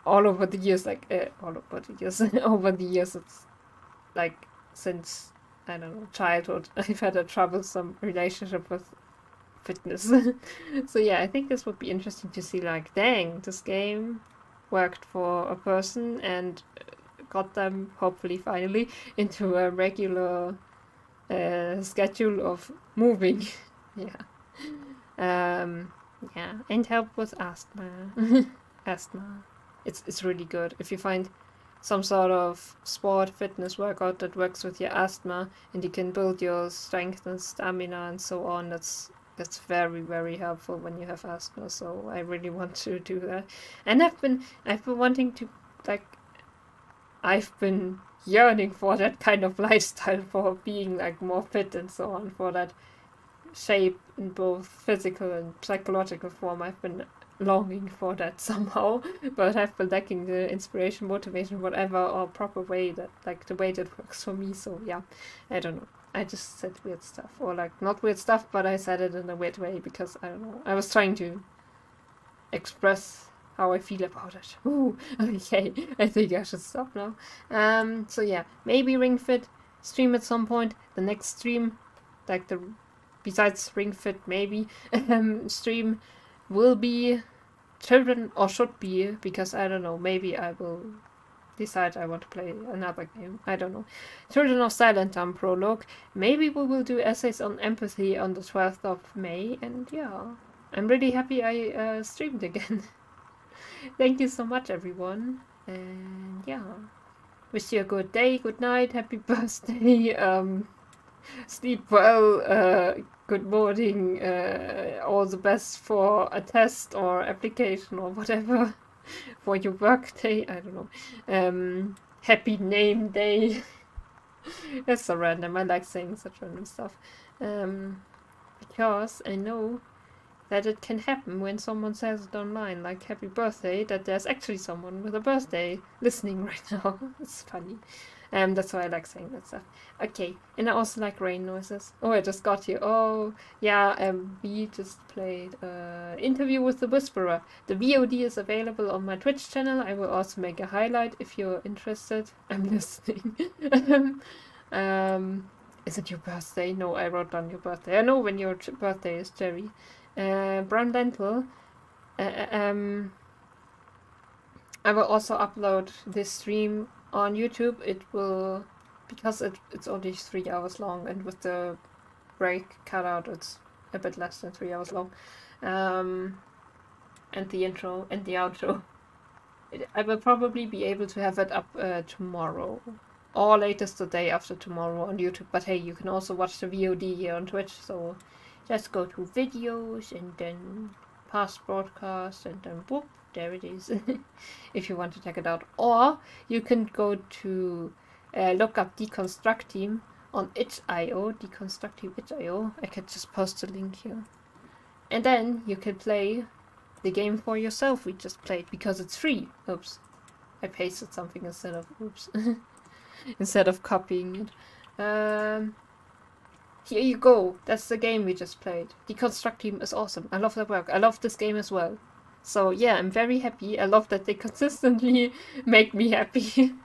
all over the years, over the years, it's like since, I don't know, childhood, I've had a troublesome relationship with fitness. So yeah, I think this would be interesting to see, like, dang, this game worked for a person and got them, hopefully finally, into a regular schedule of moving. Yeah. Yeah, and help with asthma. Asthma. It's really good. If you find some sort of sport fitness workout that works with your asthma and you can build your strength and stamina and so on, that's very, very helpful when you have asthma. So I really want to do that. And I've been wanting to, like, I've been yearning for that kind of lifestyle, for being like more fit and so on, for that shape in both physical and psychological form. I've been longing for that somehow, but I've been lacking the inspiration, motivation, whatever, or proper way that, like, the way that works for me. So yeah, I don't know. I just said weird stuff, or like not weird stuff, but I said it in a weird way because I don't know. I was trying to express how I feel about it. Ooh, okay, I think I should stop now. So yeah, maybe Ring Fit stream at some point. The next stream, like the besides Ring Fit, maybe stream will be children, or should be, because I don't know. Maybe I will decide I want to play another game. I don't know. Children of Silent Town prologue. Maybe we will do essays on empathy on the 12th of May. And yeah, I'm really happy I streamed again. Thank you so much, everyone. And yeah, wish you a good day, good night, happy birthday. Sleep well. Good morning. All the best for a test or application or whatever. For your workday, I don't know. Happy name day. That's so random. I like saying such random stuff. Because I know that it can happen when someone says it online, like happy birthday, that there's actually someone with a birthday listening right now. It's funny. That's why I like saying that stuff. Okay, and I also like rain noises. Oh, I just got here. Oh, yeah, we just played Interview with the Whisperer. The VOD is available on my Twitch channel. I will also make a highlight if you're interested. I'm listening. Is it your birthday? No, I wrote down your birthday. I know when your birthday is, Jerry. Brown Lentil. I will also upload this stream on YouTube. It will, because it's only 3 hours long, and with the break cut out, it's a bit less than 3 hours long. And the intro and the outro. I will probably be able to have it up tomorrow, or latest the day after tomorrow on YouTube. But hey, you can also watch the VOD here on Twitch, so just go to videos and then past broadcast and then boop, there it is. If you want to check it out. Or you can go to look up Deconstructeam on itch.io, Deconstructeam itch.io. I can just post a link here. And then you can play the game for yourself we just played, because it's free. Oops. I pasted something instead of oops. Instead of copying it. Here you go. That's the game we just played. Deconstructeam is awesome. I love their work. I love this game as well. So yeah, I'm very happy. I love that they consistently make me happy.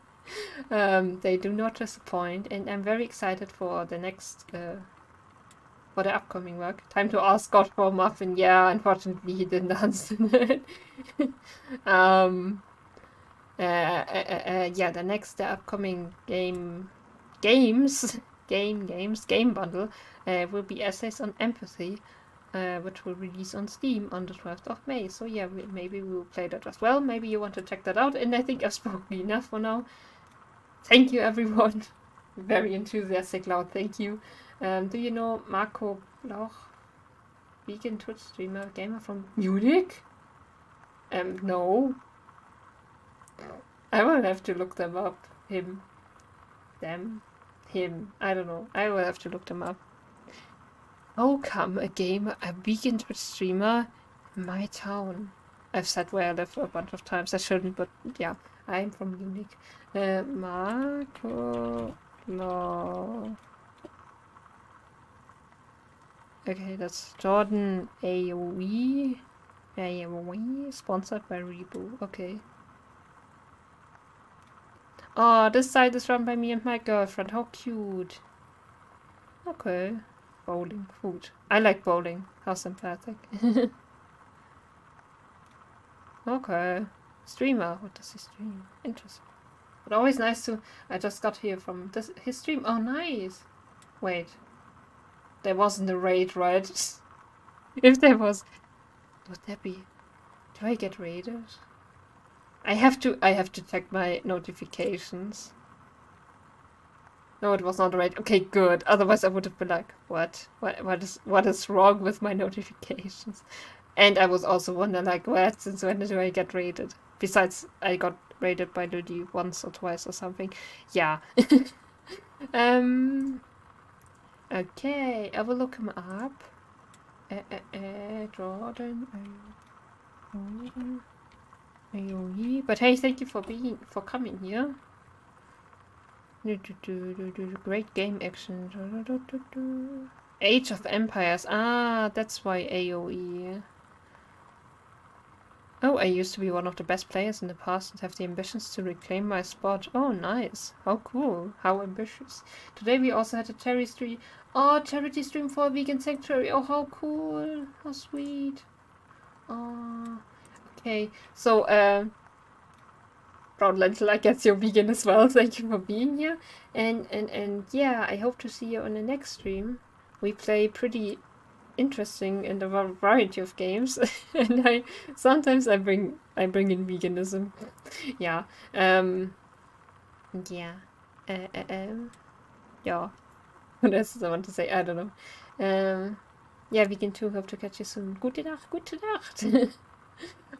They do not disappoint, and I'm very excited for the next, for the upcoming work. Time to ask God for a muffin. Yeah, unfortunately he didn't answer it. Yeah, the upcoming game bundle will be essays on empathy, which will release on Steam on the 12th of May. So yeah, maybe we will play that as well. Maybe you want to check that out, and I think I've spoken enough for now. Thank you, everyone. Very enthusiastic, loud thank you. Do you know Marco Blauch? Vegan Twitch streamer, gamer from Munich? No. I will have to look them up. Him. Them. Him. I don't know. I will have to look them up. How come a vegan Twitch streamer in my town? I've said where I live a bunch of times. I shouldn't, but yeah. I'm from Munich. Marco Law. Okay, that's Jordan AOE. AOE, sponsored by Rebo. Okay. Oh, this site is run by me and my girlfriend. How cute. Okay. Bowling. Food. I like bowling. How sympathetic. Okay. Streamer. What does he stream? Interesting. But always nice to... I just got here from his stream. Oh, nice. Wait. There wasn't a raid, right? If there was... Would there be... Do I get raided? I have to check my notifications. No, it was not a raid. Okay, good. Otherwise I would have been like, what is wrong with my notifications? And I was also wondering, like, what? Since when do I get raided? Besides, I got raided by Ludi once or twice or something. Yeah. Okay, I will look him up. Jordan. AOE. But hey, thank you for coming here. Great game action. Age of Empires. Ah, that's why AOE. Oh, I used to be one of the best players in the past and have the ambitions to reclaim my spot. Oh, nice. How cool. How ambitious. Today we also had a charity stream. Oh, charity stream for a vegan sanctuary. Oh, how cool. How sweet. Oh, okay. So, Brown Lentil, I guess you're vegan as well. Thank you for being here. And yeah, I hope to see you on the next stream. We play pretty interesting and a variety of games, and sometimes I bring in veganism. Yeah. Yeah. Yeah. What else does I want to say? I don't know. Yeah, vegan too. Hope to catch you soon. Gute Nacht. Gute Nacht.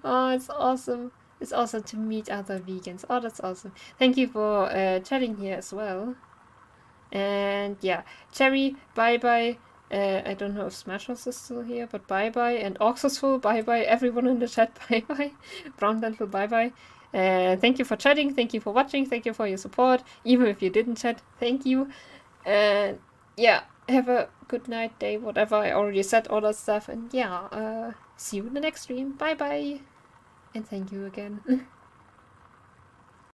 Oh, it's awesome. It's awesome to meet other vegans. Oh, that's awesome. Thank you for chatting here as well. And yeah, Cherry, bye bye. I don't know if Smashos is still here, but bye bye. And Oxusful, bye bye. Everyone in the chat, bye bye. Brown Dental, bye bye. Thank you for chatting. Thank you for watching. Thank you for your support. Even if you didn't chat, thank you. And yeah, have a good night, day, whatever. I already said all that stuff. And yeah, see you in the next stream. Bye bye. And thank you again.